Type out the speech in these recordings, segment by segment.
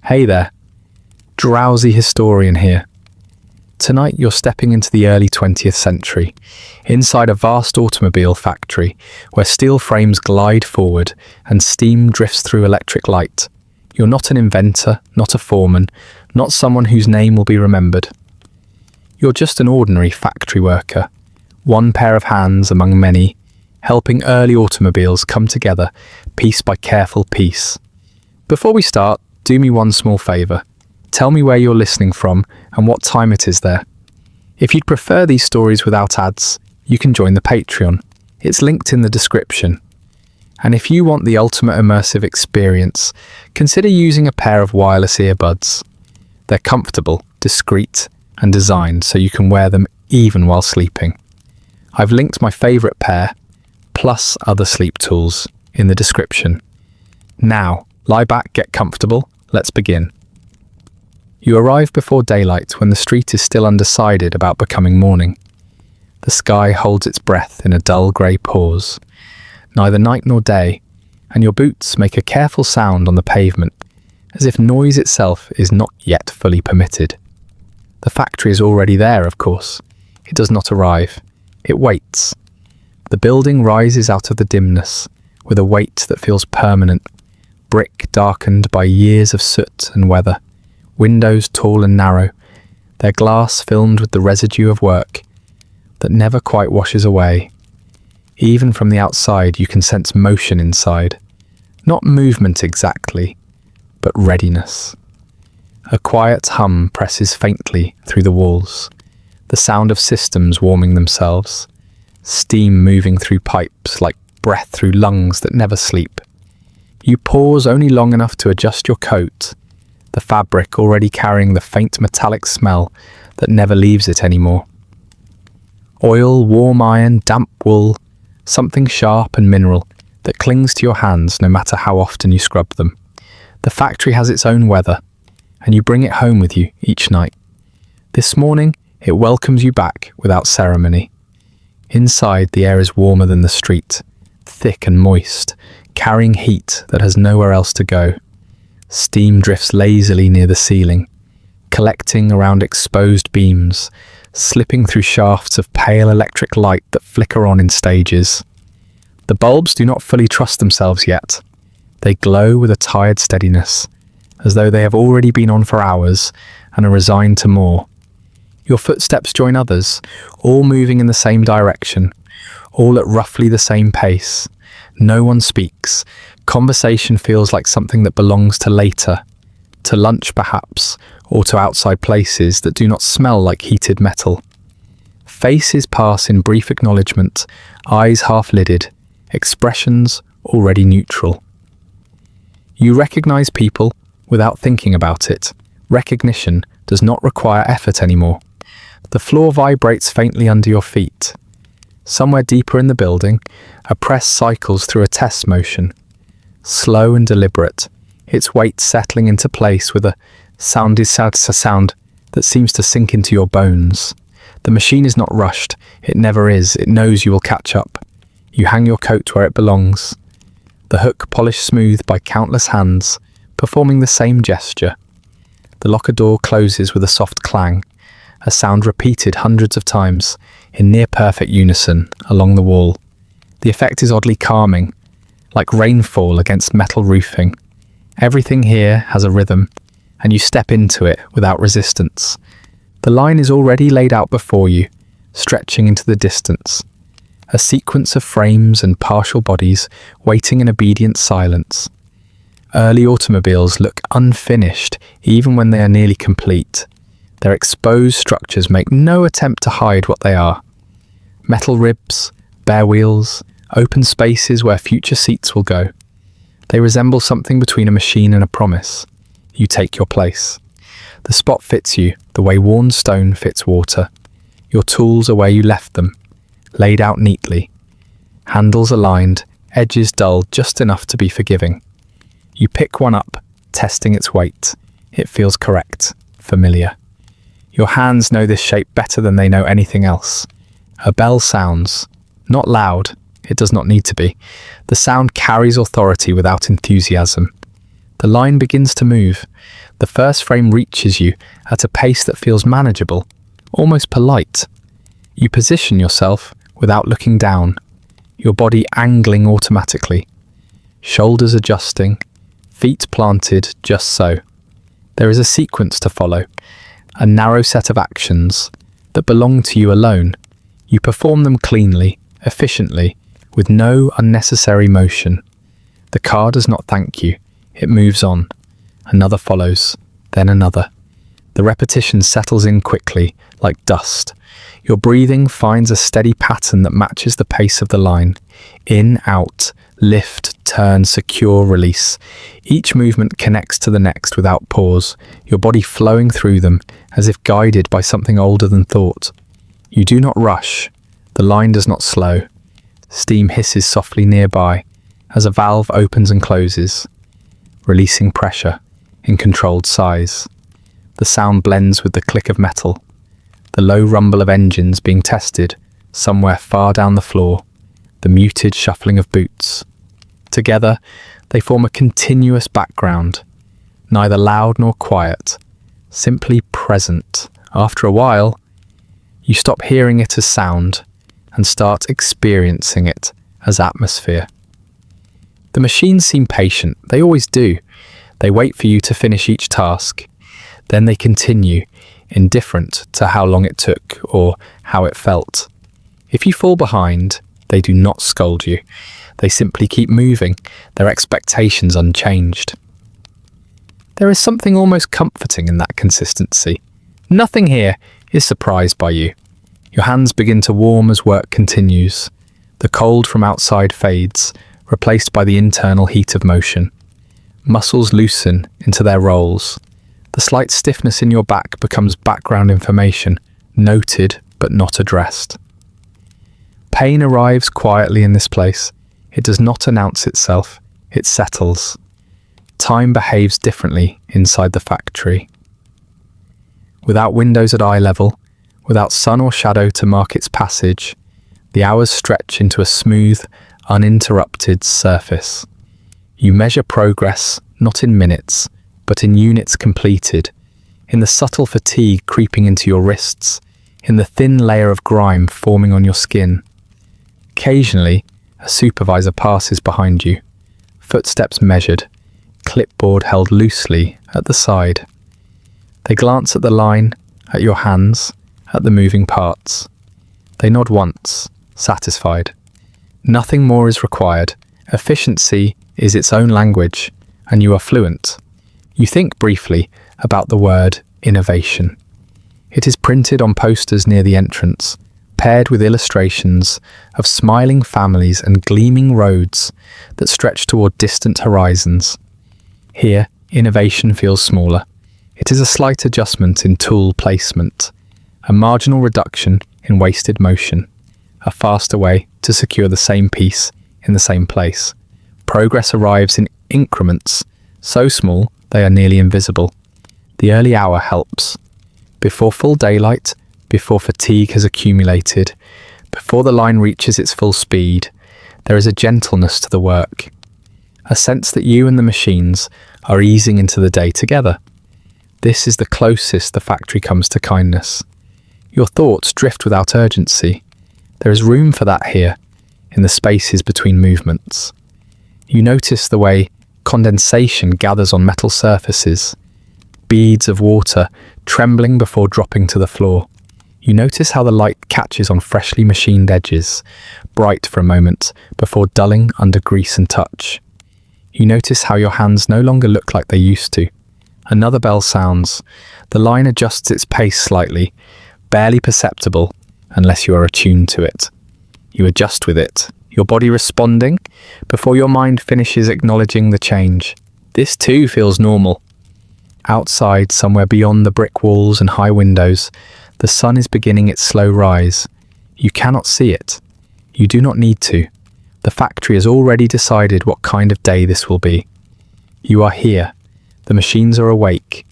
Hey there, Drowsy Historian here. Tonight you're stepping into the early 20th century, inside a vast automobile factory where steel frames glide forward and steam drifts through electric light. You're not an inventor, not a foreman, not someone whose name will be remembered. You're just an ordinary factory worker, one pair of hands among many, helping early automobiles come together piece by careful piece. Before we start, do me one small favour. Tell me where you're listening from and what time it is there. If you'd prefer these stories without ads, you can join the Patreon. It's linked in the description. And if you want the ultimate immersive experience, consider using a pair of wireless earbuds. They're comfortable, discreet, and designed so you can wear them even while sleeping. I've linked my favourite pair, plus other sleep tools, in the description. Now, lie back, get comfortable, let's begin. You arrive before daylight when the street is still undecided about becoming morning. The sky holds its breath in a dull grey pause, neither night nor day, and your boots make a careful sound on the pavement, as if noise itself is not yet fully permitted. The factory is already there, of course. It does not arrive. It waits. The building rises out of the dimness, with a weight that feels permanent, brick darkened by years of soot and weather, windows tall and narrow, their glass filmed with the residue of work that never quite washes away. Even from the outside you can sense motion inside, not movement exactly, but readiness. A quiet hum presses faintly through the walls, the sound of systems warming themselves, steam moving through pipes like breath through lungs that never sleep. You pause only long enough to adjust your coat, the fabric already carrying the faint metallic smell that never leaves it anymore. Oil, warm iron, damp wool, something sharp and mineral that clings to your hands no matter how often you scrub them. The factory has its own weather, and you bring it home with you each night. This morning, it welcomes you back without ceremony. Inside, the air is warmer than the street, thick and moist, carrying heat that has nowhere else to go. Steam drifts lazily near the ceiling, collecting around exposed beams, slipping through shafts of pale electric light that flicker on in stages. The bulbs do not fully trust themselves yet. They glow with a tired steadiness, as though they have already been on for hours and are resigned to more. Your footsteps join others, all moving in the same direction, all at roughly the same pace. No one speaks. Conversation feels like something that belongs to later, to lunch perhaps, or to outside places that do not smell like heated metal. Faces pass in brief acknowledgement, eyes half-lidded, expressions already neutral. You recognize people without thinking about it. Recognition does not require effort anymore. The floor vibrates faintly under your feet. Somewhere deeper in the building, a press cycles through a test motion. Slow and deliberate, its weight settling into place with a sound that seems to sink into your bones. The machine is not rushed. It never is. It knows you will catch up. You hang your coat where it belongs. The hook polished smooth by countless hands, performing the same gesture. The locker door closes with a soft clang, a sound repeated hundreds of times in near-perfect unison along the wall. The effect is oddly calming, like rainfall against metal roofing. Everything here has a rhythm, and you step into it without resistance. The line is already laid out before you, stretching into the distance. A sequence of frames and partial bodies waiting in obedient silence. Early automobiles look unfinished even when they are nearly complete. Their exposed structures make no attempt to hide what they are. Metal ribs, bare wheels, open spaces where future seats will go. They resemble something between a machine and a promise. You take your place. The spot fits you, the way worn stone fits water. Your tools are where you left them, laid out neatly. Handles aligned, edges dull just enough to be forgiving. You pick one up, testing its weight. It feels correct, familiar. Your hands know this shape better than they know anything else. A bell sounds, not loud, it does not need to be. The sound carries authority without enthusiasm. The line begins to move. The first frame reaches you at a pace that feels manageable, almost polite. You position yourself without looking down, your body angling automatically, shoulders adjusting, feet planted just so. There is a sequence to follow, a narrow set of actions that belong to you alone. You perform them cleanly, efficiently, with no unnecessary motion. The car does not thank you. It moves on. Another follows, then another. The repetition settles in quickly, like dust. Your breathing finds a steady pattern that matches the pace of the line. In, out, lift, turn, secure, release. Each movement connects to the next without pause, your body flowing through them as if guided by something older than thought. You do not rush. The line does not slow. Steam hisses softly nearby as a valve opens and closes, releasing pressure in controlled size. The sound blends with the click of metal, the low rumble of engines being tested somewhere far down the floor, the muted shuffling of boots. Together, they form a continuous background, neither loud nor quiet, simply present. After a while, you stop hearing it as sound and start experiencing it as atmosphere. The machines seem patient. They always do. They wait for you to finish each task. Then they continue, indifferent to how long it took or how it felt. If you fall behind, they do not scold you. They simply keep moving, their expectations unchanged. There is something almost comforting in that consistency. Nothing here is surprised by you. Your hands begin to warm as work continues. The cold from outside fades, replaced by the internal heat of motion. Muscles loosen into their roles. The slight stiffness in your back becomes background information, noted but not addressed. Pain arrives quietly in this place. It does not announce itself, it settles. Time behaves differently inside the factory. Without windows at eye level, without sun or shadow to mark its passage, the hours stretch into a smooth, uninterrupted surface. You measure progress not in minutes, but in units completed, in the subtle fatigue creeping into your wrists, in the thin layer of grime forming on your skin. Occasionally, a supervisor passes behind you, footsteps measured, clipboard held loosely at the side. They glance at the line, at your hands, at the moving parts. They nod once, satisfied. Nothing more is required. Efficiency is its own language, and you are fluent. You think briefly about the word innovation. It is printed on posters near the entrance, paired with illustrations of smiling families and gleaming roads that stretch toward distant horizons. Here, innovation feels smaller. It is a slight adjustment in tool placement, a marginal reduction in wasted motion, a faster way to secure the same piece in the same place. Progress arrives in increments, so small they are nearly invisible. The early hour helps. Before full daylight, before fatigue has accumulated, before the line reaches its full speed, there is a gentleness to the work, a sense that you and the machines are easing into the day together. This is the closest the factory comes to kindness. Your thoughts drift without urgency. There is room for that here, in the spaces between movements. You notice the way condensation gathers on metal surfaces, beads of water trembling before dropping to the floor. You notice how the light catches on freshly machined edges, bright for a moment before dulling under grease and touch. You notice how your hands no longer look like they used to. Another bell sounds. The line adjusts its pace slightly, barely perceptible unless you are attuned to it. You adjust with it, your body responding before your mind finishes acknowledging the change. This too feels normal. Outside, somewhere beyond the brick walls and high windows, the sun is beginning its slow rise. You cannot see it. You do not need to. The factory has already decided what kind of day this will be. You are here. The machines are awake.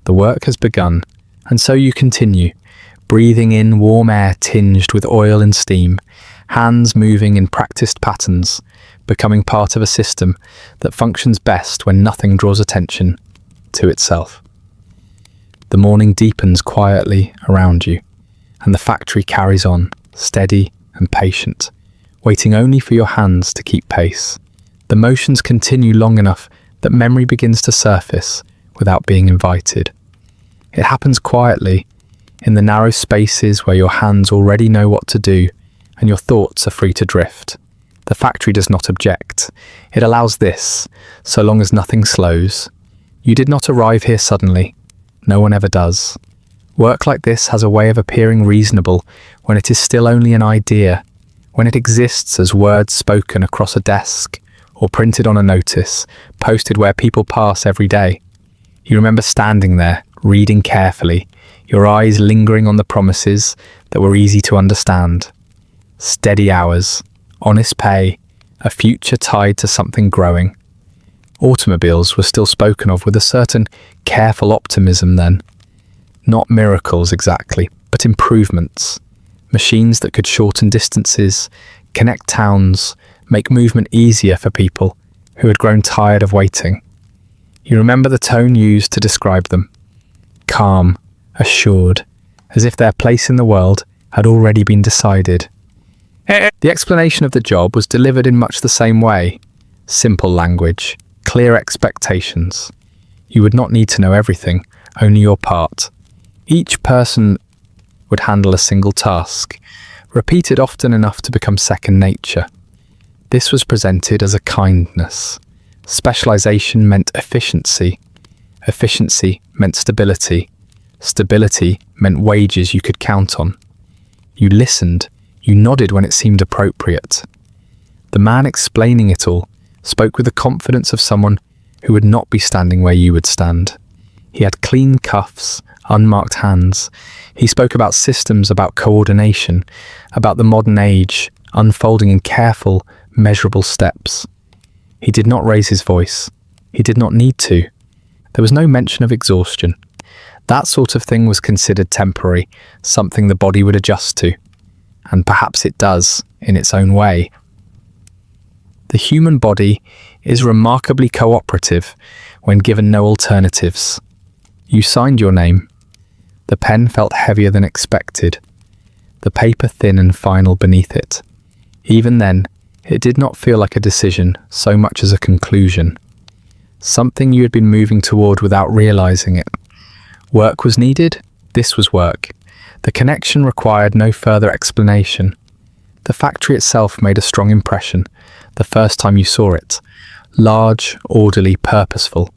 The work has begun, and so you continue, breathing in warm air tinged with oil and steam, hands moving in practiced patterns, becoming part of a system that functions best when nothing draws attention to itself. The morning deepens quietly around you, and the factory carries on, steady and patient, waiting only for your hands to keep pace. The motions continue long enough that memory begins to surface without being invited. It happens quietly, in the narrow spaces where your hands already know what to do and your thoughts are free to drift. The factory does not object. It allows this, so long as nothing slows. You did not arrive here suddenly. No one ever does. Work like this has a way of appearing reasonable when it is still only an idea, when it exists as words spoken across a desk or printed on a notice, posted where people pass every day. You remember standing there, reading carefully, your eyes lingering on the promises that were easy to understand. Steady hours, honest pay, a future tied to something growing. Automobiles were still spoken of with a certain careful optimism then. Not miracles exactly, but improvements. Machines that could shorten distances, connect towns, make movement easier for people who had grown tired of waiting. You remember the tone used to describe them. Calm, assured, as if their place in the world had already been decided. The explanation of the job was delivered in much the same way. Simple language, clear expectations. You would not need to know everything, only your part. Each person would handle a single task, repeated often enough to become second nature. This was presented as a kindness. Specialization meant efficiency. Efficiency meant stability. Stability meant wages you could count on. You listened. You nodded when it seemed appropriate. The man explaining it all spoke with the confidence of someone who would not be standing where you would stand. He had clean cuffs, unmarked hands. He spoke about systems, about coordination, about the modern age, unfolding in careful, measurable steps. He did not raise his voice. He did not need to. There was no mention of exhaustion. That sort of thing was considered temporary, something the body would adjust to. And perhaps it does, in its own way. The human body is remarkably cooperative when given no alternatives. You signed your name. The pen felt heavier than expected, the paper thin and final beneath it. Even then, it did not feel like a decision so much as a conclusion. Something you had been moving toward without realizing it. Work was needed. This was work. The connection required no further explanation. The factory itself made a strong impression the first time you saw it. Large, orderly, purposeful.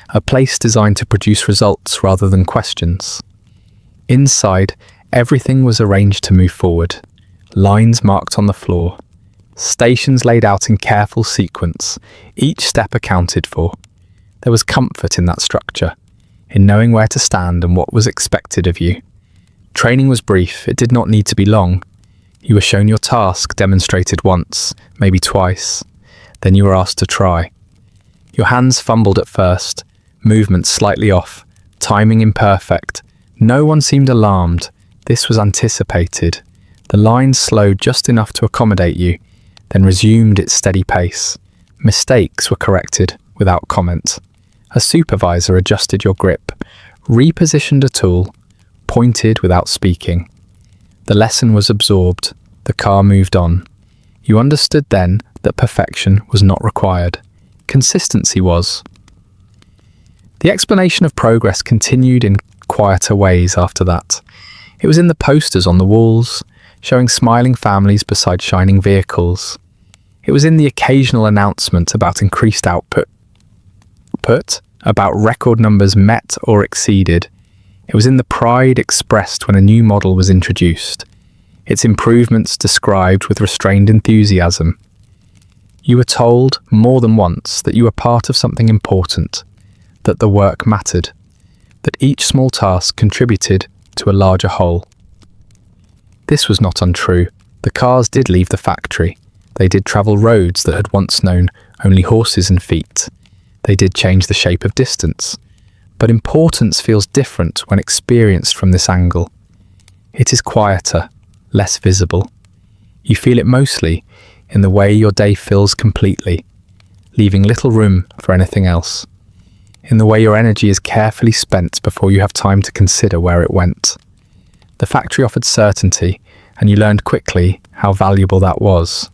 A place designed to produce results rather than questions. Inside, everything was arranged to move forward. Lines marked on the floor. Stations laid out in careful sequence, each step accounted for. There was comfort in that structure, in knowing where to stand and what was expected of you. Training was brief, it did not need to be long. You were shown your task, demonstrated once, maybe twice. Then you were asked to try. Your hands fumbled at first, movements slightly off, timing imperfect. No one seemed alarmed. This was anticipated. The line slowed just enough to accommodate you, then resumed its steady pace. Mistakes were corrected without comment. A supervisor adjusted your grip, repositioned a tool, pointed without speaking. The lesson was absorbed. The car moved on. You understood then that perfection was not required. Consistency was. The explanation of progress continued in quieter ways after that. It was in the posters on the walls, showing smiling families beside shining vehicles. It was in the occasional announcement about increased output, about record numbers met or exceeded. It was in the pride expressed when a new model was introduced, its improvements described with restrained enthusiasm. You were told more than once that you were part of something important, that the work mattered, that each small task contributed to a larger whole. This was not untrue. The cars did leave the factory. They did travel roads that had once known only horses and feet. They did change the shape of distance. But importance feels different when experienced from this angle. It is quieter, less visible. You feel it mostly in the way your day fills completely, leaving little room for anything else. In the way your energy is carefully spent before you have time to consider where it went. The factory offered certainty, and you learned quickly how valuable that was.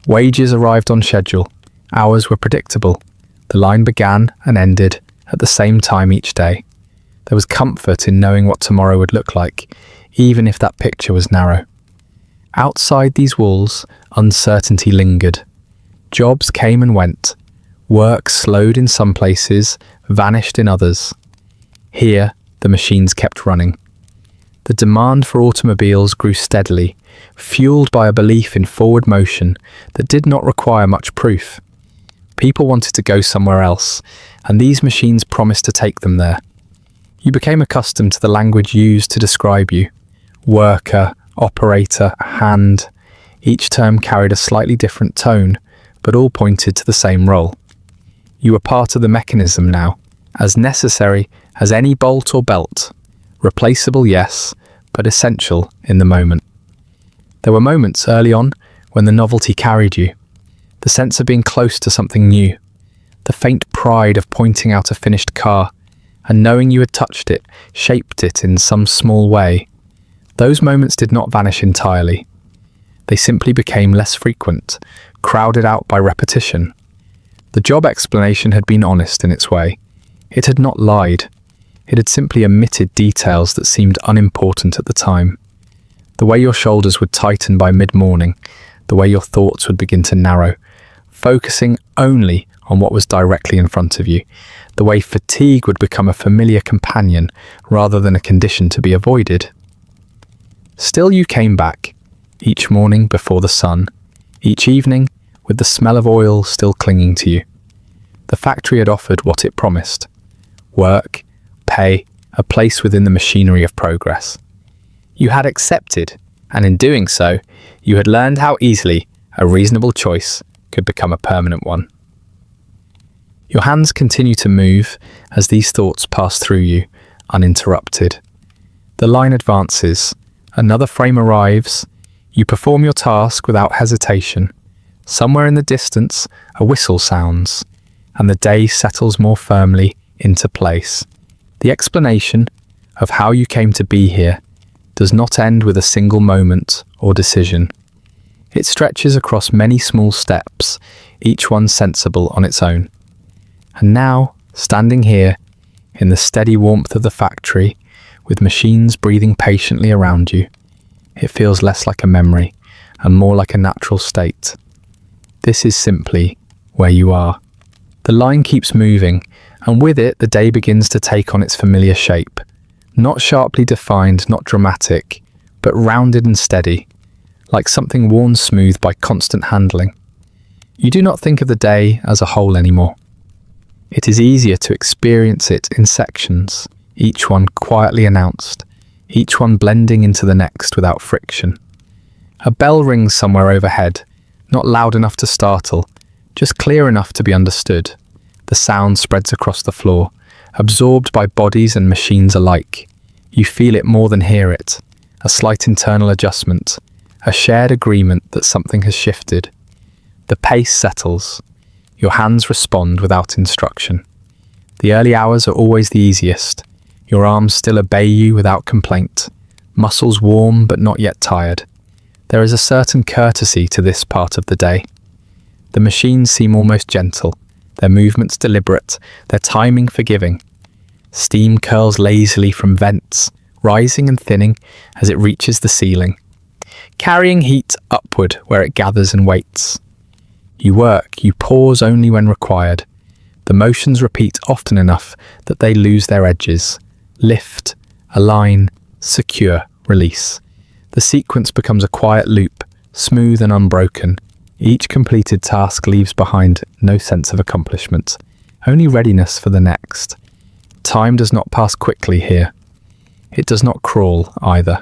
Wages arrived on schedule. Hours were predictable. The line began and ended at the same time each day. There was comfort in knowing what tomorrow would look like, even if that picture was narrow. Outside these walls, uncertainty lingered. Jobs came and went. Work slowed in some places, vanished in others. Here, the machines kept running. The demand for automobiles grew steadily, fueled by a belief in forward motion that did not require much proof. People wanted to go somewhere else, and these machines promised to take them there. You became accustomed to the language used to describe you. Worker, operator, hand. Each term carried a slightly different tone, but all pointed to the same role. You were part of the mechanism now, as necessary as any bolt or belt. Replaceable, yes, but essential in the moment. There were moments early on when the novelty carried you. The sense of being close to something new. The faint pride of pointing out a finished car and knowing you had touched it, shaped it in some small way. Those moments did not vanish entirely. They simply became less frequent, crowded out by repetition. The job explanation had been honest in its way. It had not lied. It had simply omitted details that seemed unimportant at the time. The way your shoulders would tighten by mid-morning, the way your thoughts would begin to narrow, focusing only on what was directly in front of you, the way fatigue would become a familiar companion rather than a condition to be avoided. Still you came back, each morning before the sun, each evening with the smell of oil still clinging to you. The factory had offered what it promised: work, pay, a place within the machinery of progress. You had accepted, and in doing so, you had learned how easily a reasonable choice could become a permanent one. Your hands continue to move as these thoughts pass through you, uninterrupted. The line advances, another frame arrives, you perform your task without hesitation. Somewhere in the distance, a whistle sounds, and the day settles more firmly into place. The explanation of how you came to be here does not end with a single moment or decision. It stretches across many small steps, each one sensible on its own. And now, standing here, in the steady warmth of the factory, with machines breathing patiently around you, it feels less like a memory and more like a natural state. This is simply where you are. The line keeps moving, and with it the day begins to take on its familiar shape. Not sharply defined, not dramatic, but rounded and steady, like something worn smooth by constant handling. You do not think of the day as a whole anymore. It is easier to experience it in sections, each one quietly announced, each one blending into the next without friction. A bell rings somewhere overhead, not loud enough to startle, just clear enough to be understood. The sound spreads across the floor, absorbed by bodies and machines alike. You feel it more than hear it, a slight internal adjustment, a shared agreement that something has shifted. The pace settles. Your hands respond without instruction. The early hours are always the easiest. Your arms still obey you without complaint. Muscles warm but not yet tired. There is a certain courtesy to this part of the day. The machines seem almost gentle, their movements deliberate, their timing forgiving. Steam curls lazily from vents, rising and thinning as it reaches the ceiling, carrying heat upward where it gathers and waits. You work, you pause only when required. The motions repeat often enough that they lose their edges. Lift, align, secure, release. The sequence becomes a quiet loop, smooth and unbroken. Each completed task leaves behind no sense of accomplishment, only readiness for the next. Time does not pass quickly here. It does not crawl either.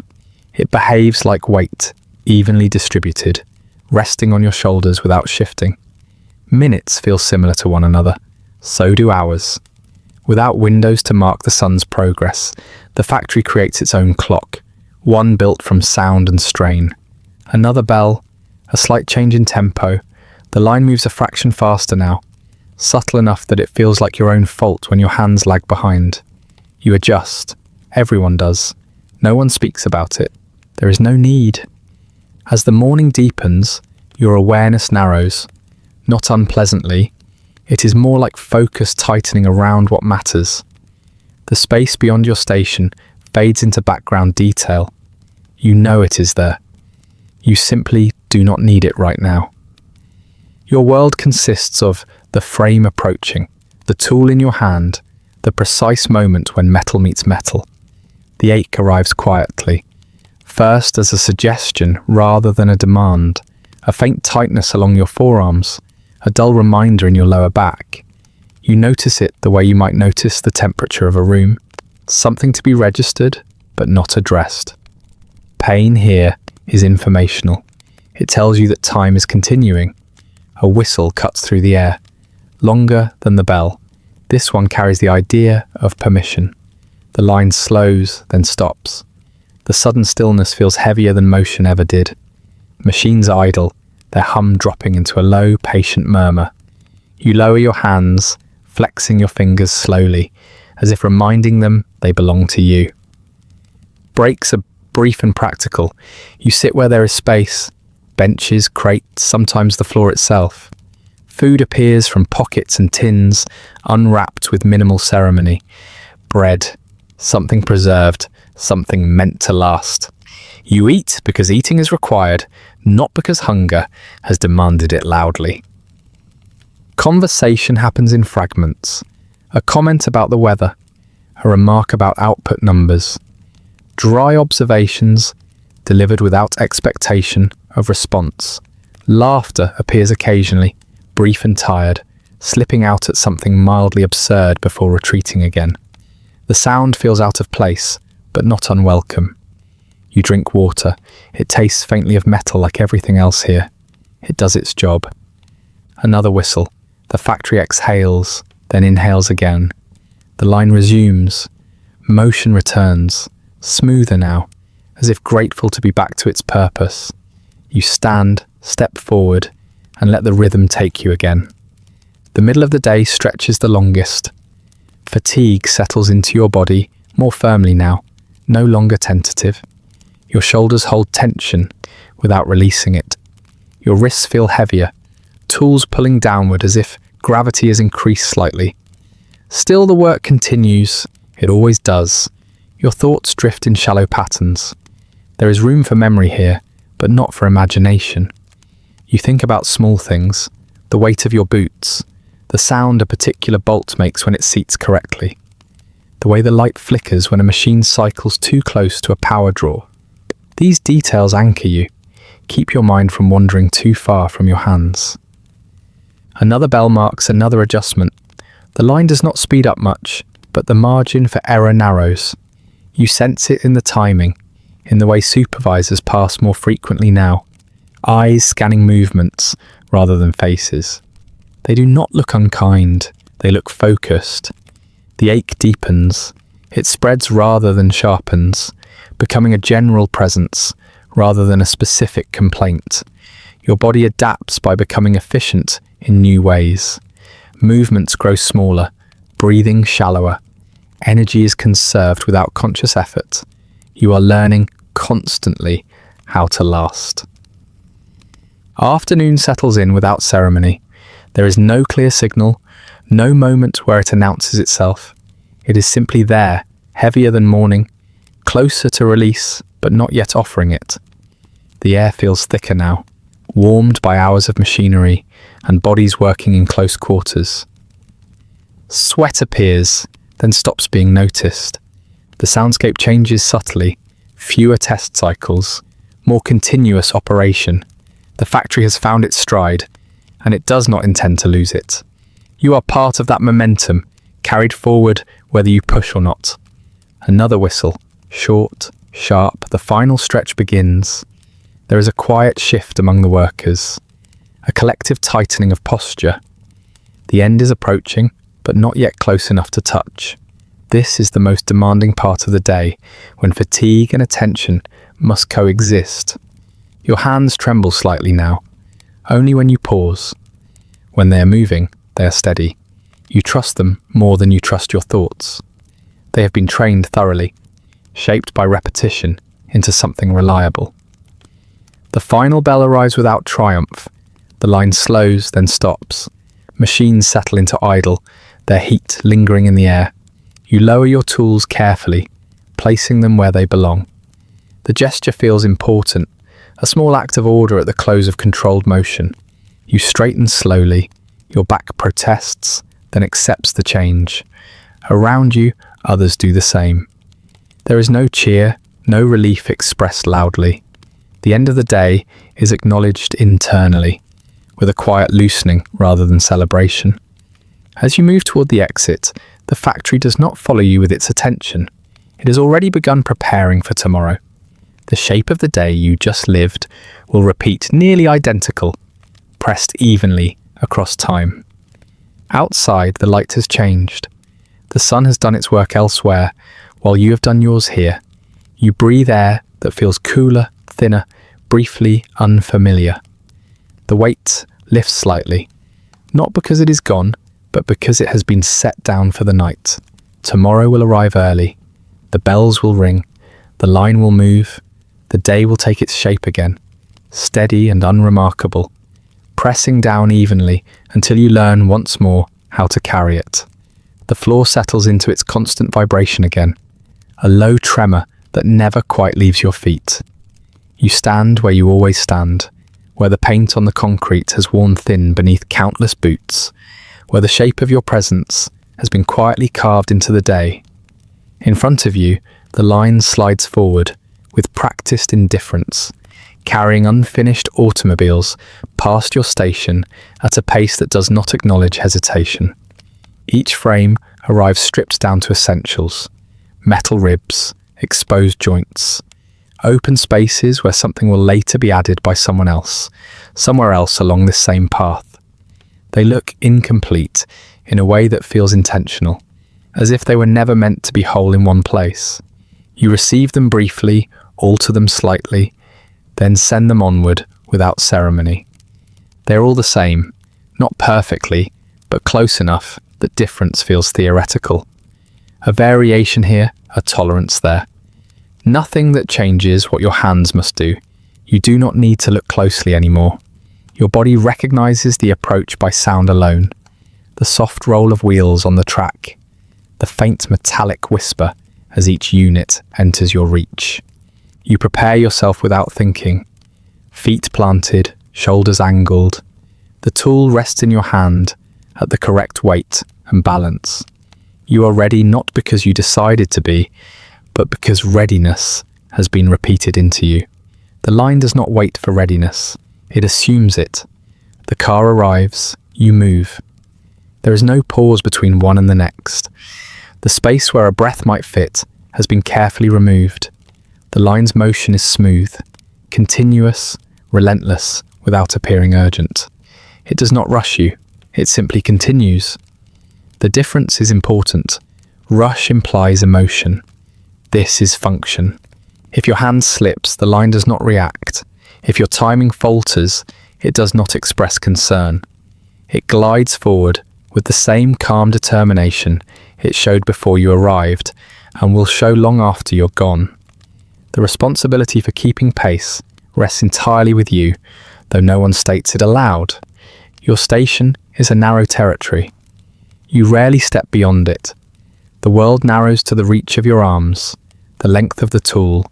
It behaves like weight, evenly distributed, resting on your shoulders without shifting. Minutes feel similar to one another. So do hours. Without windows to mark the sun's progress, the factory creates its own clock, one built from sound and strain. Another bell, a slight change in tempo. The line moves a fraction faster now, subtle enough that it feels like your own fault when your hands lag behind. You adjust. Everyone does. No one speaks about it. There is no need. As the morning deepens, your awareness narrows. Not unpleasantly. It is more like focus tightening around what matters. The space beyond your station fades into background detail. You know it is there. You simply do not need it right now. Your world consists of the frame approaching, the tool in your hand, the precise moment when metal meets metal. The ache arrives quietly, first as a suggestion rather than a demand, a faint tightness along your forearms, a dull reminder in your lower back. You notice it the way you might notice the temperature of a room, something to be registered but not addressed. Pain here is informational. It tells you that time is continuing. A whistle cuts through the air, longer than the bell. This one carries the idea of permission. The line slows, then stops. The sudden stillness feels heavier than motion ever did. Machines idle, their hum dropping into a low, patient murmur. You lower your hands, flexing your fingers slowly, as if reminding them they belong to you. Breaks are brief and practical. You sit where there is space, benches, crates, sometimes the floor itself. Food appears from pockets and tins, unwrapped with minimal ceremony. Bread, something preserved, something meant to last. You eat because eating is required, not because hunger has demanded it loudly. Conversation happens in fragments. A comment about the weather, a remark about output numbers. Dry observations, delivered without expectation of response. Laughter appears occasionally, brief and tired, slipping out at something mildly absurd before retreating again. The sound feels out of place, but not unwelcome. You drink water. It tastes faintly of metal like everything else here. It does its job. Another whistle. The factory exhales, then inhales again. The line resumes. Motion returns, smoother now, as if grateful to be back to its purpose. You stand, step forward, and let the rhythm take you again. The middle of the day stretches the longest. Fatigue settles into your body more firmly now, no longer tentative. Your shoulders hold tension without releasing it. Your wrists feel heavier, tools pulling downward as if gravity has increased slightly. Still the work continues, it always does. Your thoughts drift in shallow patterns. There is room for memory here, but not for imagination. You think about small things, the weight of your boots, the sound a particular bolt makes when it seats correctly, the way the light flickers when a machine cycles too close to a power draw. These details anchor you, keep your mind from wandering too far from your hands. Another bell marks another adjustment. The line does not speed up much, but the margin for error narrows. You sense it in the timing, in the way supervisors pass more frequently now, eyes scanning movements rather than faces. They do not look unkind, they look focused. The ache deepens, it spreads rather than sharpens, becoming a general presence rather than a specific complaint. Your body adapts by becoming efficient in new ways. Movements grow smaller, breathing shallower. Energy is conserved without conscious effort. You are learning constantly how to last. Afternoon settles in without ceremony. There is no clear signal, no moment where it announces itself. It is simply there, heavier than morning, closer to release, but not yet offering it. The air feels thicker now, warmed by hours of machinery and bodies working in close quarters. Sweat appears, then stops being noticed. The soundscape changes subtly, fewer test cycles, more continuous operation. The factory has found its stride, and it does not intend to lose it. You are part of that momentum, carried forward whether you push or not. Another whistle, short, sharp, the final stretch begins. There is a quiet shift among the workers, a collective tightening of posture. The end is approaching, but not yet close enough to touch. This is the most demanding part of the day, when fatigue and attention must coexist. Your hands tremble slightly now, only when you pause. When they are moving, they are steady. You trust them more than you trust your thoughts. They have been trained thoroughly, shaped by repetition into something reliable. The final bell arrives without triumph. The line slows, then stops. Machines settle into idle, their heat lingering in the air. You lower your tools carefully, placing them where they belong. The gesture feels important, a small act of order at the close of controlled motion. You straighten slowly, your back protests, then accepts the change. Around you, others do the same. There is no cheer, no relief expressed loudly. The end of the day is acknowledged internally, with a quiet loosening rather than celebration. As you move toward the exit, the factory does not follow you with its attention. It has already begun preparing for tomorrow. The shape of the day you just lived will repeat nearly identical, pressed evenly across time. Outside, the light has changed. The sun has done its work elsewhere, while you have done yours here. You breathe air that feels cooler, thinner, briefly unfamiliar. The weight lifts slightly, not because it is gone, but because it has been set down for the night. Tomorrow will arrive early. The bells will ring. The line will move. The day will take its shape again, steady and unremarkable, pressing down evenly until you learn once more how to carry it. The floor settles into its constant vibration again, a low tremor that never quite leaves your feet. You stand where you always stand, where the paint on the concrete has worn thin beneath countless boots, where the shape of your presence has been quietly carved into the day. In front of you, the line slides forward, with practiced indifference, carrying unfinished automobiles past your station at a pace that does not acknowledge hesitation. Each frame arrives stripped down to essentials: metal ribs, exposed joints, open spaces where something will later be added by someone else, somewhere else along this same path. They look incomplete in a way that feels intentional, as if they were never meant to be whole in one place. You receive them briefly, alter them slightly, then send them onward without ceremony. They're all the same, not perfectly, but close enough that difference feels theoretical. A variation here, a tolerance there. Nothing that changes what your hands must do. You do not need to look closely anymore. Your body recognizes the approach by sound alone. The soft roll of wheels on the track, the faint metallic whisper as each unit enters your reach. You prepare yourself without thinking. Feet planted, shoulders angled. The tool rests in your hand at the correct weight and balance. You are ready not because you decided to be, but because readiness has been repeated into you. The line does not wait for readiness. It assumes it. The car arrives, you move. There is no pause between one and the next. The space where a breath might fit has been carefully removed. The line's motion is smooth, continuous, relentless, without appearing urgent. It does not rush you, it simply continues. The difference is important. Rush implies emotion. This is function. If your hand slips, the line does not react. If your timing falters, it does not express concern. It glides forward with the same calm determination it showed before you arrived and will show long after you're gone. The responsibility for keeping pace rests entirely with you, though no one states it aloud. Your station is a narrow territory. You rarely step beyond it. The world narrows to the reach of your arms, the length of the tool,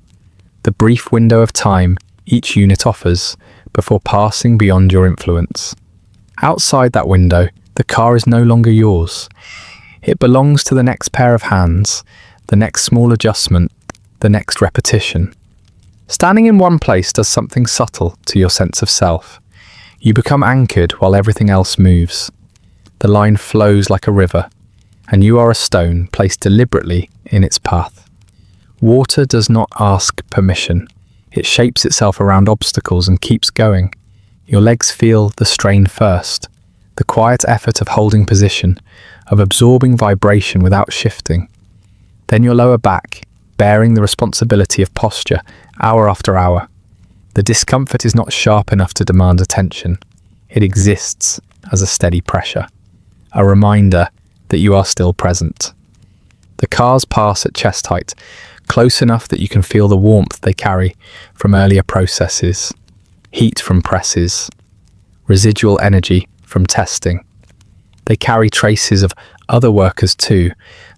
the brief window of time each unit offers before passing beyond your influence. Outside that window, the car is no longer yours. It belongs to the next pair of hands, the next small adjustment, the next repetition. Standing in one place does something subtle to your sense of self. You become anchored while everything else moves. The line flows like a river, and you are a stone placed deliberately in its path. Water does not ask permission. It shapes itself around obstacles and keeps going. Your legs feel the strain first, the quiet effort of holding position, of absorbing vibration without shifting. Then your lower back, bearing the responsibility of posture hour after hour. The discomfort is not sharp enough to demand attention. It exists as a steady pressure, a reminder that you are still present. The cars pass at chest height, close enough that you can feel the warmth they carry from earlier processes, heat from presses, residual energy from testing. They carry traces of other workers too,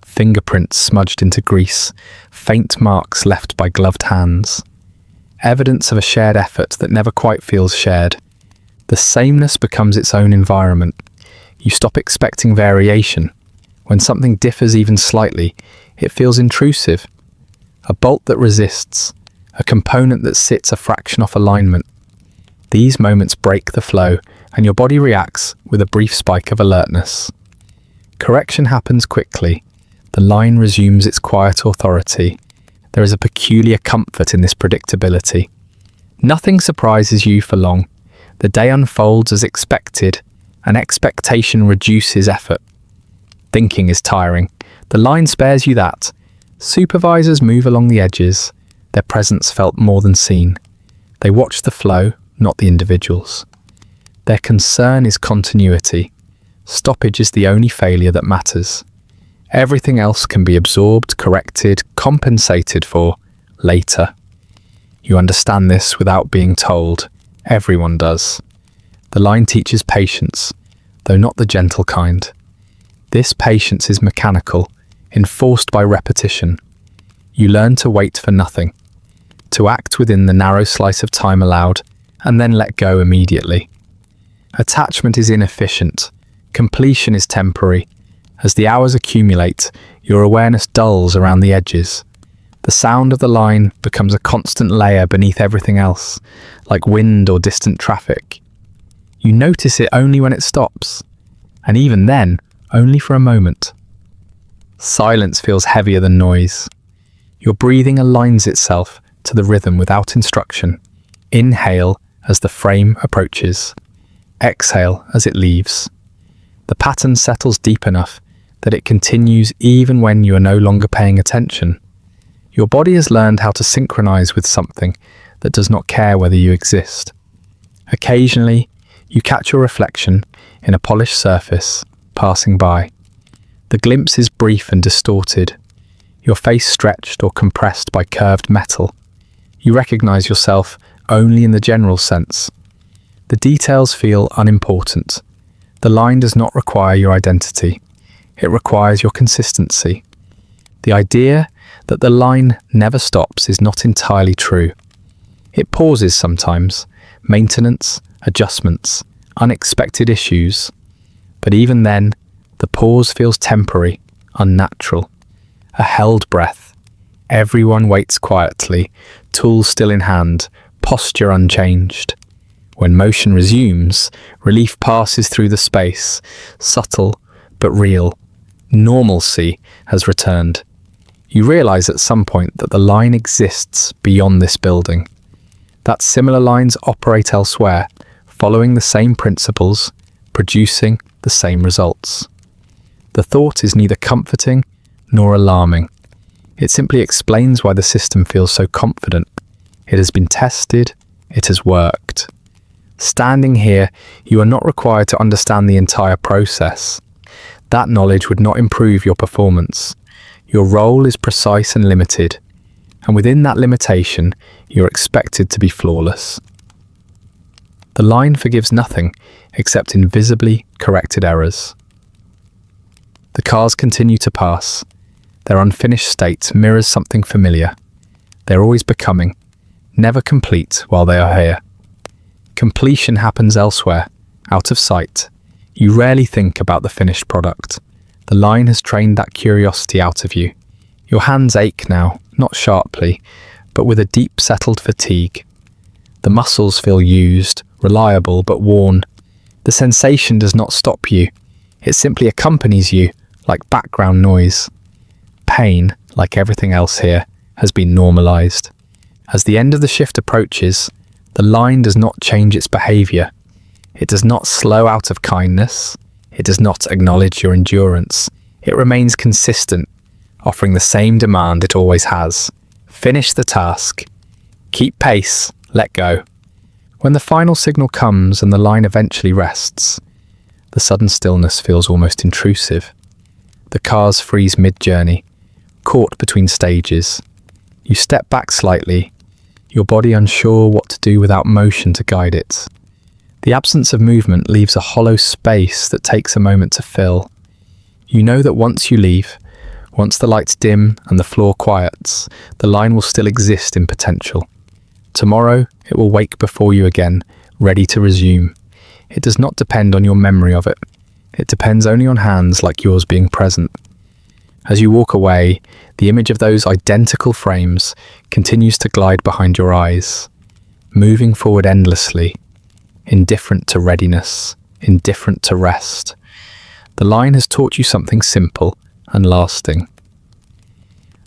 fingerprints smudged into grease, faint marks left by gloved hands. Evidence of a shared effort that never quite feels shared. The sameness becomes its own environment. You stop expecting variation. When something differs even slightly, it feels intrusive. A bolt that resists, a component that sits a fraction off alignment. These moments break the flow, and your body reacts with a brief spike of alertness. Correction happens quickly. The line resumes its quiet authority. There is a peculiar comfort in this predictability. Nothing surprises you for long. The day unfolds as expected, and expectation reduces effort. Thinking is tiring. The line spares you that. Supervisors move along the edges. Their presence felt more than seen. They watch the flow, not the individuals. Their concern is continuity. Stoppage is the only failure that matters. Everything else can be absorbed, corrected, compensated for later. You understand this without being told. Everyone does. The line teaches patience, though not the gentle kind. This patience is mechanical, enforced by repetition. You learn to wait for nothing, to act within the narrow slice of time allowed, and then let go immediately. Attachment is inefficient. Completion is temporary. As the hours accumulate, your awareness dulls around the edges. The sound of the line becomes a constant layer beneath everything else, like wind or distant traffic. You notice it only when it stops, and even then, only for a moment. Silence feels heavier than noise. Your breathing aligns itself to the rhythm without instruction. Inhale as the frame approaches. Exhale as it leaves. The pattern settles deep enough that it continues even when you are no longer paying attention. Your body has learned how to synchronize with something that does not care whether you exist. Occasionally, you catch your reflection in a polished surface passing by. The glimpse is brief and distorted, your face stretched or compressed by curved metal. You recognize yourself only in the general sense. The details feel unimportant. The line does not require your identity. It requires your consistency. The idea that the line never stops is not entirely true. It pauses sometimes, maintenance, adjustments, unexpected issues. But even then, the pause feels temporary, unnatural. A held breath. Everyone waits quietly, tools still in hand, posture unchanged. When motion resumes, relief passes through the space, subtle but real. Normalcy has returned. You realize at some point that the line exists beyond this building, that similar lines operate elsewhere, following the same principles, producing the same results. The thought is neither comforting nor alarming. It simply explains why the system feels so confident. It has been tested, it has worked. Standing here, you are not required to understand the entire process. That knowledge would not improve your performance. Your role is precise and limited, and within that limitation, you're expected to be flawless. The line forgives nothing except invisibly corrected errors. The cars continue to pass. Their unfinished state mirrors something familiar. They're always becoming, never complete while they are here. Completion happens elsewhere, out of sight. You rarely think about the finished product. The line has trained that curiosity out of you. Your hands ache now, not sharply, but with a deep settled fatigue. The muscles feel used, reliable but worn. The sensation does not stop you. It simply accompanies you, like background noise. Pain, like everything else here, has been normalized. As the end of the shift approaches, the line does not change its behavior. It does not slow out of kindness. It does not acknowledge your endurance. It remains consistent, offering the same demand it always has. Finish the task. Keep pace, Let go. When the final signal comes and the line eventually rests, the sudden stillness feels almost intrusive. The cars freeze mid-journey, caught between stages. You step back slightly, your body unsure what to do without motion to guide it. The absence of movement leaves a hollow space that takes a moment to fill. You know that once you leave, once the lights dim and the floor quiets, the line will still exist in potential. Tomorrow, it will wake before you again, ready to resume. It does not depend on your memory of it. It depends only on hands like yours being present. As you walk away, the image of those identical frames continues to glide behind your eyes, moving forward endlessly, indifferent to readiness, indifferent to rest. The line has taught you something simple and lasting.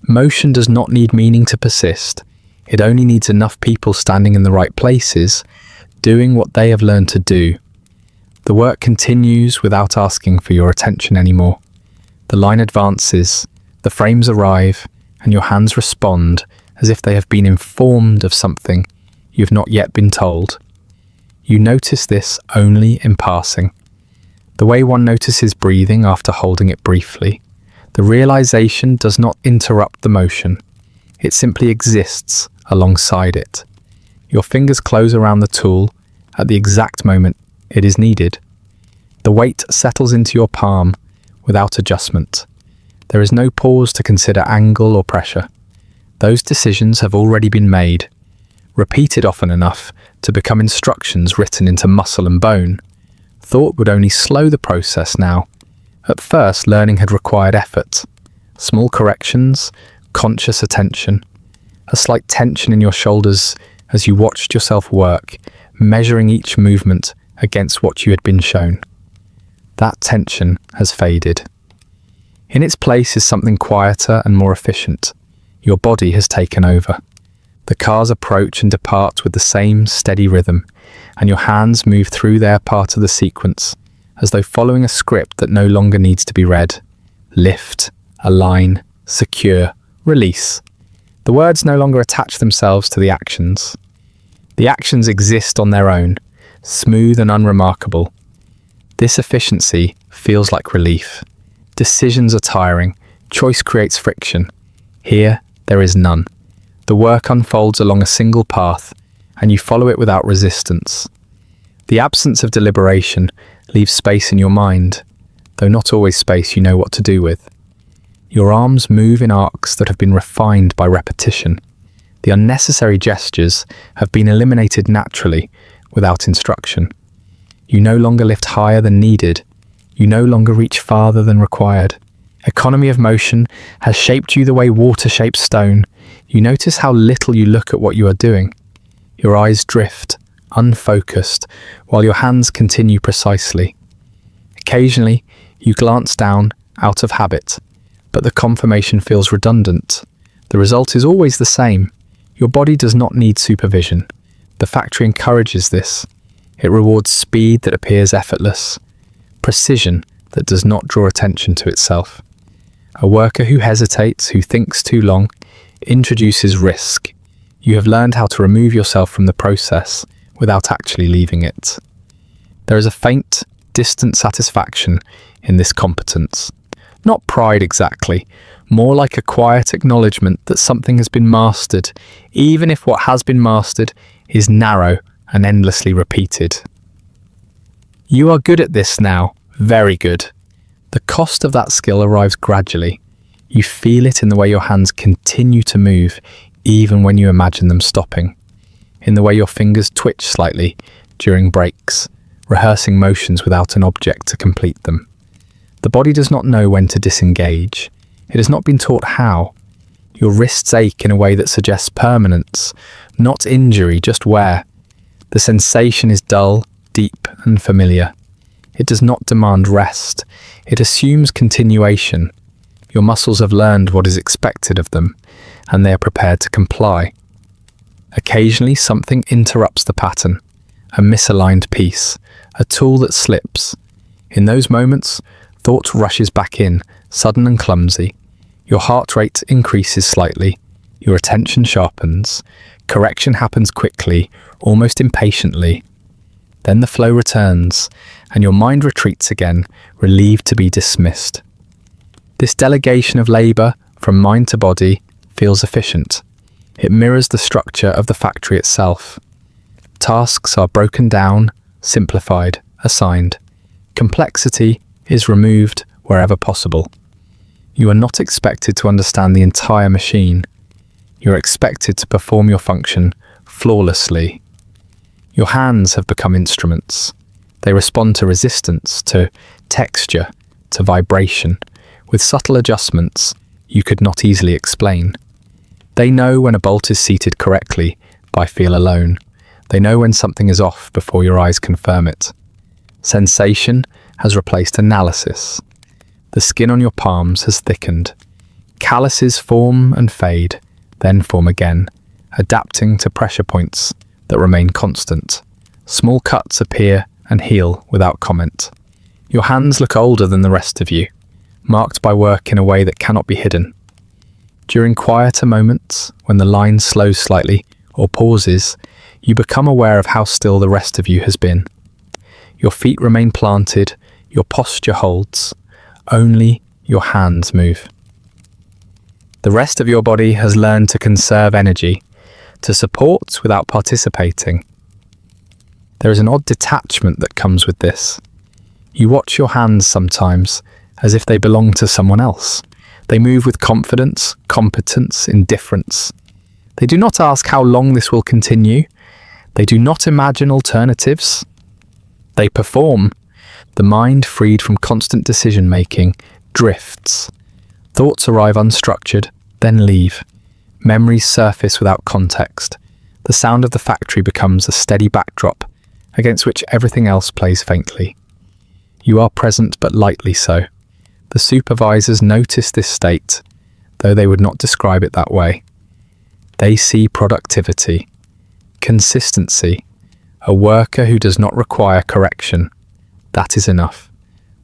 Motion does not need meaning to persist. It only needs enough people standing in the right places, doing what they have learned to do. The work continues without asking for your attention anymore. The line advances, the frames arrive, and your hands respond as if they have been informed of something you've not yet been told. You notice this only in passing. The way one notices breathing after holding it briefly. The realization does not interrupt the motion. It simply exists alongside it. Your fingers close around the tool at the exact moment it is needed. The weight settles into your palm without adjustment. There is no pause to consider angle or pressure. Those decisions have already been made, repeated often enough to become instructions written into muscle and bone. Thought would only slow the process now. At first, learning had required effort. Small corrections, conscious attention, a slight tension in your shoulders as you watched yourself work, measuring each movement against what you had been shown. That tension has faded. In its place is something quieter and more efficient. Your body has taken over. The cars approach and depart with the same steady rhythm, and your hands move through their part of the sequence, as though following a script that no longer needs to be read. Lift, align, secure, release. The words no longer attach themselves to the actions. The actions exist on their own, smooth and unremarkable. This efficiency feels like relief. Decisions are tiring. Choice creates friction. Here, there is none. The work unfolds along a single path, and you follow it without resistance. The absence of deliberation leaves space in your mind, though not always space you know what to do with. Your arms move in arcs that have been refined by repetition. The unnecessary gestures have been eliminated naturally, without instruction. You no longer lift higher than needed. You no longer reach farther than required. Economy of motion has shaped you the way water shapes stone. You notice how little you look at what you are doing. Your eyes drift, unfocused, while your hands continue precisely. Occasionally, you glance down, out of habit, but the confirmation feels redundant. The result is always the same. Your body does not need supervision. The factory encourages this. It rewards speed that appears effortless, precision that does not draw attention to itself. A worker who hesitates, who thinks too long, introduces risk. You have learned how to remove yourself from the process without actually leaving it. There is a faint, distant satisfaction in this competence. Not pride exactly, more like a quiet acknowledgement that something has been mastered, even if what has been mastered is narrow and endlessly repeated. You are good at this now, very good. The cost of that skill arrives gradually. You feel it in the way your hands continue to move, even when you imagine them stopping. In the way your fingers twitch slightly during breaks, rehearsing motions without an object to complete them. The body does not know when to disengage. It has not been taught how. Your wrists ache in a way that suggests permanence, not injury, just wear. The sensation is dull, deep, and familiar. It does not demand rest. It assumes continuation. Your muscles have learned what is expected of them, and they are prepared to comply. Occasionally, something interrupts the pattern, a misaligned piece, a tool that slips. In those moments, thought rushes back in, sudden and clumsy. Your heart rate increases slightly. Your attention sharpens. Correction happens quickly, almost impatiently. Then the flow returns, and your mind retreats again, relieved to be dismissed. This delegation of labour from mind to body feels efficient. It mirrors the structure of the factory itself. Tasks are broken down, simplified, assigned. Complexity is removed wherever possible. You are not expected to understand the entire machine. You are expected to perform your function flawlessly. Your hands have become instruments. They respond to resistance, to texture, to vibration, with subtle adjustments you could not easily explain. They know when a bolt is seated correctly by feel alone. They know when something is off before your eyes confirm it. Sensation has replaced analysis. The skin on your palms has thickened. Calluses form and fade, then form again, adapting to pressure points that remain constant. Small cuts appear and heal without comment. Your hands look older than the rest of you, marked by work in a way that cannot be hidden. During quieter moments, when the line slows slightly or pauses, you become aware of how still the rest of you has been. Your feet remain planted, your posture holds, only your hands move. The rest of your body has learned to conserve energy, to support without participating. There is an odd detachment that comes with this. You watch your hands sometimes as if they belong to someone else. They move with confidence, competence, indifference. They do not ask how long this will continue. They do not imagine alternatives. They perform. The mind, freed from constant decision-making, drifts. Thoughts arrive unstructured, then leave. Memories surface without context. The sound of the factory becomes a steady backdrop against which everything else plays faintly. You are present, but lightly so. The supervisors notice this state, though they would not describe it that way. They see productivity, consistency, a worker who does not require correction. That is enough.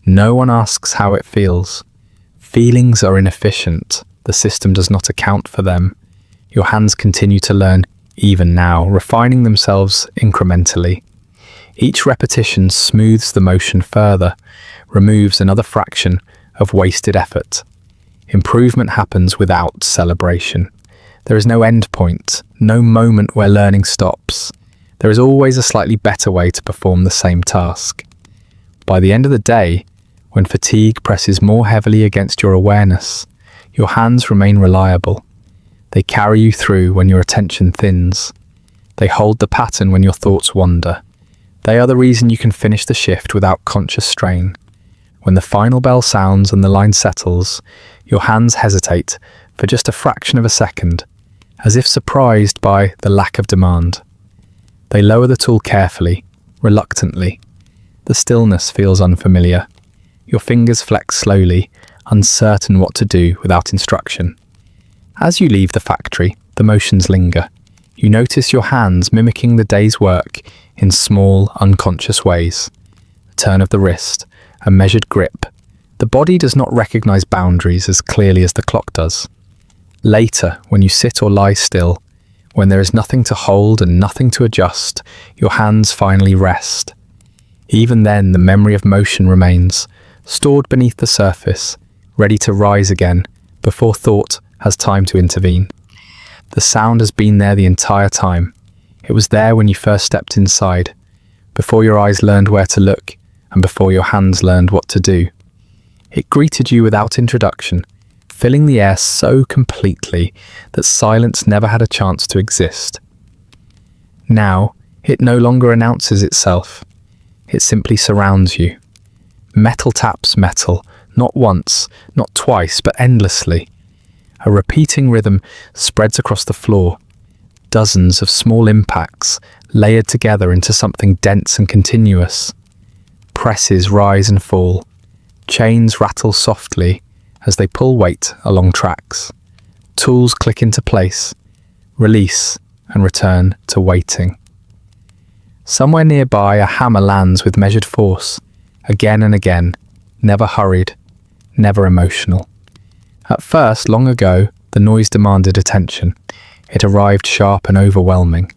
No one asks how it feels. Feelings are inefficient. The system does not account for them. Your hands continue to learn even now, refining themselves incrementally. Each repetition smooths the motion further, removes another fraction of wasted effort. Improvement happens without celebration. There is no end point, no moment where learning stops. There is always a slightly better way to perform the same task. By the end of the day, when fatigue presses more heavily against your awareness, your hands remain reliable. They carry you through when your attention thins. They hold the pattern when your thoughts wander. They are the reason you can finish the shift without conscious strain. When the final bell sounds and the line settles, your hands hesitate for just a fraction of a second, as if surprised by the lack of demand. They lower the tool carefully, reluctantly. The stillness feels unfamiliar. Your fingers flex slowly, uncertain what to do without instruction. As you leave the factory, the motions linger. You notice your hands mimicking the day's work in small, unconscious ways. A turn of the wrist, a measured grip. The body does not recognize boundaries as clearly as the clock does. Later, when you sit or lie still, when there is nothing to hold and nothing to adjust, your hands finally rest. Even then, the memory of motion remains, stored beneath the surface, ready to rise again before thought has time to intervene. The sound has been there the entire time. It was there when you first stepped inside, before your eyes learned where to look and before your hands learned what to do. It greeted you without introduction, filling the air so completely that silence never had a chance to exist. Now, it no longer announces itself. It simply surrounds you. Metal taps metal, not once, not twice, but endlessly. A repeating rhythm spreads across the floor. Dozens of small impacts layered together into something dense and continuous. Presses rise and fall. Chains rattle softly as they pull weight along tracks. Tools click into place, release, and return to waiting. Somewhere nearby, a hammer lands with measured force, again and again, never hurried, never emotional. At first, long ago, the noise demanded attention. It arrived sharp and overwhelming.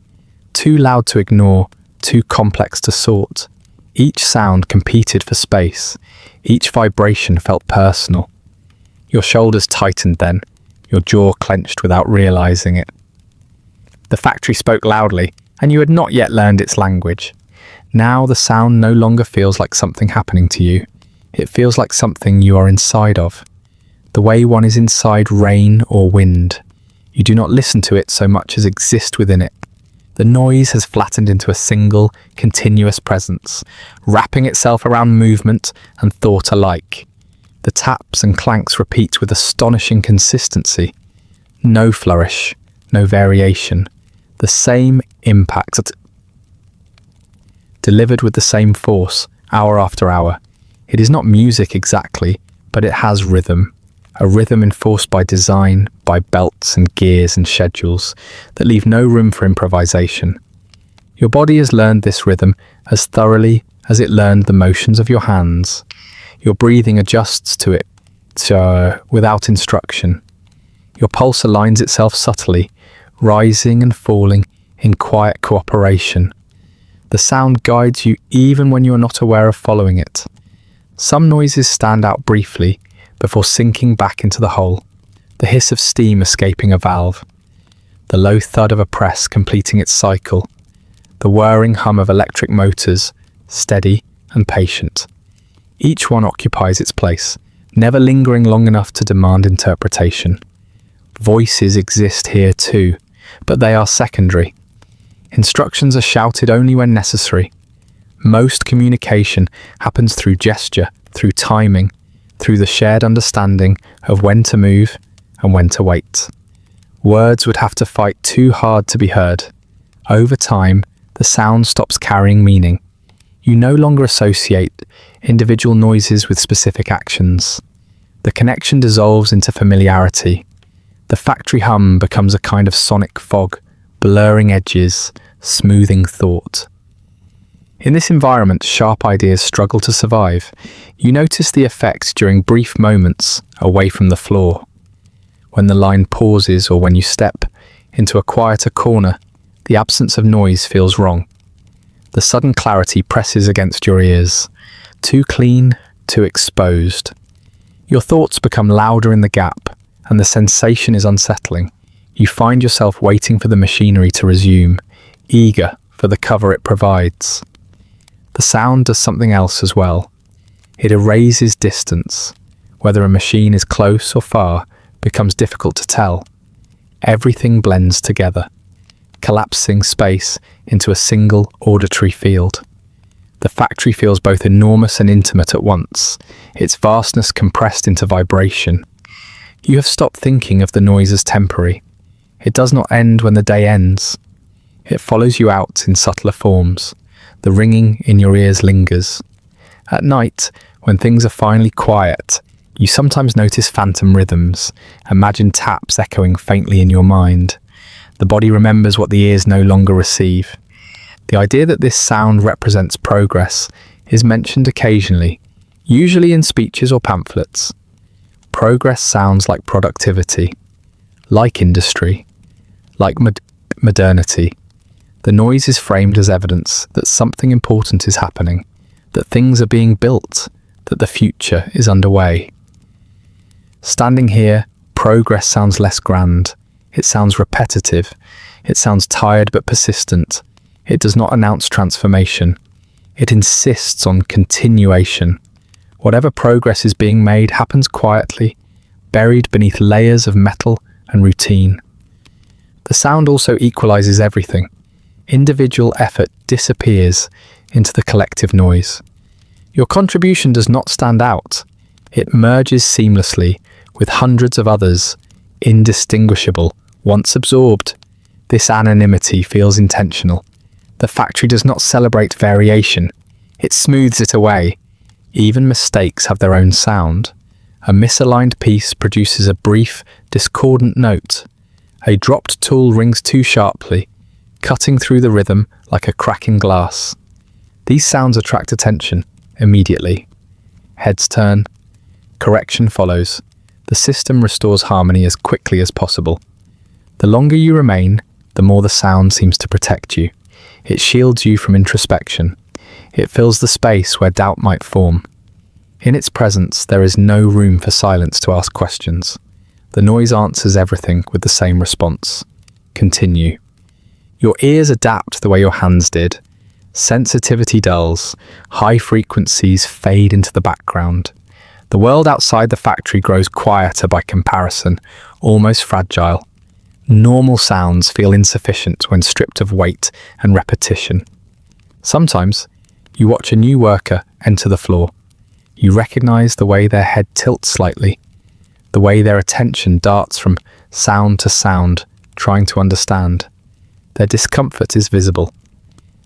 Too loud to ignore, too complex to sort. Each sound competed for space. Each vibration felt personal. Your shoulders tightened then, your jaw clenched without realizing it. The factory spoke loudly, and you had not yet learned its language. Now the sound no longer feels like something happening to you. It feels like something you are inside of. The way one is inside rain or wind. You do not listen to it so much as exist within it. The noise has flattened into a single, continuous presence, wrapping itself around movement and thought alike. The taps and clanks repeat with astonishing consistency. No flourish, no variation. The same impact, delivered with the same force, hour after hour. It is not music exactly, but it has rhythm. A rhythm enforced by design, by belts and gears and schedules that leave no room for improvisation. Your body has learned this rhythm as thoroughly as it learned the motions of your hands. Your breathing adjusts to it without instruction. Your pulse aligns itself subtly, rising and falling in quiet cooperation. The sound guides you even when you are not aware of following it. Some noises stand out briefly before sinking back into the whole. The hiss of steam escaping a valve. The low thud of a press completing its cycle. The whirring hum of electric motors, steady and patient. Each one occupies its place, never lingering long enough to demand interpretation. Voices exist here too, but they are secondary. Instructions are shouted only when necessary. Most communication happens through gesture, through timing, through the shared understanding of when to move and when to wait. Words would have to fight too hard to be heard. Over time, the sound stops carrying meaning. You no longer associate individual noises with specific actions. The connection dissolves into familiarity. The factory hum becomes a kind of sonic fog, blurring edges, smoothing thought. In this environment, sharp ideas struggle to survive. You notice the effect during brief moments away from the floor. When the line pauses or when you step into a quieter corner, the absence of noise feels wrong. The sudden clarity presses against your ears. Too clean, too exposed. Your thoughts become louder in the gap, and the sensation is unsettling. You find yourself waiting for the machinery to resume, eager for the cover it provides. The sound does something else as well. It erases distance. Whether a machine is close or far becomes difficult to tell. Everything blends together, collapsing space into a single auditory field. The factory feels both enormous and intimate at once, its vastness compressed into vibration. You have stopped thinking of the noise as temporary. It does not end when the day ends. It follows you out in subtler forms. The ringing in your ears lingers. At night, when things are finally quiet, you sometimes notice phantom rhythms, imagine taps echoing faintly in your mind. The body remembers what the ears no longer receive. The idea that this sound represents progress is mentioned occasionally, usually in speeches or pamphlets. Progress sounds like productivity, like industry, like modernity. The noise is framed as evidence that something important is happening, that things are being built, that the future is underway. Standing here, progress sounds less grand. It sounds repetitive. It sounds tired but persistent. It does not announce transformation. It insists on continuation. Whatever progress is being made happens quietly, buried beneath layers of metal and routine. The sound also equalizes everything. Individual effort disappears into the collective noise. Your contribution does not stand out. It merges seamlessly with hundreds of others, indistinguishable, once absorbed. This anonymity feels intentional. The factory does not celebrate variation. It smooths it away. Even mistakes have their own sound. A misaligned piece produces a brief, discordant note. A dropped tool rings too sharply, cutting through the rhythm like a cracking glass. These sounds attract attention immediately. Heads turn. Correction follows. The system restores harmony as quickly as possible. The longer you remain, the more the sound seems to protect you. It shields you from introspection. It fills the space where doubt might form. In its presence, there is no room for silence to ask questions. The noise answers everything with the same response. Continue. Your ears adapt the way your hands did. Sensitivity dulls. High frequencies fade into the background. The world outside the factory grows quieter by comparison, almost fragile. Normal sounds feel insufficient when stripped of weight and repetition. Sometimes, you watch a new worker enter the floor. You recognize the way their head tilts slightly, the way their attention darts from sound to sound, trying to understand. Their discomfort is visible.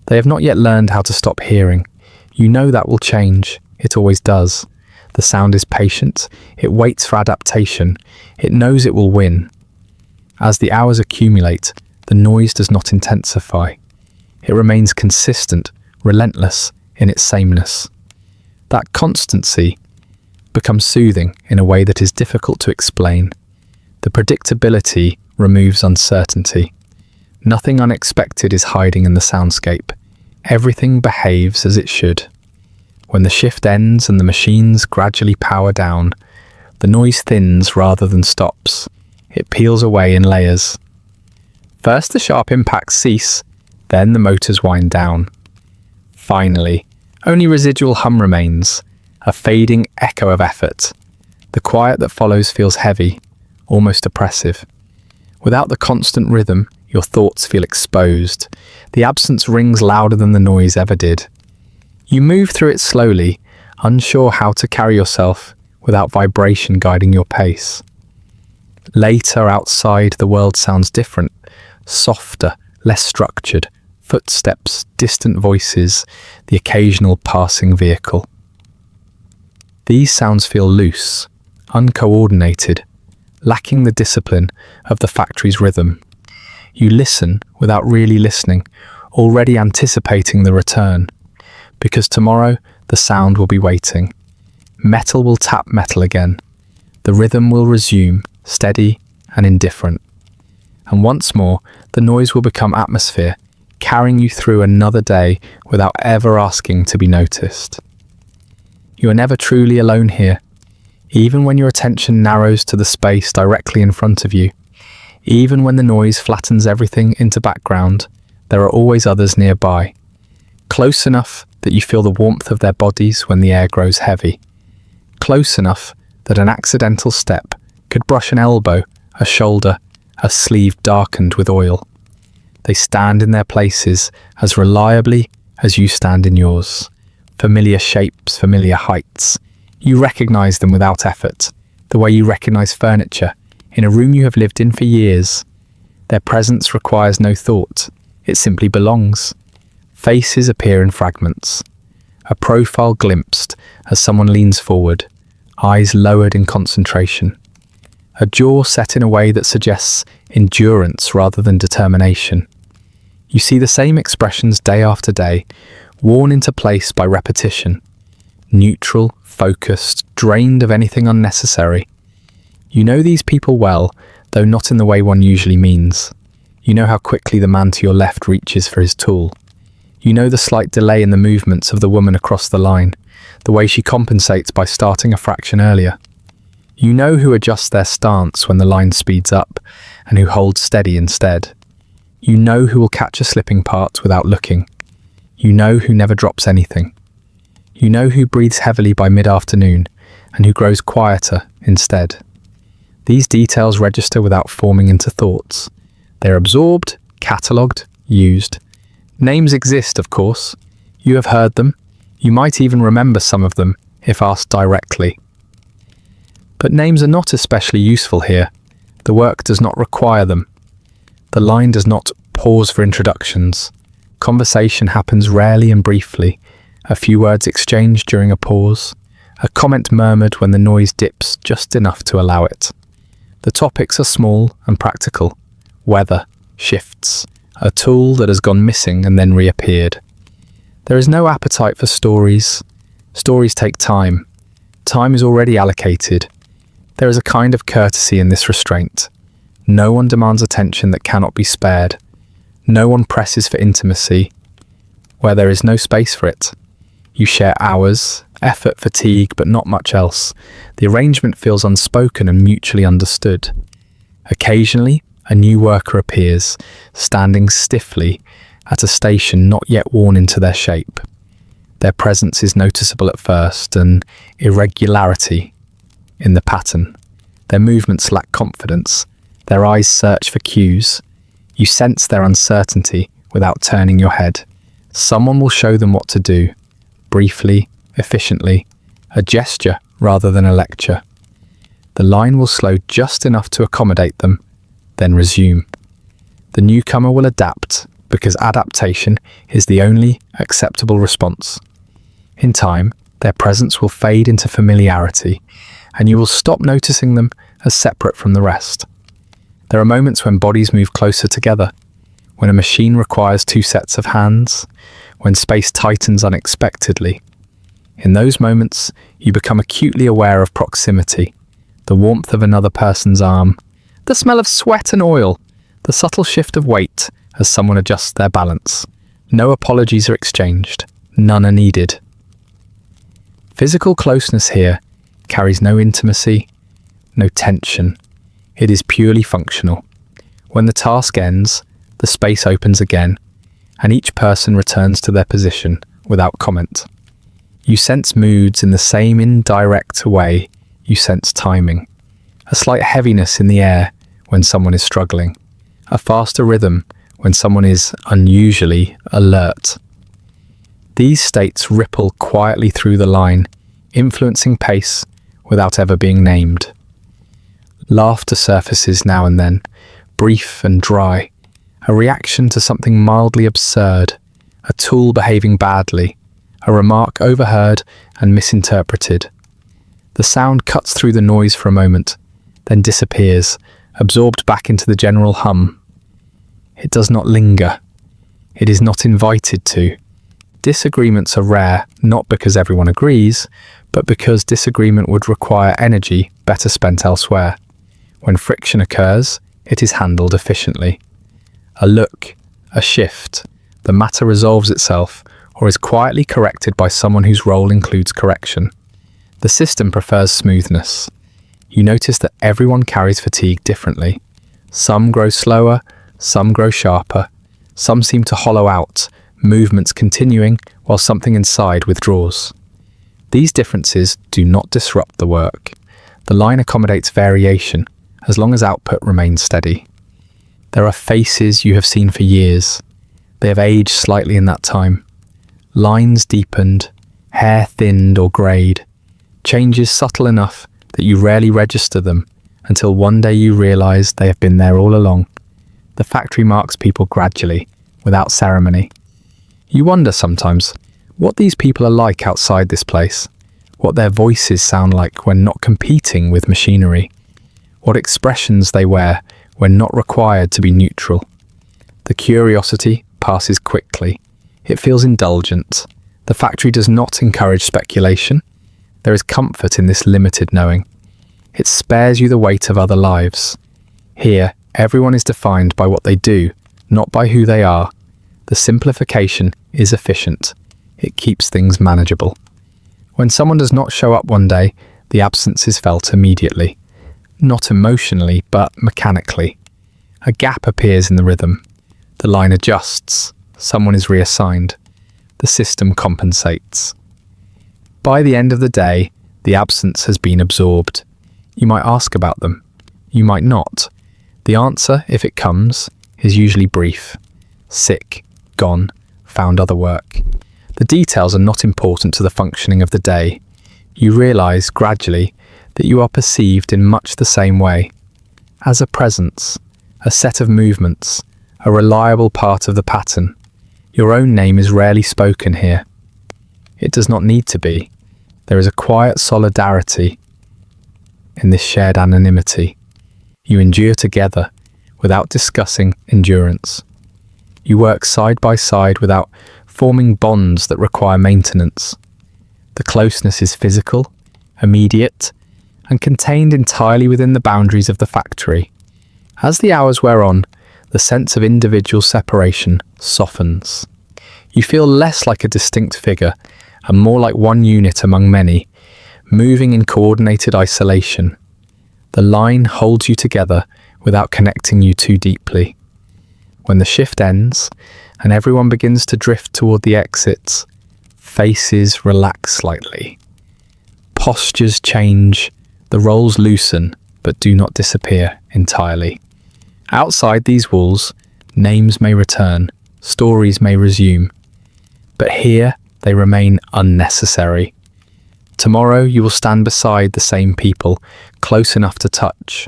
They have not yet learned how to stop hearing. You know that will change. It always does. The sound is patient. It waits for adaptation. It knows it will win. As the hours accumulate, the noise does not intensify. It remains consistent, relentless in its sameness. That constancy becomes soothing in a way that is difficult to explain. The predictability removes uncertainty. Nothing unexpected is hiding in the soundscape. Everything behaves as it should. When the shift ends and the machines gradually power down, the noise thins rather than stops. It peels away in layers. First the sharp impacts cease, then the motors wind down. Finally, only residual hum remains, a fading echo of effort. The quiet that follows feels heavy, almost oppressive. Without the constant rhythm, your thoughts feel exposed. The absence rings louder than the noise ever did. You move through it slowly, unsure how to carry yourself without vibration guiding your pace. Later, outside, the world sounds different, softer, less structured. Footsteps, distant voices, the occasional passing vehicle. These sounds feel loose, uncoordinated, lacking the discipline of the factory's rhythm. You listen without really listening, already anticipating the return. Because tomorrow, the sound will be waiting. Metal will tap metal again. The rhythm will resume, steady and indifferent. And once more, the noise will become atmosphere, carrying you through another day without ever asking to be noticed. You are never truly alone here. Even when your attention narrows to the space directly in front of you, even when the noise flattens everything into background, there are always others nearby. Close enough that you feel the warmth of their bodies when the air grows heavy. Close enough that an accidental step could brush an elbow, a shoulder, a sleeve darkened with oil. They stand in their places as reliably as you stand in yours. Familiar shapes, familiar heights. You recognize them without effort, the way you recognize furniture in a room you have lived in for years. Their presence requires no thought. It simply belongs. Faces appear in fragments. A profile glimpsed as someone leans forward, eyes lowered in concentration. A jaw set in a way that suggests endurance rather than determination. You see the same expressions day after day, worn into place by repetition. Neutral, focused, drained of anything unnecessary. You know these people well, though not in the way one usually means. You know how quickly the man to your left reaches for his tool. You know the slight delay in the movements of the woman across the line, the way she compensates by starting a fraction earlier. You know who adjusts their stance when the line speeds up, and who holds steady instead. You know who will catch a slipping part without looking. You know who never drops anything. You know who breathes heavily by mid-afternoon, and who grows quieter instead. These details register without forming into thoughts. They're absorbed, catalogued, used. Names exist, of course. You have heard them. You might even remember some of them, if asked directly. But names are not especially useful here. The work does not require them. The line does not pause for introductions. Conversation happens rarely and briefly. A few words exchanged during a pause. A comment murmured when the noise dips just enough to allow it. The topics are small and practical. Weather, shifts, a tool that has gone missing and then reappeared. There is no appetite for stories. Stories take time. Time is already allocated. There is a kind of courtesy in this restraint. No one demands attention that cannot be spared. No one presses for intimacy where there is no space for it. You share hours, effort, fatigue, but not much else. The arrangement feels unspoken and mutually understood. Occasionally, a new worker appears, standing stiffly at a station not yet worn into their shape. Their presence is noticeable at first, an irregularity in the pattern. Their movements lack confidence. Their eyes search for cues. You sense their uncertainty without turning your head. Someone will show them what to do, briefly, efficiently, a gesture rather than a lecture. The line will slow just enough to accommodate them, then resume. The newcomer will adapt because adaptation is the only acceptable response. In time, their presence will fade into familiarity, and you will stop noticing them as separate from the rest. There are moments when bodies move closer together, when a machine requires two sets of hands, when space tightens unexpectedly. In those moments, you become acutely aware of proximity, the warmth of another person's arm, the smell of sweat and oil, the subtle shift of weight as someone adjusts their balance. No apologies are exchanged, none are needed. Physical closeness here carries no intimacy, no tension. It is purely functional. When the task ends, the space opens again, and each person returns to their position without comment. You sense moods in the same indirect way you sense timing. A slight heaviness in the air when someone is struggling. A faster rhythm when someone is unusually alert. These states ripple quietly through the line, influencing pace without ever being named. Laughter surfaces now and then, brief and dry, a reaction to something mildly absurd, a tool behaving badly, a remark overheard and misinterpreted. The sound cuts through the noise for a moment, then disappears, absorbed back into the general hum. It does not linger. It is not invited to. Disagreements are rare, not because everyone agrees, but because disagreement would require energy better spent elsewhere. When friction occurs, it is handled efficiently. A look, a shift, the matter resolves itself or is quietly corrected by someone whose role includes correction. The system prefers smoothness. You notice that everyone carries fatigue differently. Some grow slower, some grow sharper, some seem to hollow out, movements continuing while something inside withdraws. These differences do not disrupt the work. The line accommodates variation, as long as output remains steady. There are faces you have seen for years. They have aged slightly in that time. Lines deepened, hair thinned or greyed. Changes subtle enough that you rarely register them until one day you realise they have been there all along. The factory marks people gradually, without ceremony. You wonder sometimes what these people are like outside this place, what their voices sound like when not competing with machinery, what expressions they wear when not required to be neutral. The curiosity passes quickly. It feels indulgent. The factory does not encourage speculation. There is comfort in this limited knowing. It spares you the weight of other lives. Here, everyone is defined by what they do, not by who they are. The simplification is efficient. It keeps things manageable. When someone does not show up one day, the absence is felt immediately. Not emotionally, but mechanically. A gap appears in the rhythm. The line adjusts. Someone is reassigned. The system compensates. By the end of the day, the absence has been absorbed. You might ask about them. You might not. The answer, if it comes, is usually brief. Sick, gone, found other work. The details are not important to the functioning of the day. You realise gradually that you are perceived in much the same way. As a presence, a set of movements, a reliable part of the pattern. Your own name is rarely spoken here. It does not need to be. There is a quiet solidarity in this shared anonymity. You endure together without discussing endurance. You work side by side without forming bonds that require maintenance. The closeness is physical, immediate, and contained entirely within the boundaries of the factory. As the hours wear on, the sense of individual separation softens. You feel less like a distinct figure and more like one unit among many, moving in coordinated isolation. The line holds you together without connecting you too deeply. When the shift ends and everyone begins to drift toward the exits, faces relax slightly. Postures change, the roles loosen but do not disappear entirely. Outside these walls, names may return, stories may resume, but here they remain unnecessary. Tomorrow you will stand beside the same people, close enough to touch.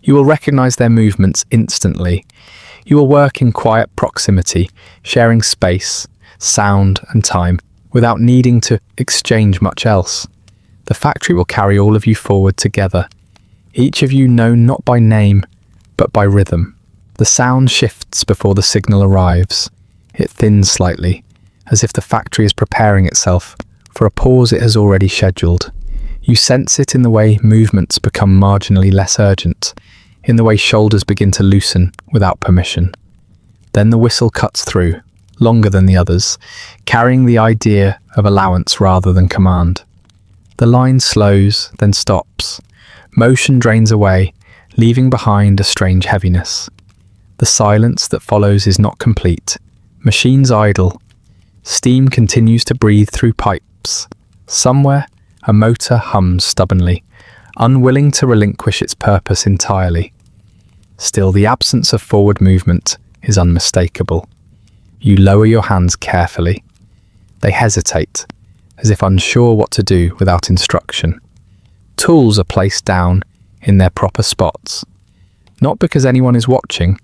You will recognize their movements instantly. You will work in quiet proximity, sharing space, sound and time, without needing to exchange much else. The factory will carry all of you forward together, each of you known not by name, but by rhythm. The sound shifts before the signal arrives. It thins slightly, as if the factory is preparing itself for a pause it has already scheduled. You sense it in the way movements become marginally less urgent, in the way shoulders begin to loosen without permission. Then the whistle cuts through, longer than the others, carrying the idea of allowance rather than command. The line slows, then stops. Motion drains away, leaving behind a strange heaviness. The silence that follows is not complete. Machines idle. Steam continues to breathe through pipes. Somewhere, a motor hums stubbornly, unwilling to relinquish its purpose entirely. Still, the absence of forward movement is unmistakable. You lower your hands carefully. They hesitate, as if unsure what to do without instruction. Tools are placed down in their proper spots, not because anyone is watching,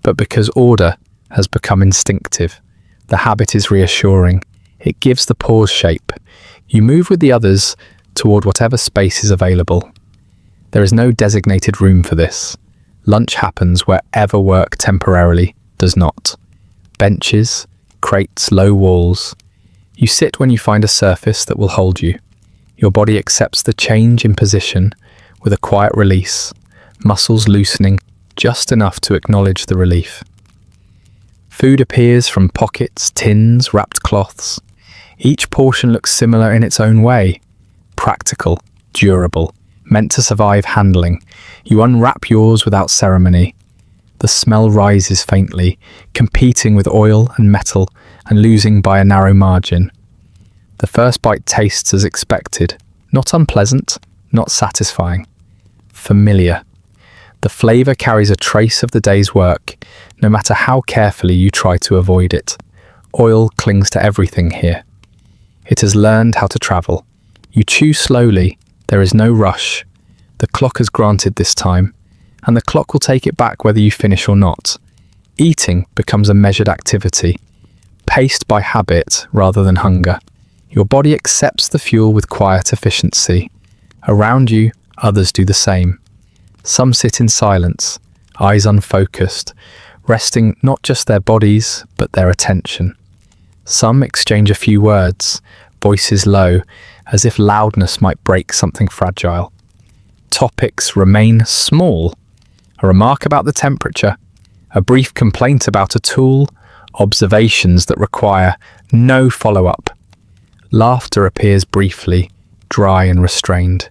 but because order has become instinctive. The habit is reassuring. It gives the pause shape. You move with the others toward whatever space is available. There is no designated room for this. Lunch happens wherever work temporarily does not. Benches, crates, low walls. You sit when you find a surface that will hold you. Your body accepts the change in position with a quiet release, muscles loosening just enough to acknowledge the relief. Food appears from pockets, tins, wrapped cloths. Each portion looks similar in its own way. Practical, durable, meant to survive handling. You unwrap yours without ceremony. The smell rises faintly, competing with oil and metal and losing by a narrow margin. The first bite tastes as expected, not unpleasant, not satisfying. Familiar. The flavour carries a trace of the day's work, no matter how carefully you try to avoid it. Oil clings to everything here. It has learned how to travel. You chew slowly, there is no rush. The clock has granted this time, and the clock will take it back whether you finish or not. Eating becomes a measured activity, paced by habit rather than hunger. Your body accepts the fuel with quiet efficiency. Around you, others do the same. Some sit in silence, eyes unfocused, resting not just their bodies, but their attention. Some exchange a few words, voices low, as if loudness might break something fragile. Topics remain small. A remark about the temperature, a brief complaint about a tool, observations that require no follow-up. Laughter appears briefly, dry and restrained.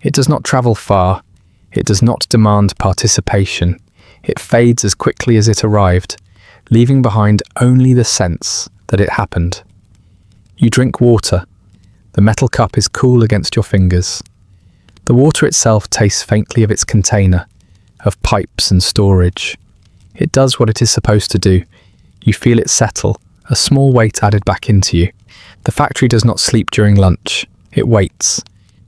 It does not travel far. It does not demand participation. It fades as quickly as it arrived, leaving behind only the sense that it happened. You drink water. The metal cup is cool against your fingers. The water itself tastes faintly of its container, of pipes and storage. It does what it is supposed to do. You feel it settle, a small weight added back into you. The factory does not sleep during lunch. It waits.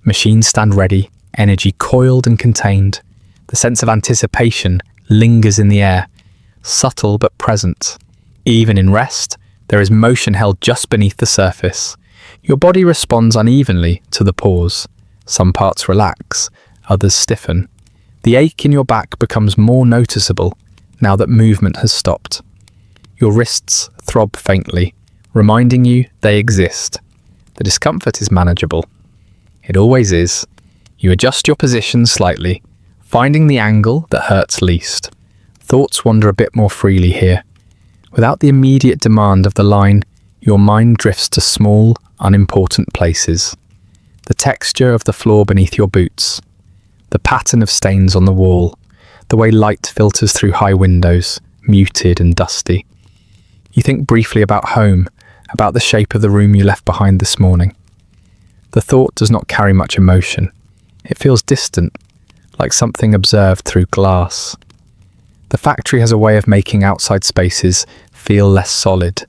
Machines stand ready, energy coiled and contained. The sense of anticipation lingers in the air, subtle but present. Even in rest, there is motion held just beneath the surface. Your body responds unevenly to the pause. Some parts relax, others stiffen. The ache in your back becomes more noticeable now that movement has stopped. Your wrists throb faintly, reminding you they exist. The discomfort is manageable. It always is. You adjust your position slightly, finding the angle that hurts least. Thoughts wander a bit more freely here. Without the immediate demand of the line, your mind drifts to small, unimportant places. The texture of the floor beneath your boots, the pattern of stains on the wall, the way light filters through high windows, muted and dusty. You think briefly about home, about the shape of the room you left behind this morning. The thought does not carry much emotion. It feels distant, like something observed through glass. The factory has a way of making outside spaces feel less solid.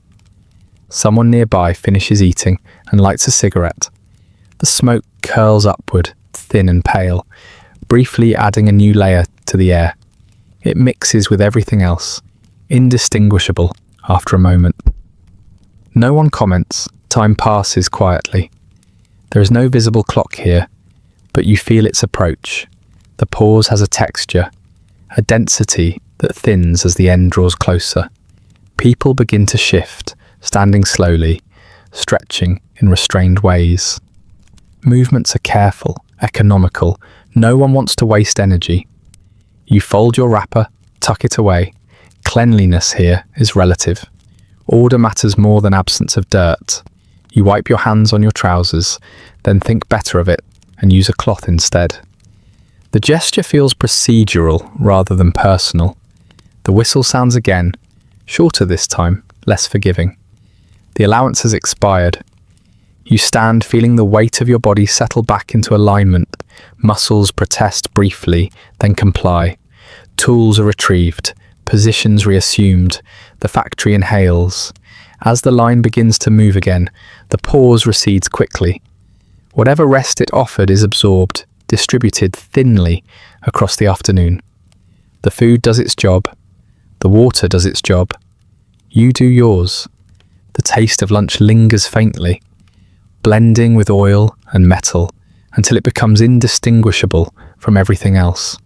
Someone nearby finishes eating and lights a cigarette. The smoke curls upward, thin and pale, briefly adding a new layer to the air. It mixes with everything else, indistinguishable after a moment. No one comments. Time passes quietly. There is no visible clock here, but you feel its approach. The pause has a texture, a density that thins as the end draws closer. People begin to shift, standing slowly, stretching in restrained ways. Movements are careful, economical. No one wants to waste energy. You fold your wrapper, tuck it away. Cleanliness here is relative. Order matters more than absence of dirt. You wipe your hands on your trousers, then think better of it and use a cloth instead. The gesture feels procedural rather than personal. The whistle sounds again, shorter this time, less forgiving. The allowance has expired. You stand feeling the weight of your body settle back into alignment. Muscles protest briefly, then comply. Tools are retrieved, positions reassumed. The factory inhales. As the line begins to move again, the pause recedes quickly. Whatever rest it offered is absorbed, distributed thinly across the afternoon. The food does its job. The water does its job. You do yours. The taste of lunch lingers faintly, blending with oil and metal until it becomes indistinguishable from everything else.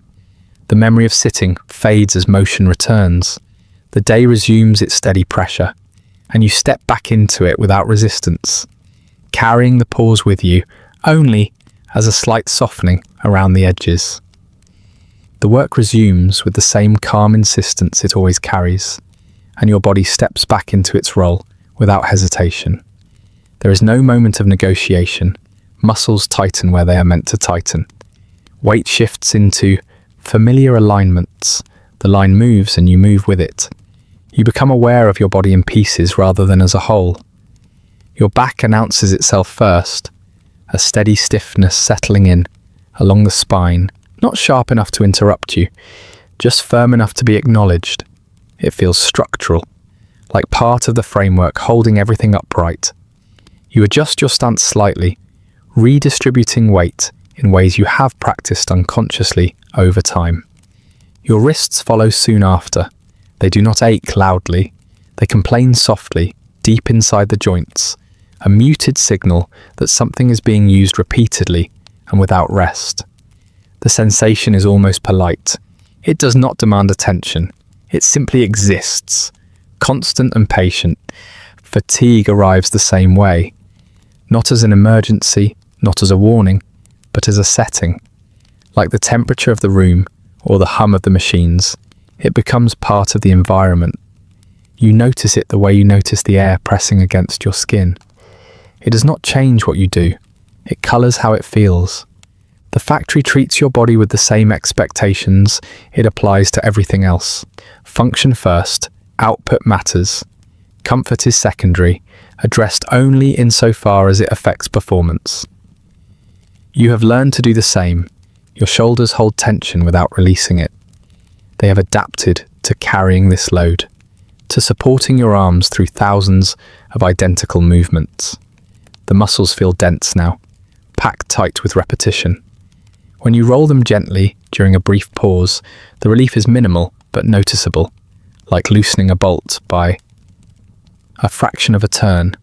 The memory of sitting fades as motion returns. The day resumes its steady pressure, and you step back into it without resistance, carrying the pause with you only as a slight softening around the edges. The work resumes with the same calm insistence it always carries, and your body steps back into its role without hesitation. There is no moment of negotiation. Muscles tighten where they are meant to tighten. Weight shifts into familiar alignments. The line moves and you move with it. You become aware of your body in pieces rather than as a whole. Your back announces itself first, a steady stiffness settling in along the spine, not sharp enough to interrupt you, just firm enough to be acknowledged. It feels structural, like part of the framework holding everything upright. You adjust your stance slightly, redistributing weight in ways you have practiced unconsciously over time. Your wrists follow soon after. They do not ache loudly. They complain softly, deep inside the joints, a muted signal that something is being used repeatedly and without rest. The sensation is almost polite. It does not demand attention. It simply exists, constant and patient. Fatigue arrives the same way, not as an emergency, not as a warning, but as a setting. Like the temperature of the room or the hum of the machines, it becomes part of the environment. You notice it the way you notice the air pressing against your skin. It does not change what you do. It colors how it feels. The factory treats your body with the same expectations it applies to everything else. Function first, output matters. Comfort is secondary, addressed only insofar as it affects performance. You have learned to do the same. Your shoulders hold tension without releasing it. They have adapted to carrying this load, to supporting your arms through thousands of identical movements. The muscles feel dense now, packed tight with repetition. When you roll them gently during a brief pause, the relief is minimal but noticeable, like loosening a bolt by a fraction of a turn.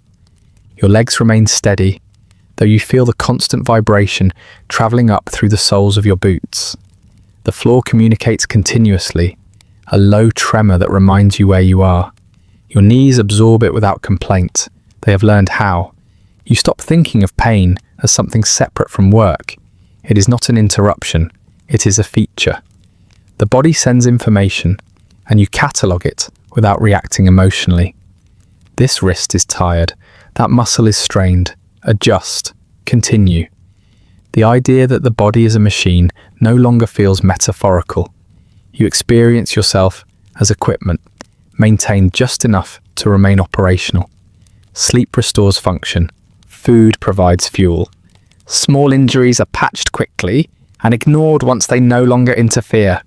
Your legs remain steady, though you feel the constant vibration traveling up through the soles of your boots. The floor communicates continuously, a low tremor that reminds you where you are. Your knees absorb it without complaint. They have learned how. You stop thinking of pain as something separate from work. It is not an interruption, it is a feature. The body sends information, and you catalogue it without reacting emotionally. This wrist is tired, that muscle is strained. Adjust, continue. The idea that the body is a machine no longer feels metaphorical. You experience yourself as equipment, maintained just enough to remain operational. Sleep restores function. Food provides fuel. Small injuries are patched quickly and ignored once they no longer interfere.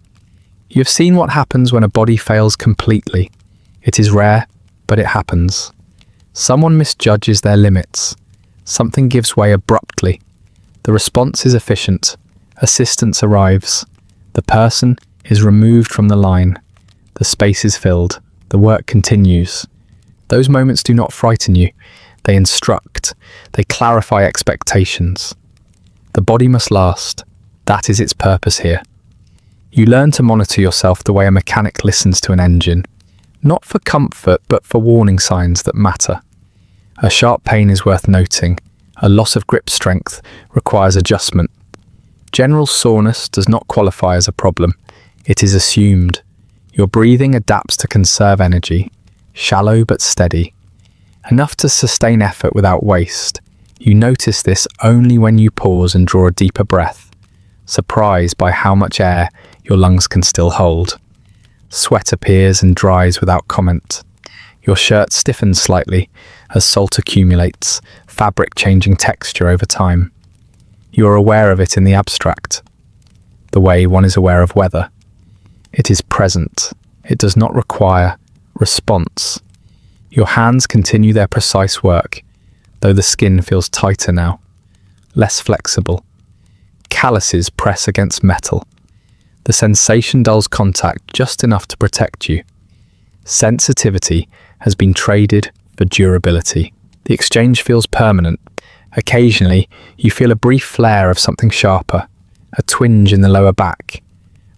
You've seen what happens when a body fails completely. It is rare, but it happens. Someone misjudges their limits. Something gives way abruptly. The response is efficient. Assistance arrives. The person is removed from the line. The space is filled. The work continues. Those moments do not frighten you. They instruct. They clarify expectations. The body must last. That is its purpose here. You learn to monitor yourself the way a mechanic listens to an engine. Not for comfort, but for warning signs that matter. A sharp pain is worth noting. A loss of grip strength requires adjustment. General soreness does not qualify as a problem. It is assumed. Your breathing adapts to conserve energy. Shallow but steady. Enough to sustain effort without waste. You notice this only when you pause and draw a deeper breath, surprised by how much air your lungs can still hold. Sweat appears and dries without comment. Your shirt stiffens slightly as salt accumulates, fabric changing texture over time. You are aware of it in the abstract, the way one is aware of weather. It is present. It does not require response. Your hands continue their precise work, though the skin feels tighter now, less flexible. Calluses press against metal. The sensation dulls contact just enough to protect you. Sensitivity has been traded for durability. The exchange feels permanent. Occasionally, you feel a brief flare of something sharper, a twinge in the lower back,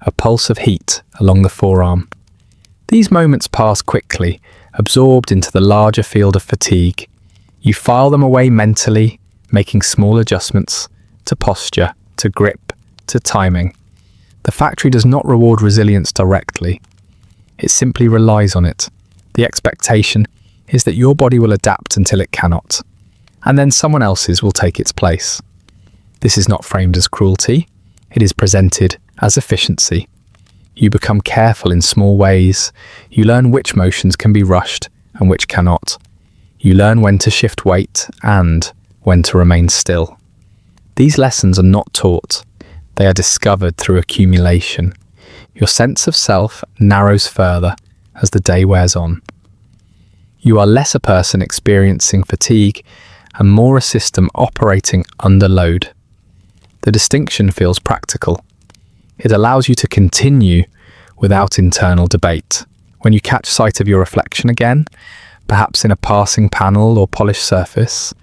a pulse of heat along the forearm. These moments pass quickly, absorbed into the larger field of fatigue. You file them away mentally, making small adjustments to posture, to grip, to timing. The factory does not reward resilience directly. It simply relies on it. The expectation is that your body will adapt until it cannot, and then someone else's will take its place. This is not framed as cruelty. It is presented as efficiency. You become careful in small ways. You learn which motions can be rushed and which cannot. You learn when to shift weight and when to remain still. These lessons are not taught. They are discovered through accumulation. Your sense of self narrows further as the day wears on. You are less a person experiencing fatigue and more a system operating under load. The distinction feels practical. It allows you to continue without internal debate. When you catch sight of your reflection again, perhaps in a passing panel or polished surface,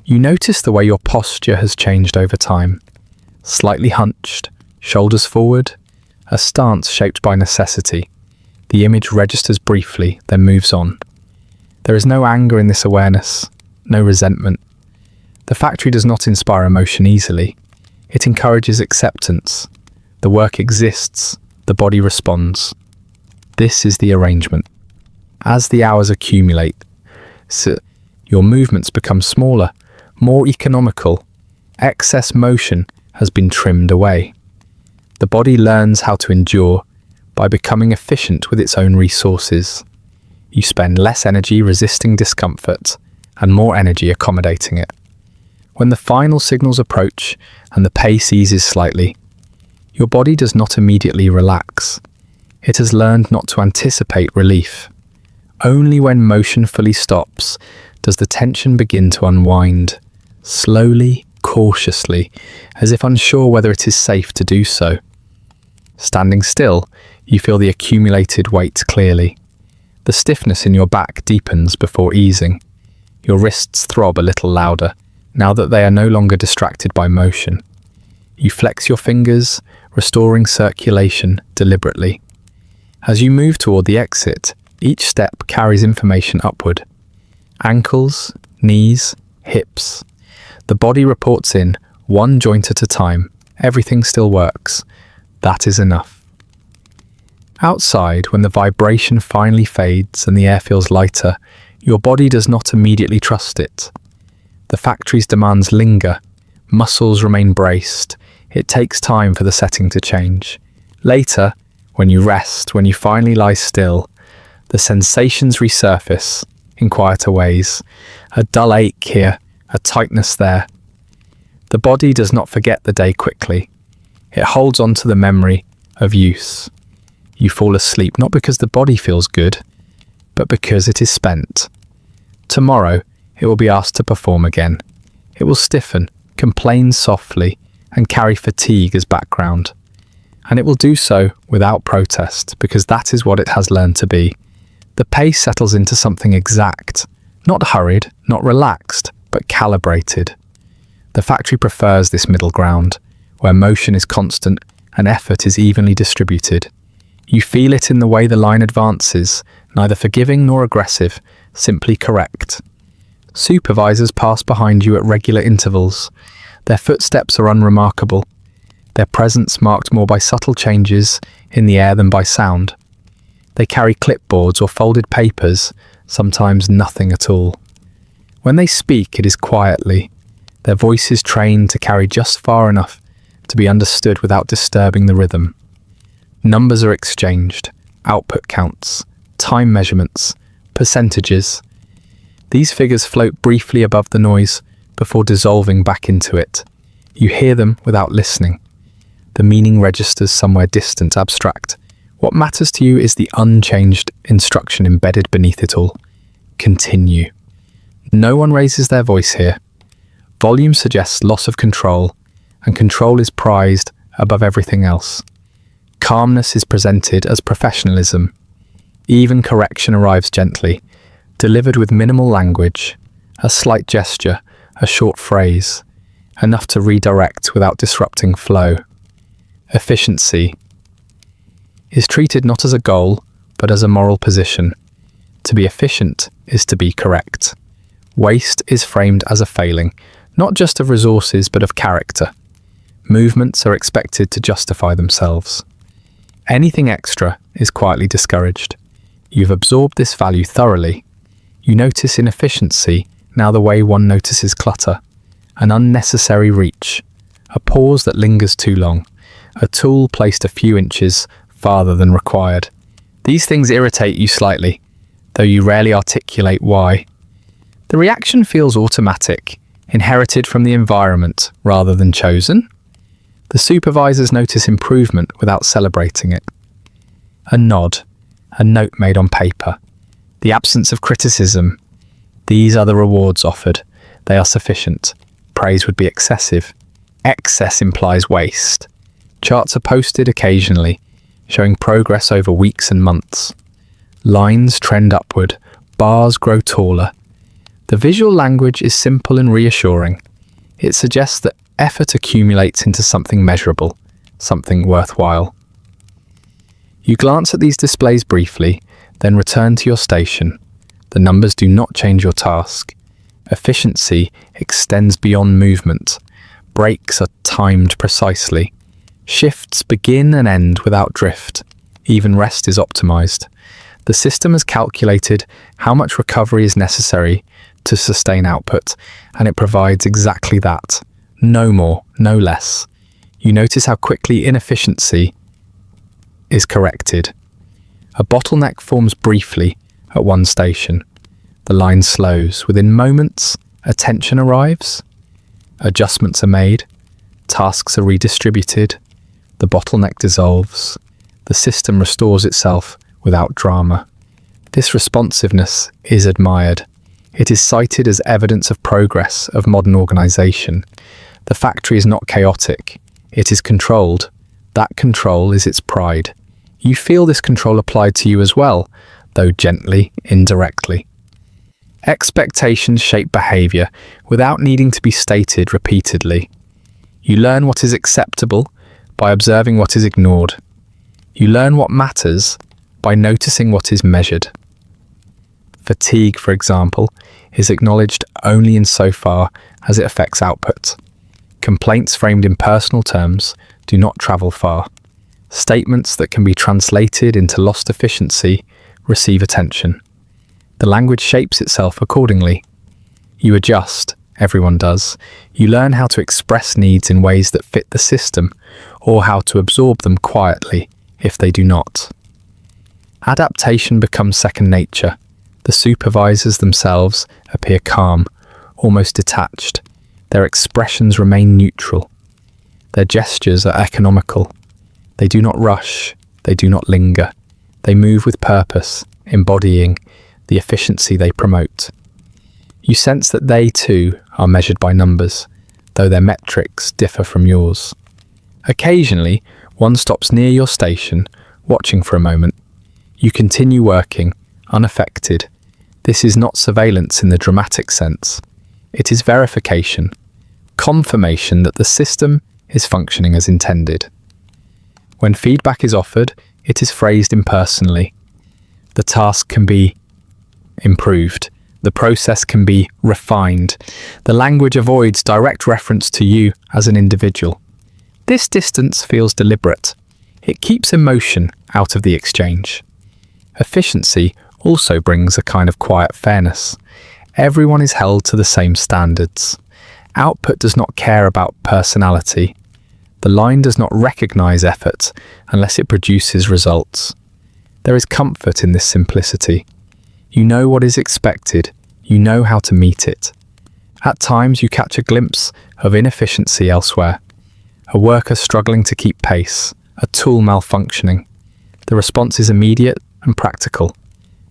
you notice the way your posture has changed over time. Slightly hunched, shoulders forward, a stance shaped by necessity. The image registers briefly, then moves on. There is no anger in this awareness, no resentment. The factory does not inspire emotion easily. It encourages acceptance. The work exists, the body responds. This is the arrangement. As the hours accumulate, your movements become smaller, more economical. Excess motion has been trimmed away. The body learns how to endure by becoming efficient with its own resources. You spend less energy resisting discomfort and more energy accommodating it. When the final signals approach and the pace eases slightly, your body does not immediately relax. It has learned not to anticipate relief. Only when motion fully stops does the tension begin to unwind, slowly, cautiously, as if unsure whether it is safe to do so. Standing still, you feel the accumulated weight clearly. The stiffness in your back deepens before easing. Your wrists throb a little louder, now that they are no longer distracted by motion. You flex your fingers, restoring circulation deliberately. As you move toward the exit, each step carries information upward. Ankles, knees, hips. The body reports in, one joint at a time. Everything still works. That is enough. Outside, when the vibration finally fades and the air feels lighter, your body does not immediately trust it. The factory's demands linger, muscles remain braced, it takes time for the setting to change. Later, when you rest, when you finally lie still, the sensations resurface in quieter ways. A dull ache here, a tightness there. The body does not forget the day quickly. It holds on to the memory of use. You fall asleep not because the body feels good, but because it is spent. Tomorrow, it will be asked to perform again. It will stiffen, complain softly, and carry fatigue as background. And it will do so without protest, because that is what it has learned to be. The pace settles into something exact, not hurried, not relaxed, but calibrated. The factory prefers this middle ground, where motion is constant and effort is evenly distributed. You feel it in the way the line advances, neither forgiving nor aggressive, simply correct. Supervisors pass behind you at regular intervals. Their footsteps are unremarkable, their presence marked more by subtle changes in the air than by sound. They carry clipboards or folded papers, sometimes nothing at all. When they speak, it is quietly. Their voice is trained to carry just far enough to be understood without disturbing the rhythm. Numbers are exchanged, output counts, time measurements, percentages. These figures float briefly above the noise before dissolving back into it. You hear them without listening. The meaning registers somewhere distant, abstract. What matters to you is the unchanged instruction embedded beneath it all. Continue. No one raises their voice here. Volume suggests loss of control, and control is prized above everything else. Calmness is presented as professionalism. Even correction arrives gently, delivered with minimal language, a slight gesture, a short phrase, enough to redirect without disrupting flow. Efficiency is treated not as a goal, but as a moral position. To be efficient is to be correct. Waste is framed as a failing, not just of resources, but of character. Movements are expected to justify themselves. Anything extra is quietly discouraged. You've absorbed this value thoroughly. You notice inefficiency now the way one notices clutter, an unnecessary reach, a pause that lingers too long, a tool placed a few inches farther than required. These things irritate you slightly, though you rarely articulate why. The reaction feels automatic, inherited from the environment rather than chosen. The supervisors notice improvement without celebrating it. A nod, a note made on paper, the absence of criticism. These are the rewards offered. They are sufficient. Praise would be excessive. Excess implies waste. Charts are posted occasionally, showing progress over weeks and months. Lines trend upward, bars grow taller. The visual language is simple and reassuring. It suggests that effort accumulates into something measurable, something worthwhile. You glance at these displays briefly, then return to your station. The numbers do not change your task. Efficiency extends beyond movement. Breaks are timed precisely. Shifts begin and end without drift. Even rest is optimized. The system has calculated how much recovery is necessary to sustain output, and it provides exactly that. No more, no less. You notice how quickly inefficiency is corrected. A bottleneck forms briefly at one station. The line slows. Within moments, attention arrives. Adjustments are made. Tasks are redistributed. The bottleneck dissolves. The system restores itself without drama. This responsiveness is admired. It is cited as evidence of progress of modern organization. The factory is not chaotic. It is controlled. That control is its pride. You feel this control applied to you as well, though gently, indirectly. Expectations shape behavior without needing to be stated repeatedly. You learn what is acceptable by observing what is ignored. You learn what matters by noticing what is measured. Fatigue, for example, is acknowledged only insofar as it affects output. Complaints framed in personal terms do not travel far. Statements that can be translated into lost efficiency receive attention. The language shapes itself accordingly. You adjust, everyone does. You learn how to express needs in ways that fit the system, or how to absorb them quietly if they do not. Adaptation becomes second nature. The supervisors themselves appear calm, almost detached. Their expressions remain neutral. Their gestures are economical. They do not rush. They do not linger. They move with purpose, embodying the efficiency they promote. You sense that they, too, are measured by numbers, though their metrics differ from yours. Occasionally, one stops near your station, watching for a moment. You continue working, unaffected. This is not surveillance in the dramatic sense. It is verification, confirmation that the system is functioning as intended. When feedback is offered, it is phrased impersonally. The task can be improved. The process can be refined. The language avoids direct reference to you as an individual. This distance feels deliberate. It keeps emotion out of the exchange. Efficiency also brings a kind of quiet fairness. Everyone is held to the same standards. Output does not care about personality. The line does not recognize effort unless it produces results. There is comfort in this simplicity. You know what is expected. You know how to meet it. At times you catch a glimpse of inefficiency elsewhere. A worker struggling to keep pace, a tool malfunctioning. The response is immediate and practical.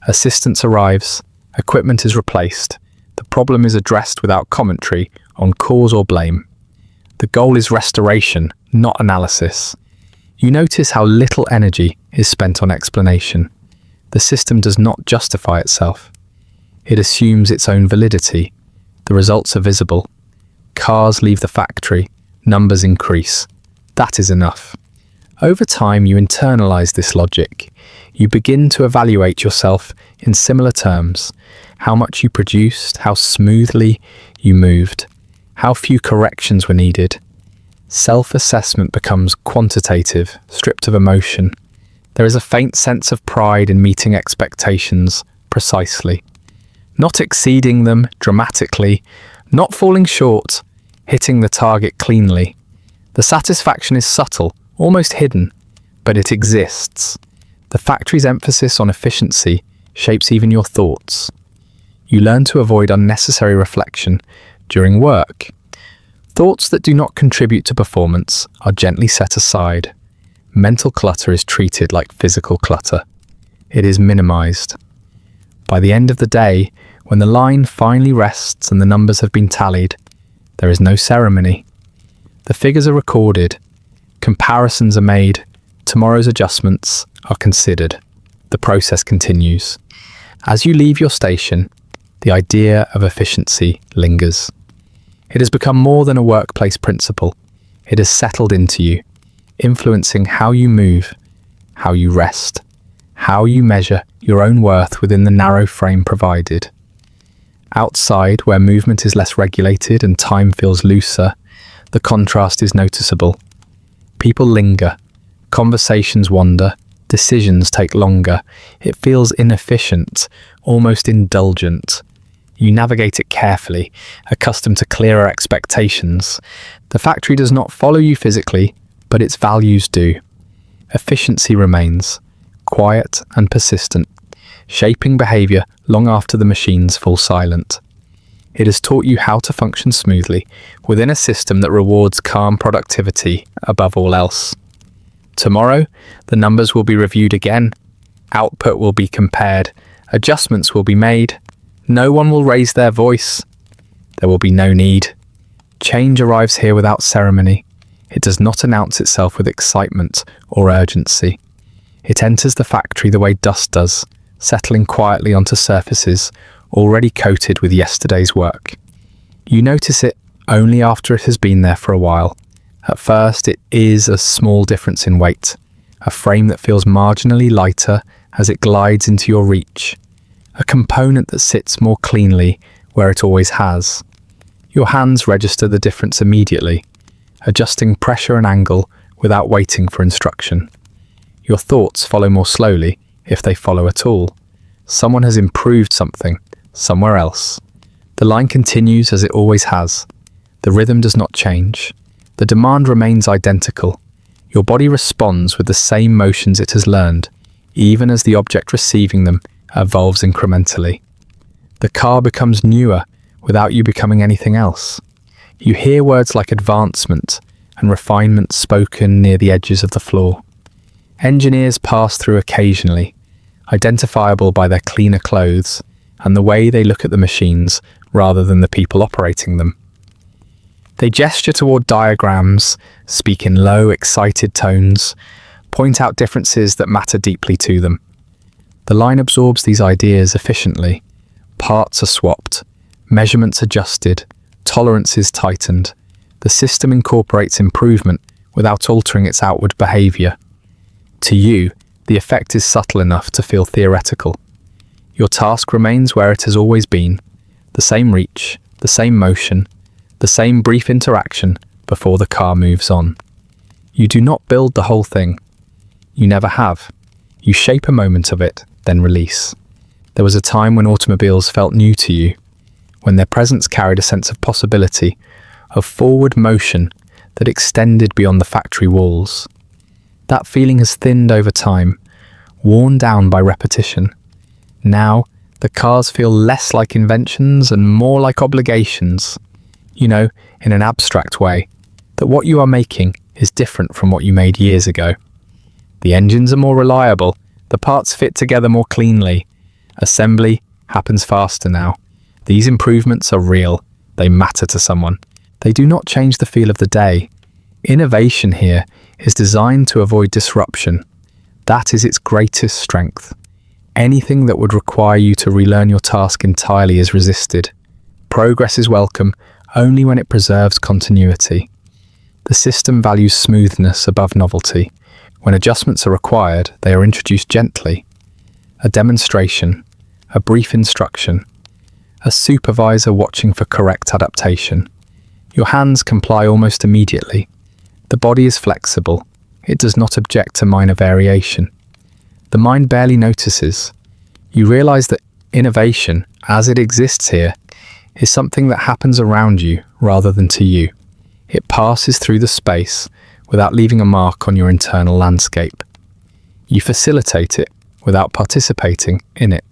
Assistance arrives, equipment is replaced. The problem is addressed without commentary on cause or blame. The goal is restoration, not analysis. You notice how little energy is spent on explanation. The system does not justify itself. It assumes its own validity. The results are visible. Cars leave the factory, numbers increase. That is enough. Over time, you internalize this logic. You begin to evaluate yourself in similar terms. How much you produced, how smoothly you moved, how few corrections were needed. Self-assessment becomes quantitative, stripped of emotion. There is a faint sense of pride in meeting expectations precisely. Not exceeding them dramatically, not falling short, hitting the target cleanly. The satisfaction is subtle, almost hidden, but it exists. The factory's emphasis on efficiency shapes even your thoughts. You learn to avoid unnecessary reflection during work. Thoughts that do not contribute to performance are gently set aside. Mental clutter is treated like physical clutter. It is minimized. By the end of the day, when the line finally rests and the numbers have been tallied, there is no ceremony. The figures are recorded, comparisons are made, tomorrow's adjustments are considered. The process continues. As you leave your station, the idea of efficiency lingers. It has become more than a workplace principle. It has settled into you, influencing how you move, how you rest, how you measure your own worth within the narrow frame provided. Outside, where movement is less regulated and time feels looser, the contrast is noticeable. People linger, conversations wander, decisions take longer. It feels inefficient, almost indulgent. You navigate it carefully, accustomed to clearer expectations. The factory does not follow you physically, but its values do. Efficiency remains, quiet and persistent, shaping behavior long after the machines fall silent. It has taught you how to function smoothly within a system that rewards calm productivity above all else. Tomorrow, the numbers will be reviewed again, output will be compared, adjustments will be made. No one will raise their voice. There will be no need. Change arrives here without ceremony. It does not announce itself with excitement or urgency. It enters the factory the way dust does, settling quietly onto surfaces already coated with yesterday's work. You notice it only after it has been there for a while. At first, it is a small difference in weight, a frame that feels marginally lighter as it glides into your reach, a component that sits more cleanly where it always has. Your hands register the difference immediately, adjusting pressure and angle without waiting for instruction. Your thoughts follow more slowly, if they follow at all. Someone has improved something, somewhere else. The line continues as it always has. The rhythm does not change. The demand remains identical. Your body responds with the same motions it has learned, even as the object receiving them evolves incrementally. The car becomes newer without you becoming anything else. You hear words like advancement and refinement spoken near the edges of the floor. Engineers pass through occasionally, identifiable by their cleaner clothes and the way they look at the machines rather than the people operating them. They gesture toward diagrams, speak in low, excited tones, point out differences that matter deeply to them. The line absorbs these ideas efficiently. Parts are swapped, measurements adjusted, tolerances tightened. The system incorporates improvement without altering its outward behavior. To you, the effect is subtle enough to feel theoretical. Your task remains where it has always been, the same reach, the same motion, the same brief interaction before the car moves on. You do not build the whole thing. You never have. You shape a moment of it, then release. There was a time when automobiles felt new to you, when their presence carried a sense of possibility, of forward motion that extended beyond the factory walls. That feeling has thinned over time, worn down by repetition. Now, the cars feel less like inventions and more like obligations. You know, in an abstract way, that what you are making is different from what you made years ago. The engines are more reliable, the parts fit together more cleanly. Assembly happens faster now. These improvements are real, they matter to someone. They do not change the feel of the day. Innovation here is designed to avoid disruption. That is its greatest strength. Anything that would require you to relearn your task entirely is resisted. Progress is welcome only when it preserves continuity. The system values smoothness above novelty. When adjustments are required, they are introduced gently. A demonstration, a brief instruction, a supervisor watching for correct adaptation. Your hands comply almost immediately. The body is flexible. It does not object to minor variation. The mind barely notices. You realize that innovation, as it exists here, is something that happens around you rather than to you. It passes through the space without leaving a mark on your internal landscape. You facilitate it without participating in it.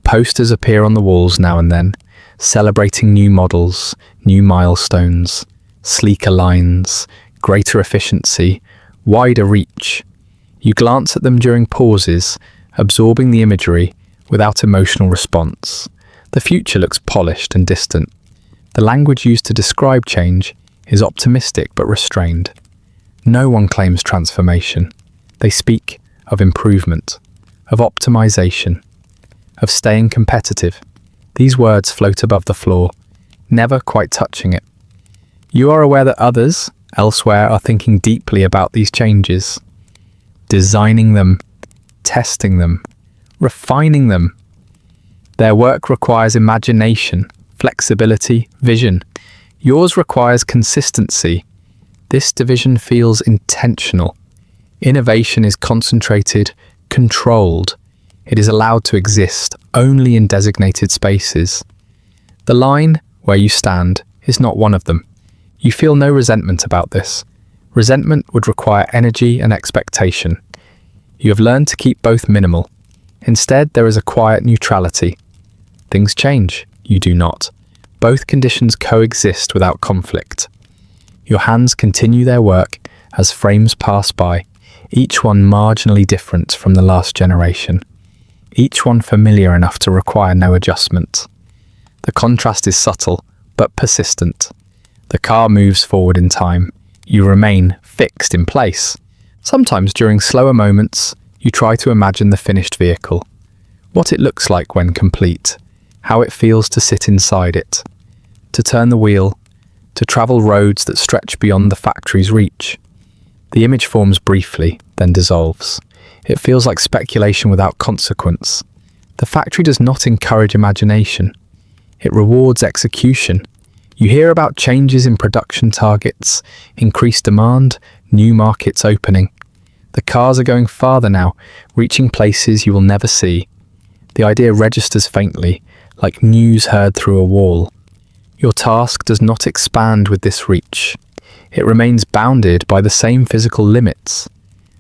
Posters appear on the walls now and then, celebrating new models, new milestones, sleeker lines, greater efficiency, wider reach. You glance at them during pauses, absorbing the imagery without emotional response. The future looks polished and distant. The language used to describe change is optimistic but restrained. No one claims transformation. They speak of improvement, of optimization, of staying competitive. These words float above the floor, never quite touching it. You are aware that others, elsewhere, are thinking deeply about these changes, designing them, testing them, refining them. Their work requires imagination, flexibility, vision. Yours requires consistency. This division feels intentional. Innovation is concentrated, controlled. It is allowed to exist only in designated spaces. The line, where you stand, is not one of them. You feel no resentment about this. Resentment would require energy and expectation. You have learned to keep both minimal. Instead, there is a quiet neutrality. Things change, you do not. Both conditions coexist without conflict. Your hands continue their work as frames pass by, each one marginally different from the last generation, each one familiar enough to require no adjustment. The contrast is subtle, but persistent. The car moves forward in time. You remain fixed in place. Sometimes during slower moments, you try to imagine the finished vehicle, what it looks like when complete, how it feels to sit inside it, to turn the wheel, to travel roads that stretch beyond the factory's reach. The image forms briefly, then dissolves. It feels like speculation without consequence. The factory does not encourage imagination. It rewards execution. You hear about changes in production targets, increased demand, new markets opening. The cars are going farther now, reaching places you will never see. The idea registers faintly, like news heard through a wall. Your task does not expand with this reach. It remains bounded by the same physical limits,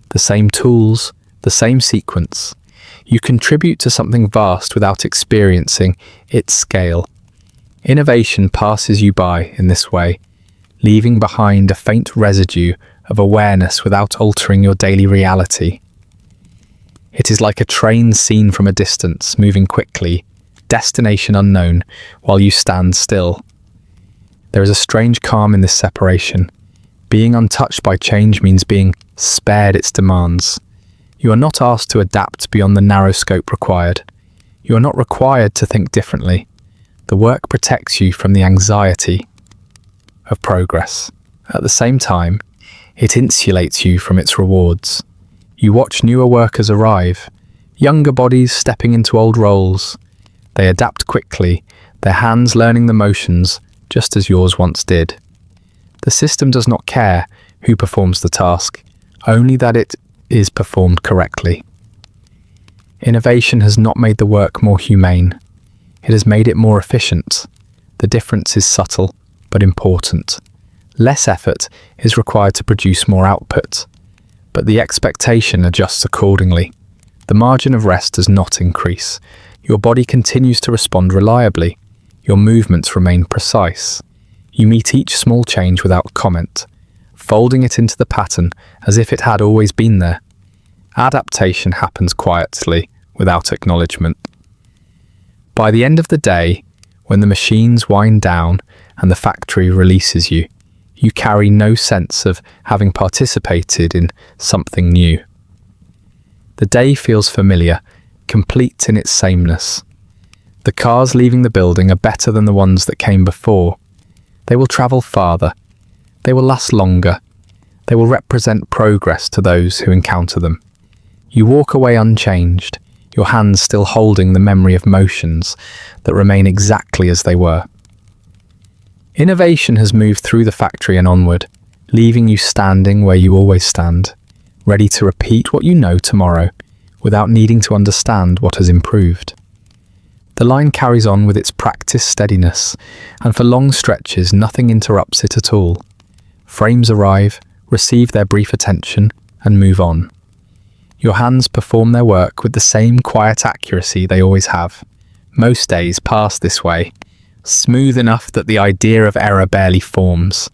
the same tools, the same sequence. You contribute to something vast without experiencing its scale. Innovation passes you by in this way, leaving behind a faint residue of awareness without altering your daily reality. It is like a train seen from a distance, moving quickly, destination unknown, while you stand still. There is a strange calm in this separation. Being untouched by change means being spared its demands. You are not asked to adapt beyond the narrow scope required. You are not required to think differently. The work protects you from the anxiety of progress. At the same time, it insulates you from its rewards. You watch newer workers arrive, younger bodies stepping into old roles. They adapt quickly, their hands learning the motions just as yours once did. The system does not care who performs the task, only that it is performed correctly. Innovation has not made the work more humane. It has made it more efficient. The difference is subtle, but important. Less effort is required to produce more output, but the expectation adjusts accordingly. The margin of rest does not increase. Your body continues to respond reliably. Your movements remain precise. You meet each small change without comment, folding it into the pattern as if it had always been there. Adaptation happens quietly, without acknowledgement. By the end of the day, when the machines wind down and the factory releases you, you carry no sense of having participated in something new. The day feels familiar, complete in its sameness. The cars leaving the building are better than the ones that came before. They will travel farther. They will last longer. They will represent progress to those who encounter them. You walk away unchanged, your hands still holding the memory of motions that remain exactly as they were. Innovation has moved through the factory and onward, leaving you standing where you always stand, ready to repeat what you know tomorrow, without needing to understand what has improved. The line carries on with its practiced steadiness, and for long stretches nothing interrupts it at all. Frames arrive, receive their brief attention, and move on. Your hands perform their work with the same quiet accuracy they always have. Most days pass this way, smooth enough that the idea of error barely forms.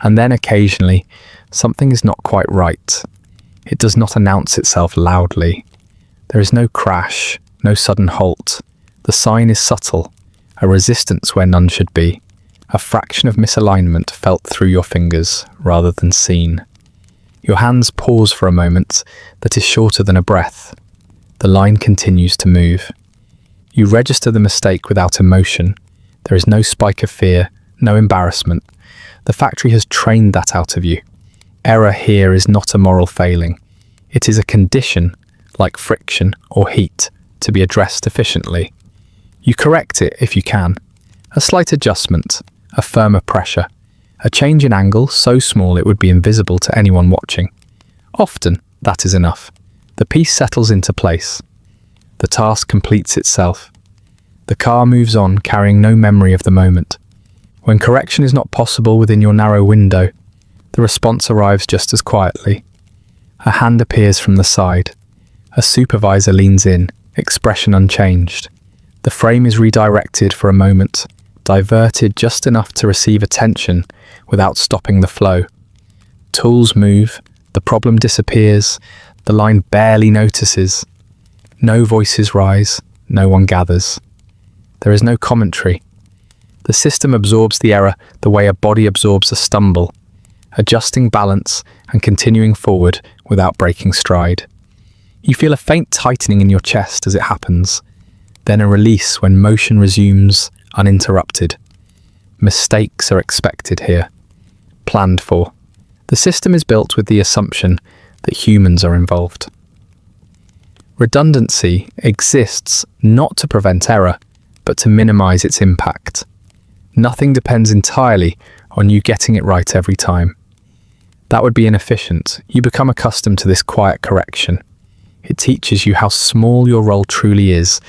And then occasionally, something is not quite right. It does not announce itself loudly. There is no crash, no sudden halt. The sign is subtle, a resistance where none should be, a fraction of misalignment felt through your fingers rather than seen. Your hands pause for a moment that is shorter than a breath. The line continues to move. You register the mistake without emotion. There is no spike of fear, no embarrassment. The factory has trained that out of you. Error here is not a moral failing. It is a condition, like friction or heat, to be addressed efficiently. You correct it if you can. A slight adjustment, a firmer pressure, a change in angle so small it would be invisible to anyone watching. Often, that is enough. The piece settles into place. The task completes itself. The car moves on, carrying no memory of the moment. When correction is not possible within your narrow window, the response arrives just as quietly. A hand appears from the side. A supervisor leans in, expression unchanged. The frame is redirected for a moment, diverted just enough to receive attention without stopping the flow. Tools move, the problem disappears, the line barely notices. No voices rise, no one gathers. There is no commentary. The system absorbs the error the way a body absorbs a stumble, adjusting balance and continuing forward without breaking stride. You feel a faint tightening in your chest as it happens, then a release when motion resumes uninterrupted. Mistakes are expected here, planned for. The system is built with the assumption that humans are involved. Redundancy exists not to prevent error, but to minimize its impact. Nothing depends entirely on you getting it right every time. That would be inefficient. You become accustomed to this quiet correction. It teaches you how small your role truly is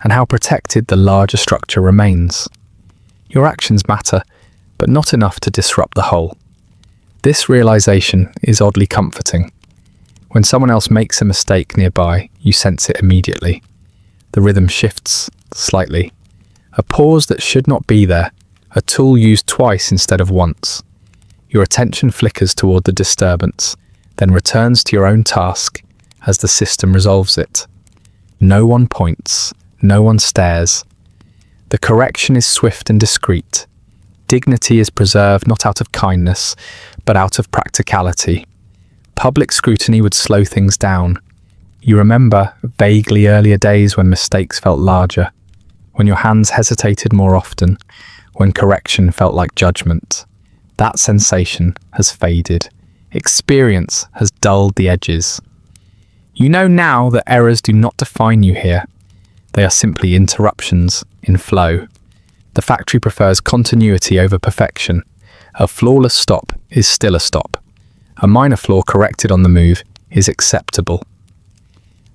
and how protected the larger structure remains. Your actions matter, but not enough to disrupt the whole. This realization is oddly comforting. When someone else makes a mistake nearby, you sense it immediately. The rhythm shifts slightly. A pause that should not be there, a tool used twice instead of once. Your attention flickers toward the disturbance, then returns to your own task as the system resolves it. No one points, no one stares. The correction is swift and discreet. Dignity is preserved not out of kindness, but out of practicality. Public scrutiny would slow things down. You remember vaguely earlier days when mistakes felt larger, when your hands hesitated more often, when correction felt like judgment. That sensation has faded. Experience has dulled the edges. You know now that errors do not define you here. They are simply interruptions in flow. The factory prefers continuity over perfection. A flawless stop is still a stop. A minor flaw corrected on the move is acceptable.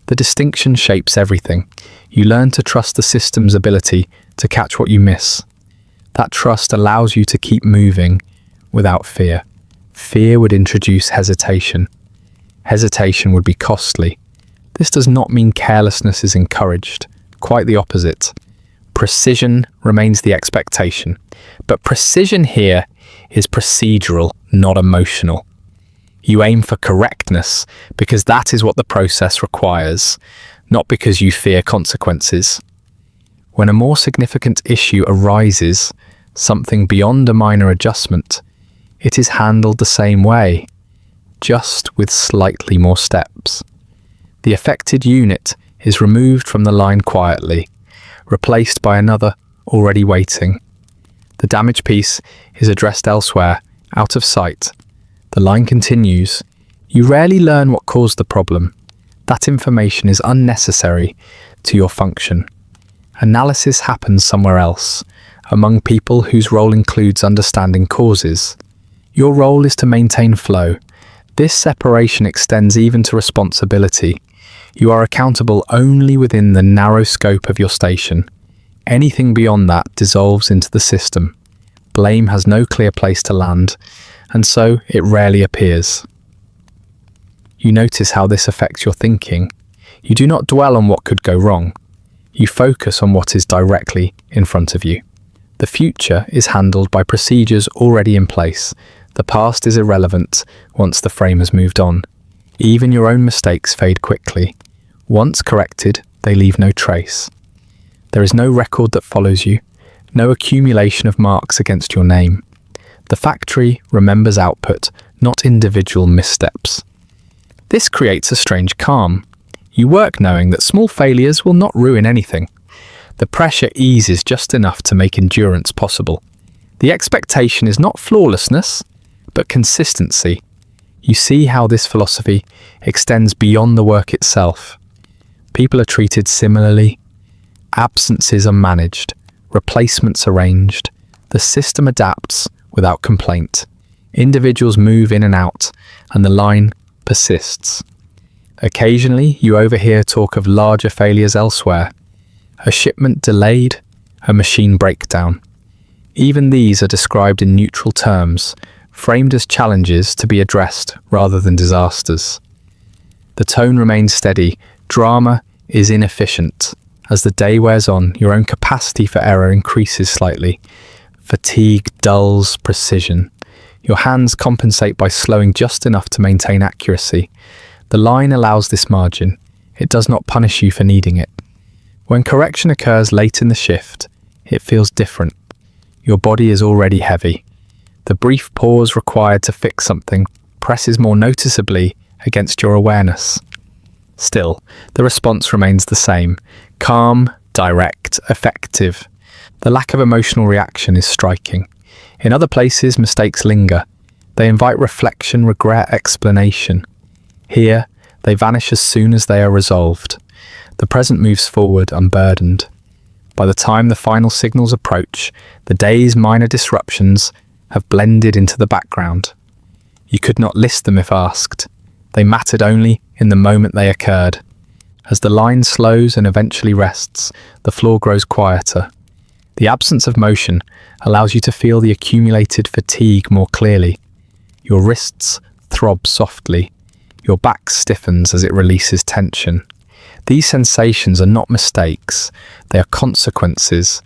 The distinction shapes everything. You learn to trust the system's ability to catch what you miss. That trust allows you to keep moving without fear. Fear would introduce hesitation. Hesitation would be costly. This does not mean carelessness is encouraged. Quite the opposite. Precision remains the expectation. But precision here is procedural, not emotional. You aim for correctness because that is what the process requires, not because you fear consequences. When a more significant issue arises, something beyond a minor adjustment, it is handled the same way, just with slightly more steps. The affected unit is removed from the line quietly, replaced by another already waiting. The damaged piece is addressed elsewhere, out of sight. The line continues. You rarely learn what caused the problem. That information is unnecessary to your function. Analysis happens somewhere else, among people whose role includes understanding causes. Your role is to maintain flow. This separation extends even to responsibility. You are accountable only within the narrow scope of your station. Anything beyond that dissolves into the system. Blame has no clear place to land, and so it rarely appears. You notice how this affects your thinking. You do not dwell on what could go wrong. You focus on what is directly in front of you. The future is handled by procedures already in place. The past is irrelevant once the frame has moved on. Even your own mistakes fade quickly. Once corrected, they leave no trace. There is no record that follows you, no accumulation of marks against your name. The factory remembers output, not individual missteps. This creates a strange calm. You work knowing that small failures will not ruin anything. The pressure eases just enough to make endurance possible. The expectation is not flawlessness, but consistency. You see how this philosophy extends beyond the work itself. People are treated similarly. Absences are managed, replacements arranged. The system adapts without complaint. Individuals move in and out, and the line persists. Occasionally, you overhear talk of larger failures elsewhere. A shipment delayed, a machine breakdown. Even these are described in neutral terms, framed as challenges to be addressed rather than disasters. The tone remains steady. Drama is inefficient. As the day wears on, your own capacity for error increases slightly. Fatigue dulls precision. Your hands compensate by slowing just enough to maintain accuracy. The line allows this margin. It does not punish you for needing it. When correction occurs late in the shift, it feels different. Your body is already heavy. The brief pause required to fix something presses more noticeably against your awareness. Still, the response remains the same. Calm, direct, effective. The lack of emotional reaction is striking. In other places, mistakes linger. They invite reflection, regret, explanation. Here, they vanish as soon as they are resolved. The present moves forward unburdened. By the time the final signals approach, the day's minor disruptions have blended into the background. You could not list them if asked. They mattered only in the moment they occurred. As the line slows and eventually rests, the floor grows quieter. The absence of motion allows you to feel the accumulated fatigue more clearly. Your wrists throb softly. Your back stiffens as it releases tension. These sensations are not mistakes, they are consequences,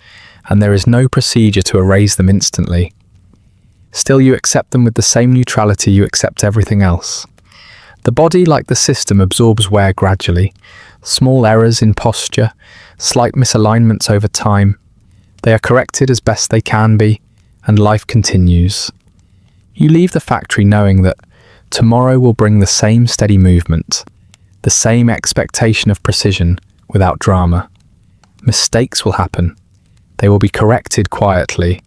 and there is no procedure to erase them instantly. Still, you accept them with the same neutrality you accept everything else. The body, like the system, absorbs wear gradually. Small errors in posture, slight misalignments over time. They are corrected as best they can be, and life continues. You leave the factory knowing that tomorrow will bring the same steady movement, the same expectation of precision without drama. Mistakes will happen. They will be corrected quietly.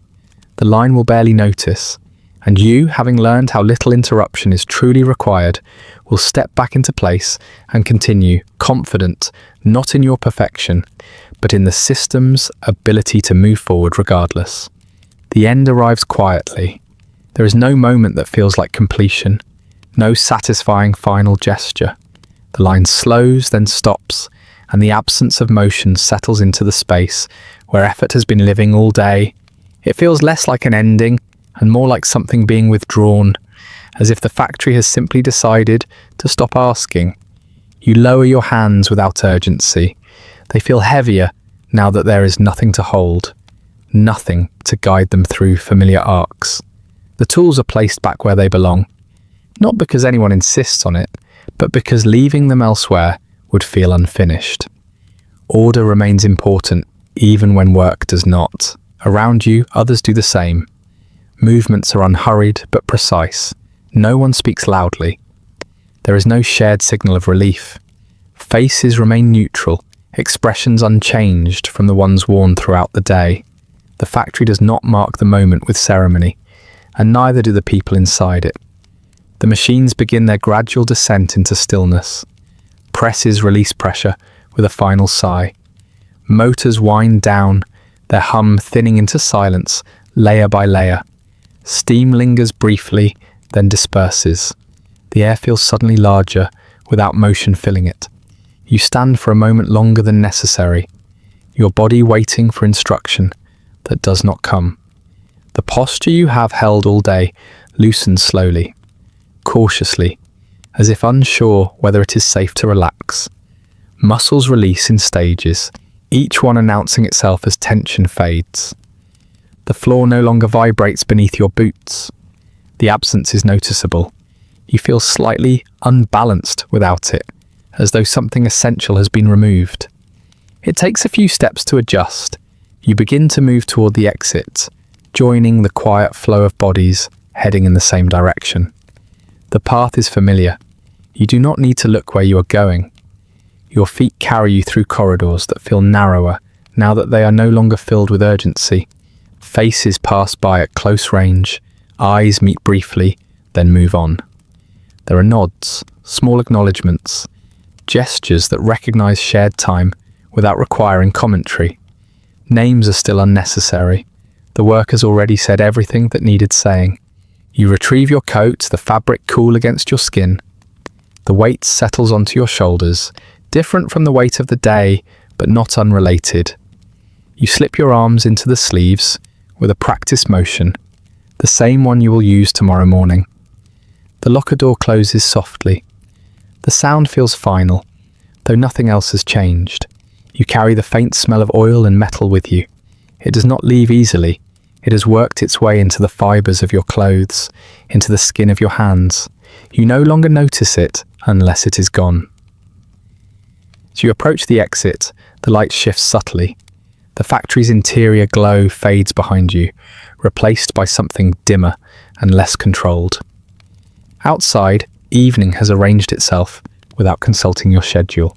The line will barely notice, and you, having learned how little interruption is truly required, will step back into place and continue, confident, not in your perfection, but in the system's ability to move forward regardless. The end arrives quietly. There is no moment that feels like completion, no satisfying final gesture. The line slows, then stops, and the absence of motion settles into the space where effort has been living all day. It feels less like an ending and more like something being withdrawn, as if the factory has simply decided to stop asking. You lower your hands without urgency. They feel heavier now that there is nothing to hold, nothing to guide them through familiar arcs. The tools are placed back where they belong, not because anyone insists on it, but because leaving them elsewhere would feel unfinished. Order remains important, even when work does not. Around you, others do the same. Movements are unhurried but precise. No one speaks loudly. There is no shared signal of relief. Faces remain neutral, expressions unchanged from the ones worn throughout the day. The factory does not mark the moment with ceremony, and neither do the people inside it. The machines begin their gradual descent into stillness. Presses release pressure with a final sigh. Motors wind down, their hum thinning into silence, layer by layer. Steam lingers briefly, then disperses. The air feels suddenly larger, without motion filling it. You stand for a moment longer than necessary, your body waiting for instruction that does not come. The posture you have held all day loosens slowly, cautiously, as if unsure whether it is safe to relax. Muscles release in stages, each one announcing itself as tension fades. The floor no longer vibrates beneath your boots. The absence is noticeable. You feel slightly unbalanced without it, as though something essential has been removed. It takes a few steps to adjust. You begin to move toward the exit, joining the quiet flow of bodies heading in the same direction. The path is familiar. You do not need to look where you are going. Your feet carry you through corridors that feel narrower now that they are no longer filled with urgency. Faces pass by at close range, eyes meet briefly, then move on. There are nods, small acknowledgements, gestures that recognize shared time without requiring commentary. Names are still unnecessary. The work has already said everything that needed saying. You retrieve your coat, the fabric cool against your skin. The weight settles onto your shoulders, different from the weight of the day, but not unrelated. You slip your arms into the sleeves with a practiced motion, the same one you will use tomorrow morning. The locker door closes softly. The sound feels final, though nothing else has changed. You carry the faint smell of oil and metal with you. It does not leave easily. It has worked its way into the fibers of your clothes, into the skin of your hands. You no longer notice it unless it is gone. As you approach the exit, the light shifts subtly. The factory's interior glow fades behind you, replaced by something dimmer and less controlled. Outside, evening has arranged itself without consulting your schedule.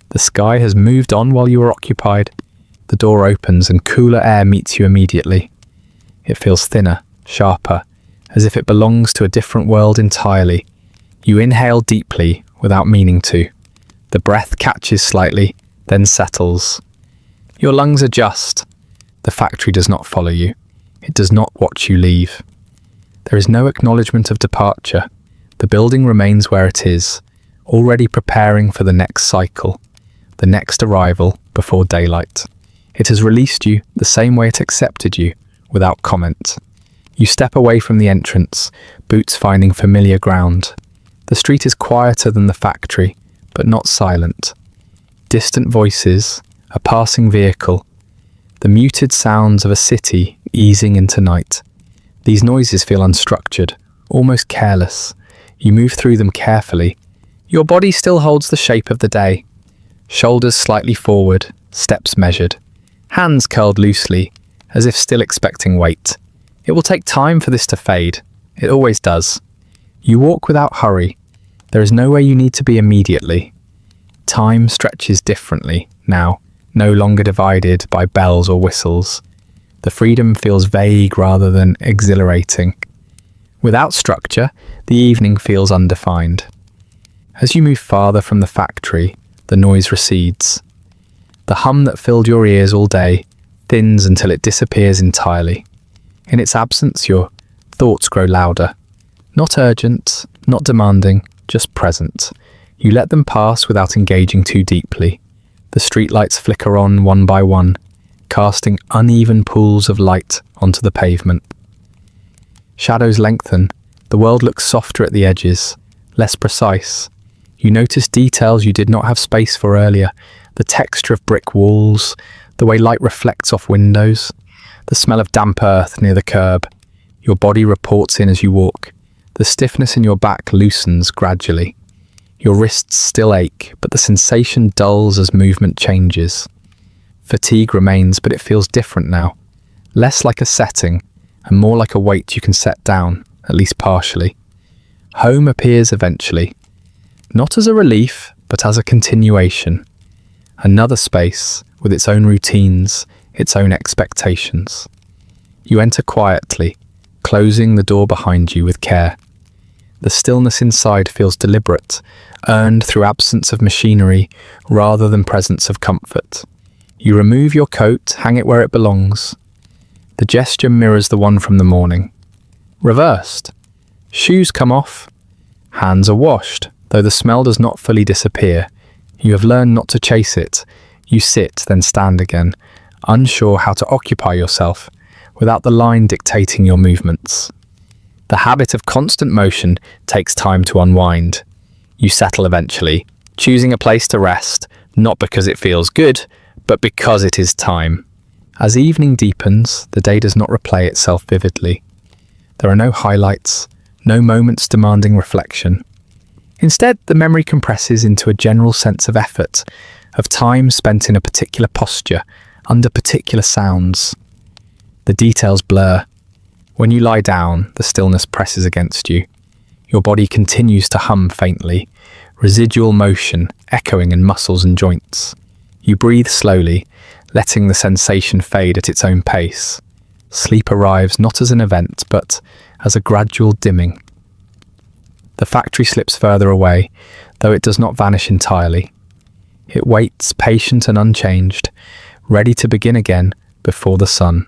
The sky has moved on while you are occupied. The door opens and cooler air meets you immediately. It feels thinner, sharper, as if it belongs to a different world entirely. You inhale deeply without meaning to. The breath catches slightly, then settles. Your lungs adjust. The factory does not follow you. It does not watch you leave. There is no acknowledgement of departure. The building remains where it is, already preparing for the next cycle, the next arrival before daylight. It has released you the same way it accepted you, without comment. You step away from the entrance, boots finding familiar ground. The street is quieter than the factory, but not silent. Distant voices, a passing vehicle, the muted sounds of a city easing into night. These noises feel unstructured, almost careless. You move through them carefully. Your body still holds the shape of the day. Shoulders slightly forward, steps measured. Hands curled loosely, as if still expecting weight. It will take time for this to fade. It always does. You walk without hurry. There is nowhere you need to be immediately. Time stretches differently now, no longer divided by bells or whistles. The freedom feels vague rather than exhilarating. Without structure, the evening feels undefined. As you move farther from the factory, the noise recedes. The hum that filled your ears all day thins until it disappears entirely. In its absence, your thoughts grow louder. Not urgent, not demanding, just present. You let them pass without engaging too deeply. The streetlights flicker on one by one, casting uneven pools of light onto the pavement. Shadows lengthen. The world looks softer at the edges, less precise. You notice details you did not have space for earlier. The texture of brick walls, the way light reflects off windows, the smell of damp earth near the curb. Your body reports in as you walk. The stiffness in your back loosens gradually. Your wrists still ache, but the sensation dulls as movement changes. Fatigue remains, but it feels different now. Less like a setting, and more like a weight you can set down, at least partially. Home appears eventually. Not as a relief, but as a continuation. Another space, with its own routines, its own expectations. You enter quietly, closing the door behind you with care. The stillness inside feels deliberate, earned through absence of machinery rather than presence of comfort. You remove your coat, hang it where it belongs. The gesture mirrors the one from the morning. Reversed. Shoes come off. Hands are washed, though the smell does not fully disappear. You have learned not to chase it. You sit, then stand again, unsure how to occupy yourself, without the line dictating your movements. The habit of constant motion takes time to unwind. You settle eventually, choosing a place to rest, not because it feels good, but because it is time. As evening deepens, the day does not replay itself vividly. There are no highlights, no moments demanding reflection. Instead, the memory compresses into a general sense of effort, of time spent in a particular posture, under particular sounds. The details blur. When you lie down, the stillness presses against you. Your body continues to hum faintly, residual motion echoing in muscles and joints. You breathe slowly, letting the sensation fade at its own pace. Sleep arrives not as an event, but as a gradual dimming. The factory slips further away, though it does not vanish entirely. It waits, patient and unchanged, ready to begin again before the sun.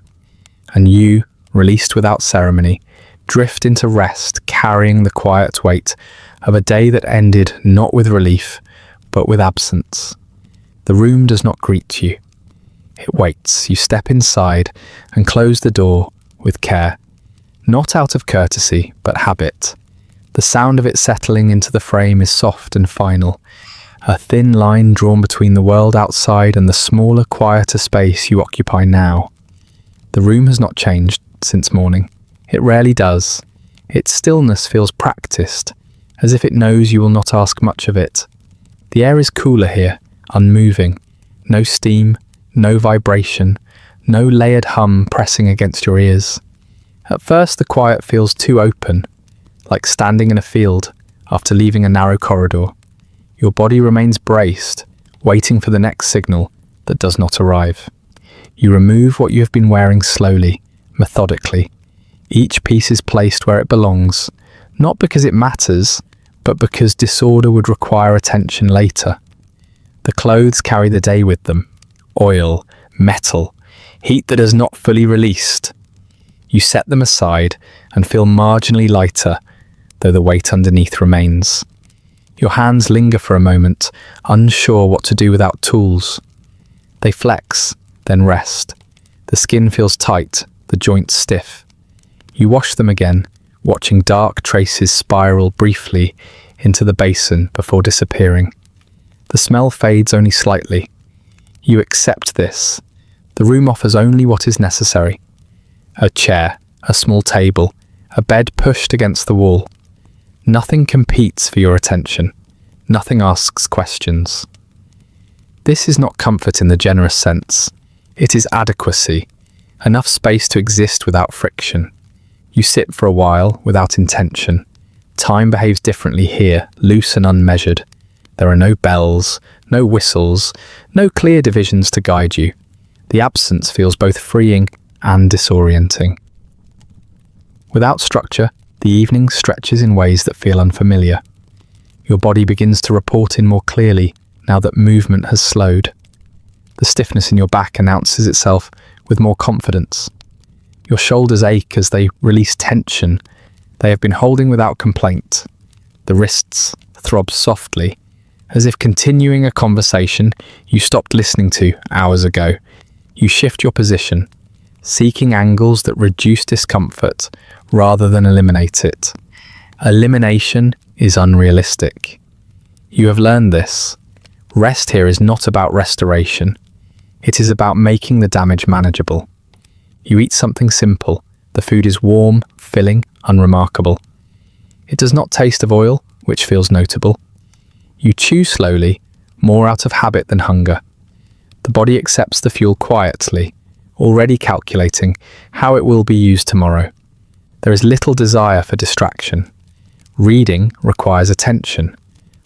And you, released without ceremony, drift into rest, carrying the quiet weight of a day that ended not with relief, but with absence. The room does not greet you. It waits. You step inside and close the door with care, not out of courtesy, but habit. The sound of it settling into the frame is soft and final, a thin line drawn between the world outside and the smaller, quieter space you occupy now. The room has not changed since morning. It rarely does. Its stillness feels practiced, as if it knows you will not ask much of it. The air is cooler here, unmoving. No steam, no vibration, no layered hum pressing against your ears. At first the quiet feels too open, like standing in a field after leaving a narrow corridor. Your body remains braced, waiting for the next signal that does not arrive. You remove what you have been wearing slowly, methodically. Each piece is placed where it belongs, not because it matters, but because disorder would require attention later. The clothes carry the day with them. Oil, metal, heat that is not fully released. You set them aside and feel marginally lighter, though the weight underneath remains. Your hands linger for a moment, unsure what to do without tools. They flex, then rest. The skin feels tight, the joints stiff. You wash them again, watching dark traces spiral briefly into the basin before disappearing. The smell fades only slightly. You accept this. The room offers only what is necessary. A chair, a small table, a bed pushed against the wall. Nothing competes for your attention. Nothing asks questions. This is not comfort in the generous sense. It is adequacy, enough space to exist without friction. You sit for a while without intention. Time behaves differently here, loose and unmeasured. There are no bells, no whistles, no clear divisions to guide you. The absence feels both freeing and disorienting. Without structure, the evening stretches in ways that feel unfamiliar. Your body begins to report in more clearly now that movement has slowed. The stiffness in your back announces itself with more confidence. Your shoulders ache as they release tension they have been holding without complaint. The wrists throb softly, as if continuing a conversation you stopped listening to hours ago. You shift your position, seeking angles that reduce discomfort rather than eliminate it. Elimination is unrealistic. You have learned this. Rest here is not about restoration. It is about making the damage manageable. You eat something simple. The food is warm, filling, unremarkable. It does not taste of oil, which feels notable. You chew slowly, more out of habit than hunger. The body accepts the fuel quietly, already calculating how it will be used tomorrow. There is little desire for distraction. Reading requires attention.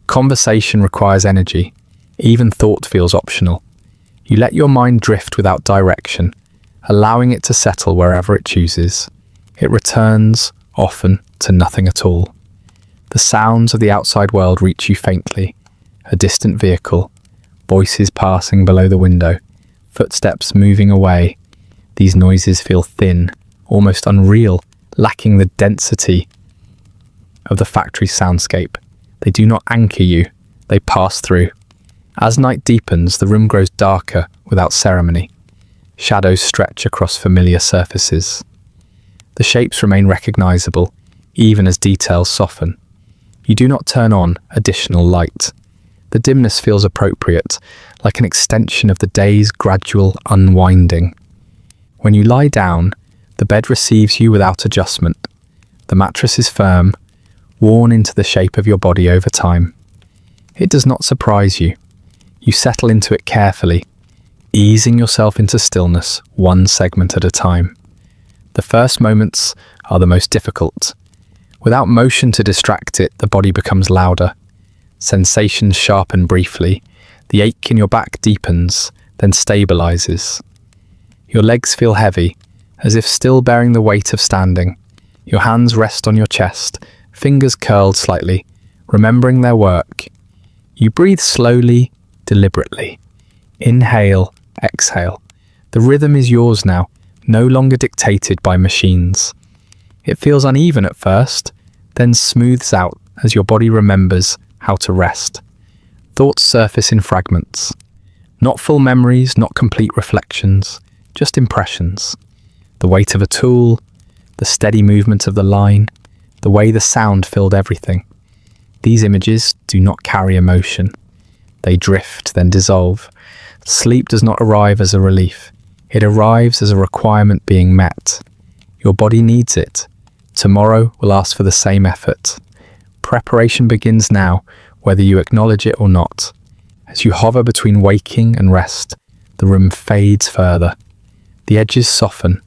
Conversation requires energy. Even thought feels optional. You let your mind drift without direction, allowing it to settle wherever it chooses. It returns, often, to nothing at all. The sounds of the outside world reach you faintly. A distant vehicle, voices passing below the window, footsteps moving away. These noises feel thin, almost unreal, lacking the density of the factory soundscape. They do not anchor you, they pass through. As night deepens, the room grows darker without ceremony. Shadows stretch across familiar surfaces. The shapes remain recognizable, even as details soften. You do not turn on additional light. The dimness feels appropriate, like an extension of the day's gradual unwinding. When you lie down, the bed receives you without adjustment. The mattress is firm, worn into the shape of your body over time. It does not surprise you. You settle into it carefully, easing yourself into stillness one segment at a time. The first moments are the most difficult. Without motion to distract it, the body becomes louder. Sensations sharpen briefly. The ache in your back deepens, then stabilizes. Your legs feel heavy, as if still bearing the weight of standing. Your hands rest on your chest, fingers curled slightly, remembering their work. You breathe slowly, deliberately. Inhale, exhale. The rhythm is yours now, no longer dictated by machines. It feels uneven at first, then smooths out as your body remembers how to rest. Thoughts surface in fragments. Not full memories, not complete reflections, just impressions. The weight of a tool, the steady movement of the line, the way the sound filled everything. These images do not carry emotion. They drift, then dissolve. Sleep does not arrive as a relief. It arrives as a requirement being met. Your body needs it. Tomorrow will ask for the same effort. Preparation begins now, whether you acknowledge it or not. As you hover between waking and rest, the room fades further. The edges soften.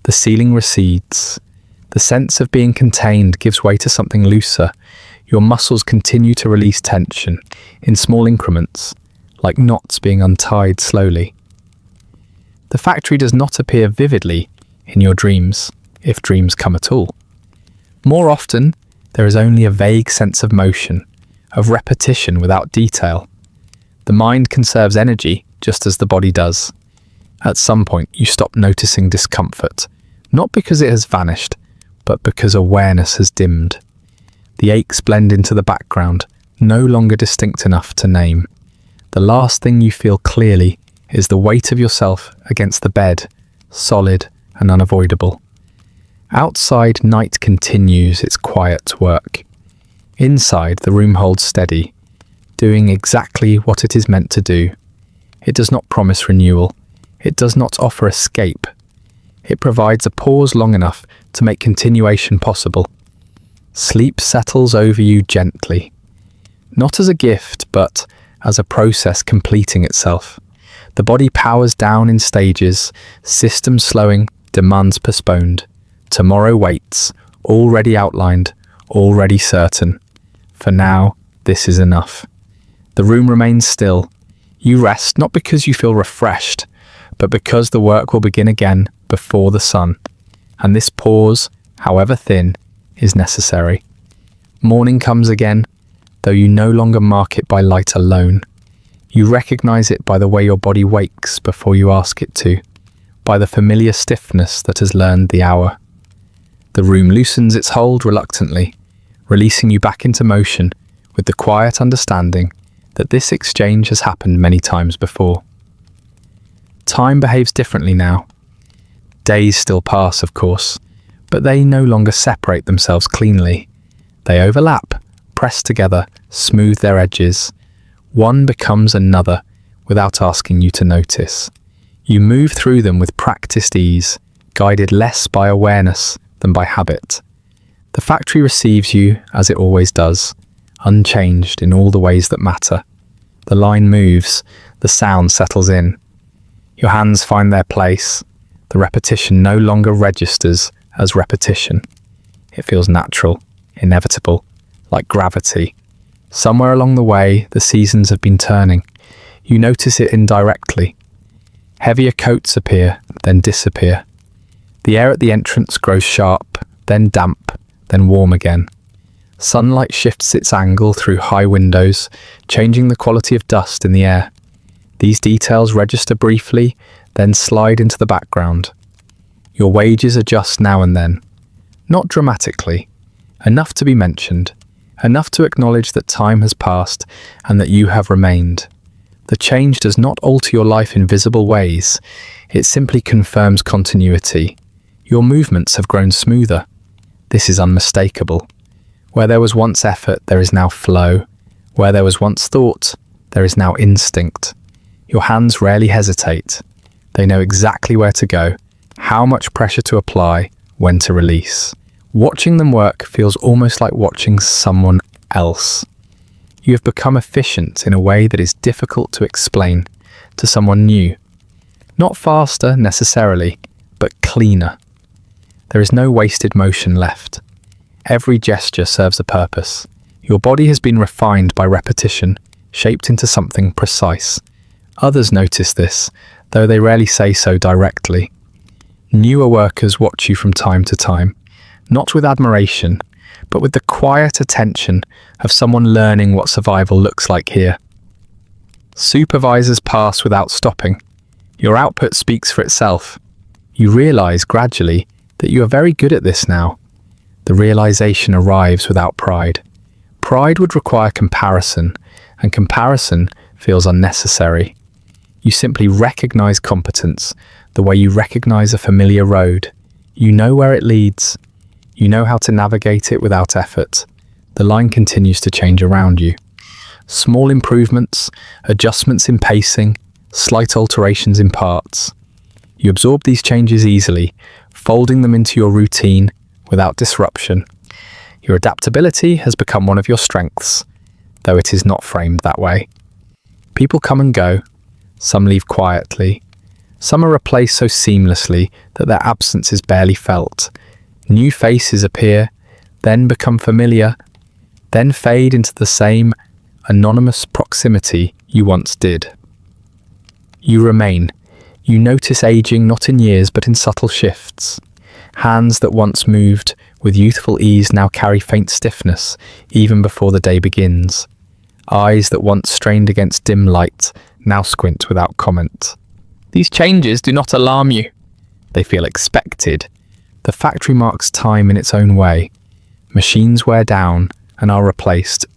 The ceiling recedes. The sense of being contained gives way to something looser. Your muscles continue to release tension in small increments, like knots being untied slowly. The factory does not appear vividly in your dreams, if dreams come at all. More often, there is only a vague sense of motion, of repetition without detail. The mind conserves energy just as the body does. At some point, you stop noticing discomfort, Not because it has vanished, but because awareness has dimmed. The aches blend into the background, no longer distinct enough to name. The last thing you feel clearly is the weight of yourself against the bed, solid and unavoidable. Outside, night continues its quiet work. Inside, the room holds steady, doing exactly what it is meant to do. It does not promise renewal. It does not offer escape. It provides a pause long enough to make continuation possible. Sleep settles over you gently, not as a gift, but as a process completing itself. The body powers down in stages, systems slowing, demands postponed. Tomorrow waits, already outlined, already certain. For now, this is enough. The room remains still. You rest not because you feel refreshed, but because the work will begin again before the sun. And this pause, however thin, is necessary. Morning comes again, though you no longer mark it by light alone. You recognize it by the way your body wakes before you ask it to, by the familiar stiffness that has learned the hour. The room loosens its hold reluctantly, releasing you back into motion with the quiet understanding that this exchange has happened many times before. Time behaves differently now. Days still pass, of course, but they no longer separate themselves cleanly. They overlap, press together, smooth their edges. One becomes another without asking you to notice. You move through them with practiced ease, guided less by awareness than by habit. The factory receives you as it always does, unchanged in all the ways that matter. The line moves, the sound settles in. Your hands find their place. The repetition no longer registers as repetition. It feels natural, inevitable, like gravity. Somewhere along the way, the seasons have been turning. You notice it indirectly. Heavier coats appear, then disappear. The air at the entrance grows sharp, then damp, then warm again. Sunlight shifts its angle through high windows, changing the quality of dust in the air. These details register briefly, then slide into the background. Your wages adjust now and then. Not dramatically. Enough to be mentioned. Enough to acknowledge that time has passed and that you have remained. The change does not alter your life in visible ways. It simply confirms continuity. Your movements have grown smoother. This is unmistakable. Where there was once effort, there is now flow. Where there was once thought, there is now instinct. Your hands rarely hesitate. They know exactly where to go, how much pressure to apply, when to release. Watching them work feels almost like watching someone else. You have become efficient in a way that is difficult to explain to someone new. Not faster necessarily, but cleaner. There is no wasted motion left. Every gesture serves a purpose. Your body has been refined by repetition, shaped into something precise. Others notice this, though they rarely say so directly. Newer workers watch you from time to time, not with admiration, but with the quiet attention of someone learning what survival looks like here. Supervisors pass without stopping. Your output speaks for itself. You realize gradually that you are very good at this now. The realization arrives without pride. Pride would require comparison, and comparison feels unnecessary. You simply recognize competence the way you recognize a familiar road. You know where it leads. You know how to navigate it without effort. The line continues to change around you. Small improvements, adjustments in pacing, slight alterations in parts. You absorb these changes easily, folding them into your routine without disruption. Your adaptability has become one of your strengths, though it is not framed that way. People come and go. Some leave quietly. Some are replaced so seamlessly that their absence is barely felt. New faces appear, then become familiar, then fade into the same anonymous proximity you once did. You remain. You notice aging not in years but in subtle shifts. Hands that once moved with youthful ease now carry faint stiffness even before the day begins. Eyes that once strained against dim light now squint without comment. These changes do not alarm you. They feel expected, The factory marks time in its own way. Machines wear down and are replaced.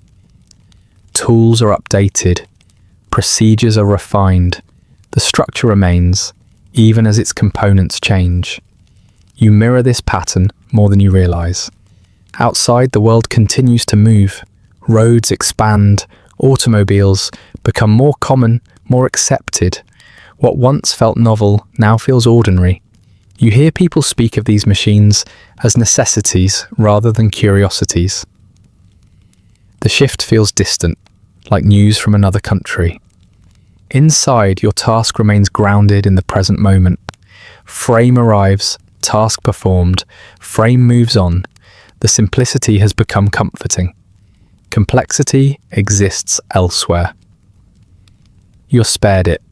Tools are updated. Procedures are refined. The structure remains, even as its components change. You mirror this pattern more than you realize. Outside, the world continues to move. Roads expand. Automobiles become more common, more accepted. What once felt novel now feels ordinary. You hear people speak of these machines as necessities rather than curiosities. The shift feels distant, like news from another country. Inside, your task remains grounded in the present moment. Frame arrives, task performed, frame moves on. The simplicity has become comforting. Complexity exists elsewhere. You're spared it.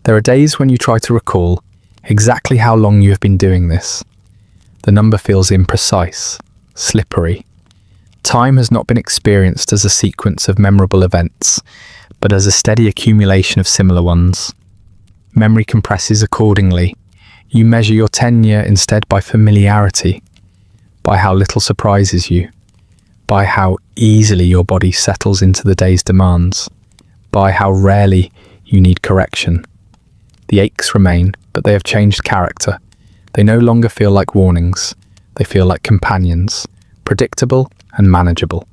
There are days when you try to recall exactly how long you have been doing this. The number feels imprecise, slippery. Time has not been experienced as a sequence of memorable events, but as a steady accumulation of similar ones. Memory compresses accordingly. You measure your tenure instead by familiarity, by how little surprises you, by how easily your body settles into the day's demands, by how rarely you need correction. The aches remain, but they have changed character. They no longer feel like warnings. They feel like companions, predictable and manageable.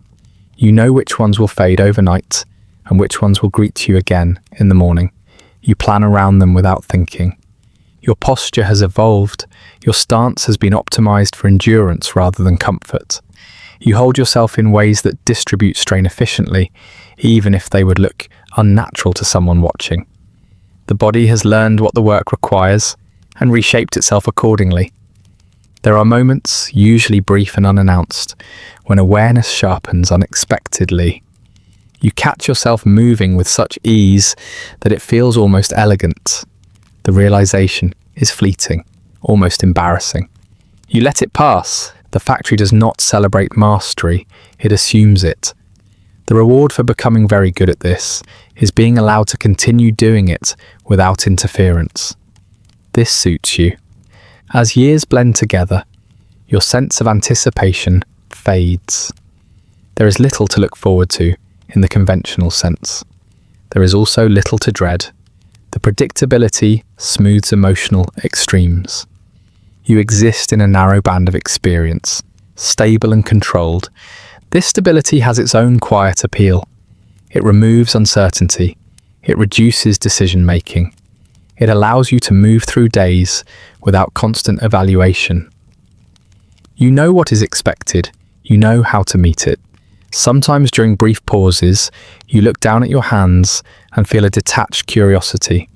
You know which ones will fade overnight and which ones will greet you again in the morning. You plan around them without thinking. Your posture has evolved. Your stance has been optimized for endurance rather than comfort. You hold yourself in ways that distribute strain efficiently, even if they would look unnatural to someone watching. The body has learned what the work requires and reshaped itself accordingly. There are moments, usually brief and unannounced, when awareness sharpens unexpectedly. You catch yourself moving with such ease that it feels almost elegant. The realization is fleeting, almost embarrassing. You let it pass. The factory does not celebrate mastery, it assumes it. The reward for becoming very good at this is being allowed to continue doing it without interference. This suits you. As years blend together, your sense of anticipation fades. There is little to look forward to in the conventional sense. There is also little to dread. The predictability smooths emotional extremes. You exist in a narrow band of experience, stable and controlled. This stability has its own quiet appeal. It removes uncertainty. It reduces decision-making. It allows you to move through days without constant evaluation. You know what is expected. You know how to meet it. Sometimes during brief pauses, you look down at your hands and feel a detached curiosity.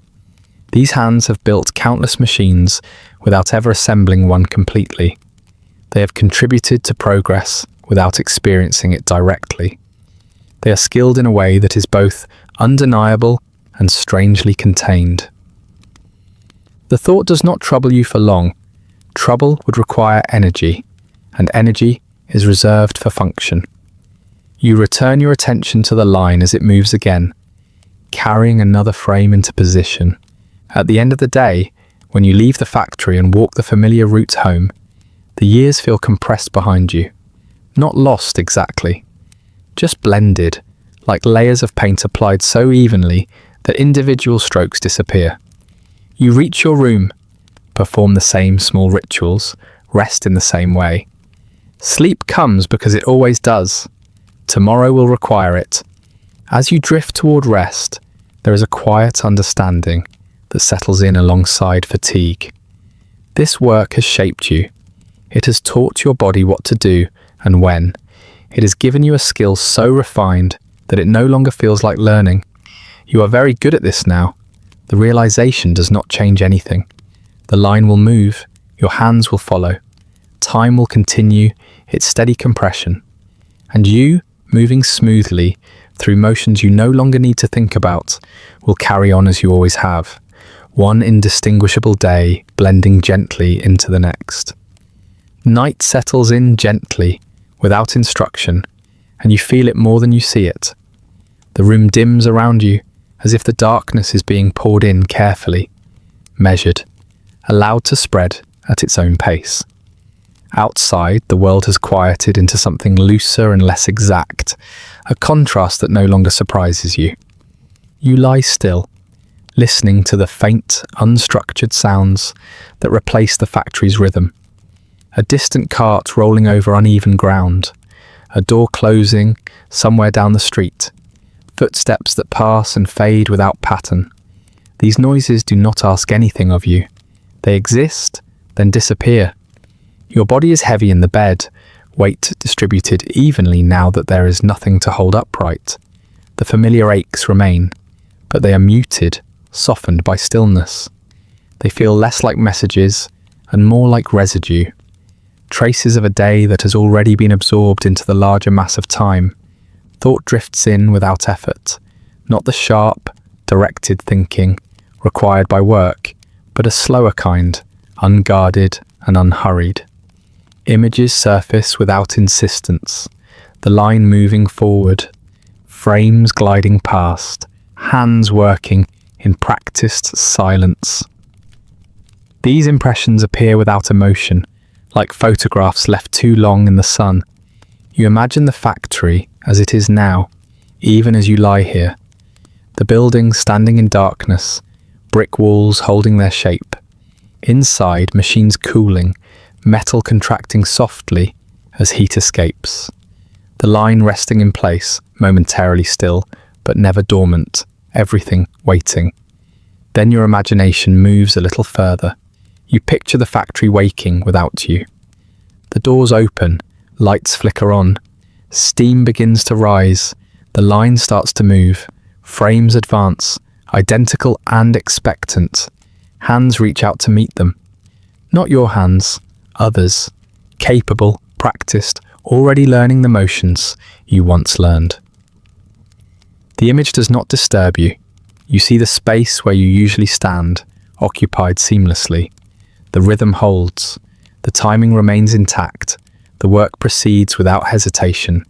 These hands have built countless machines without ever assembling one completely. They have contributed to progress without experiencing it directly. They are skilled in a way that is both undeniable and strangely contained. The thought does not trouble you for long. Trouble would require energy, and energy is reserved for function. You return your attention to the line as it moves again, carrying another frame into position. At the end of the day, when you leave the factory and walk the familiar route home, the years feel compressed behind you. Not lost exactly, just blended, like layers of paint applied so evenly that individual strokes disappear. You reach your room, perform the same small rituals, rest in the same way. Sleep comes because it always does. Tomorrow will require it. As you drift toward rest, there is a quiet understanding that settles in alongside fatigue. This work has shaped you. It has taught your body what to do and when. It has given you a skill so refined that it no longer feels like learning. You are very good at this now. The realization does not change anything. The line will move, your hands will follow. Time will continue its steady compression. And you, moving smoothly through motions you no longer need to think about, will carry on as you always have. One indistinguishable day blending gently into the next. Night settles in gently, without instruction, and you feel it more than you see it. The room dims around you, as if the darkness is being poured in carefully, measured, allowed to spread at its own pace. Outside, the world has quieted into something looser and less exact, a contrast that no longer surprises you. You lie still, listening to the faint, unstructured sounds that replace the factory's rhythm. A distant cart rolling over uneven ground, a door closing somewhere down the street, footsteps that pass and fade without pattern. These noises do not ask anything of you. They exist, then disappear. Your body is heavy in the bed, weight distributed evenly now that there is nothing to hold upright. The familiar aches remain, but they are muted, softened by stillness. They feel less like messages and more like residue, traces of a day that has already been absorbed into the larger mass of time. Thought drifts in without effort, not the sharp, directed thinking required by work, but a slower kind, unguarded and unhurried. Images surface without insistence, the line moving forward, frames gliding past, hands working in practiced silence. These impressions appear without emotion, like photographs left too long in the sun. You imagine the factory as it is now, even as you lie here. The building standing in darkness, brick walls holding their shape. Inside, machines cooling, metal contracting softly as heat escapes. The line resting in place, momentarily still, but never dormant, everything waiting. Then your imagination moves a little further. You picture the factory waking without you. The doors open, lights flicker on, steam begins to rise, the line starts to move, frames advance, identical and expectant. Hands reach out to meet them. Not your hands, others, capable, practiced, already learning the motions you once learned. The image does not disturb you. You see the space where you usually stand, occupied seamlessly. The rhythm holds. The timing remains intact. The work proceeds without hesitation.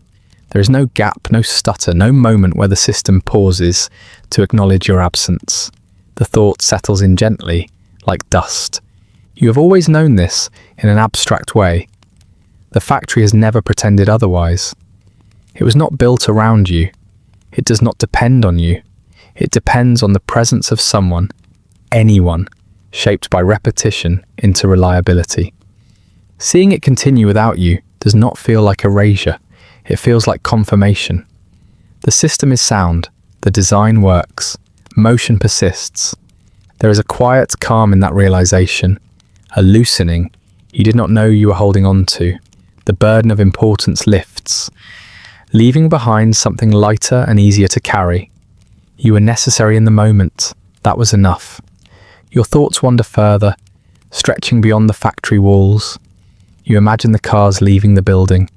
There is no gap, no stutter, no moment where the system pauses to acknowledge your absence. The thought settles in gently, like dust. You have always known this in an abstract way. The factory has never pretended otherwise. It was not built around you. It does not depend on you. It depends on the presence of someone, anyone, shaped by repetition into reliability. Seeing it continue without you does not feel like erasure. It feels like confirmation. The system is sound. The design works. Motion persists. There is a quiet calm in that realization, a loosening you did not know you were holding on to. The burden of importance lifts, leaving behind something lighter and easier to carry. You were necessary in the moment. That was enough. Your thoughts wander further, stretching beyond the factory walls. You imagine the cars leaving the building,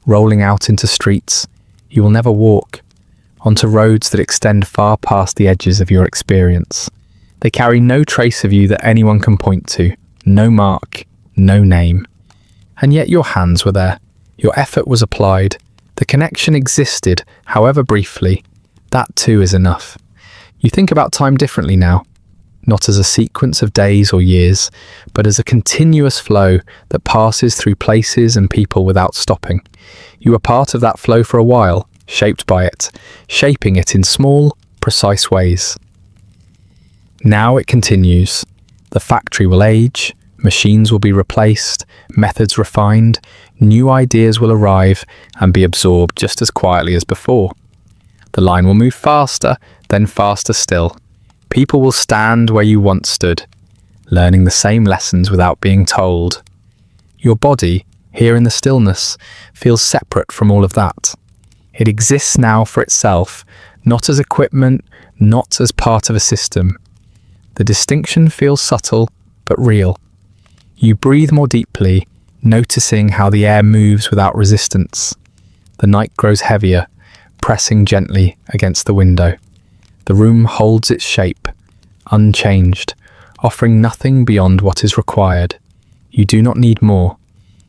rolling out into streets you will never walk, onto roads that extend far past the edges of your experience. They carry no trace of you that anyone can point to, no mark, no name. And yet your hands were there. Your effort was applied. The connection existed, however briefly. That too is enough. You think about time differently now, not as a sequence of days or years, but as a continuous flow that passes through places and people without stopping. You were part of that flow for a while, shaped by it, shaping it in small, precise ways. Now it continues. The factory will age, machines will be replaced, methods refined, new ideas will arrive and be absorbed just as quietly as before. The line will move faster, then faster still. People will stand where you once stood, learning the same lessons without being told. Your body, here in the stillness, feels separate from all of that. It exists now for itself, not as equipment, not as part of a system. The distinction feels subtle, but real. You breathe more deeply, noticing how the air moves without resistance. The night grows heavier, pressing gently against the window. The room holds its shape, unchanged, offering nothing beyond what is required. You do not need more.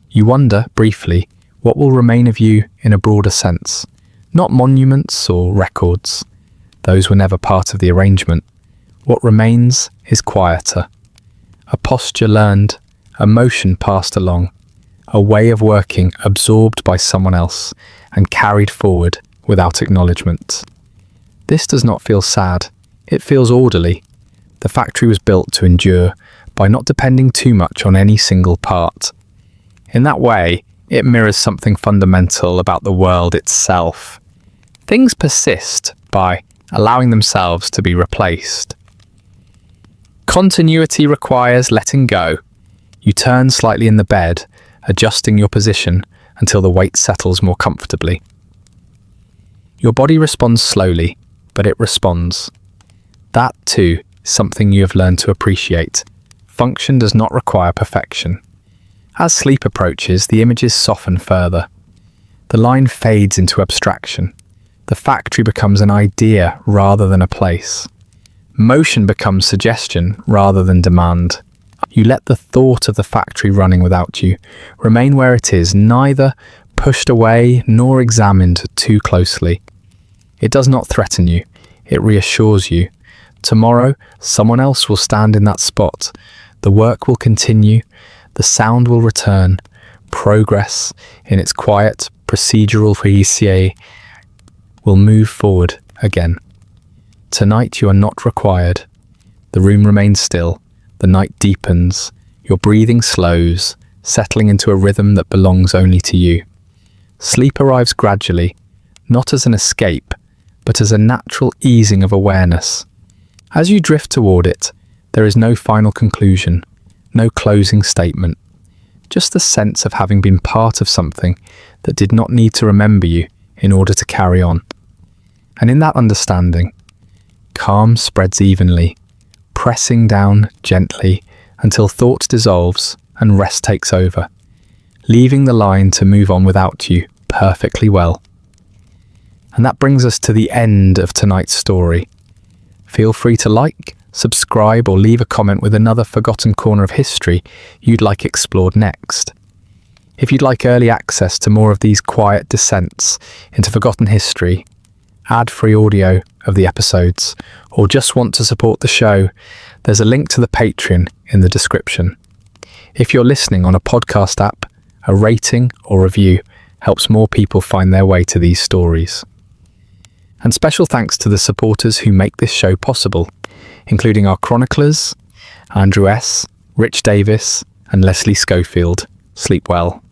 You wonder, briefly, what will remain of you in a broader sense. Not monuments or records. Those were never part of the arrangement. What remains is quieter. A posture learned, a motion passed along, a way of working absorbed by someone else and carried forward without acknowledgement. This does not feel sad, it feels orderly. The factory was built to endure by not depending too much on any single part. In that way, it mirrors something fundamental about the world itself. Things persist by allowing themselves to be replaced. Continuity requires letting go. You turn slightly in the bed, adjusting your position until the weight settles more comfortably. Your body responds slowly, but it responds. That, too, is something you have learned to appreciate. Function does not require perfection. As sleep approaches, the images soften further. The line fades into abstraction. The factory becomes an idea rather than a place. Motion becomes suggestion rather than demand. You let the thought of the factory running without you remain where it is, neither pushed away nor examined too closely. It does not threaten you, it reassures you. Tomorrow, someone else will stand in that spot. The work will continue, the sound will return. Progress, in its quiet, procedural fluidity, will move forward again. Tonight you are not required. The room remains still. The night deepens. Your breathing slows, settling into a rhythm that belongs only to you. Sleep arrives gradually, not as an escape, but as a natural easing of awareness. As you drift toward it, there is no final conclusion, no closing statement, just the sense of having been part of something that did not need to remember you in order to carry on. And in that understanding, calm spreads evenly, pressing down gently until thought dissolves and rest takes over, leaving the line to move on without you perfectly well. And that brings us to the end of tonight's story. Feel free to like, subscribe, or leave a comment with another forgotten corner of history you'd like explored next. If you'd like early access to more of these quiet descents into forgotten history, ad-free audio of the episodes, or just want to support the show, there's a link to the Patreon in the description. If you're listening on a podcast app, a rating or review helps more people find their way to these stories. And special thanks to the supporters who make this show possible, including our chroniclers, Andrew S., Rich Davis, and Leslie Schofield. Sleep well.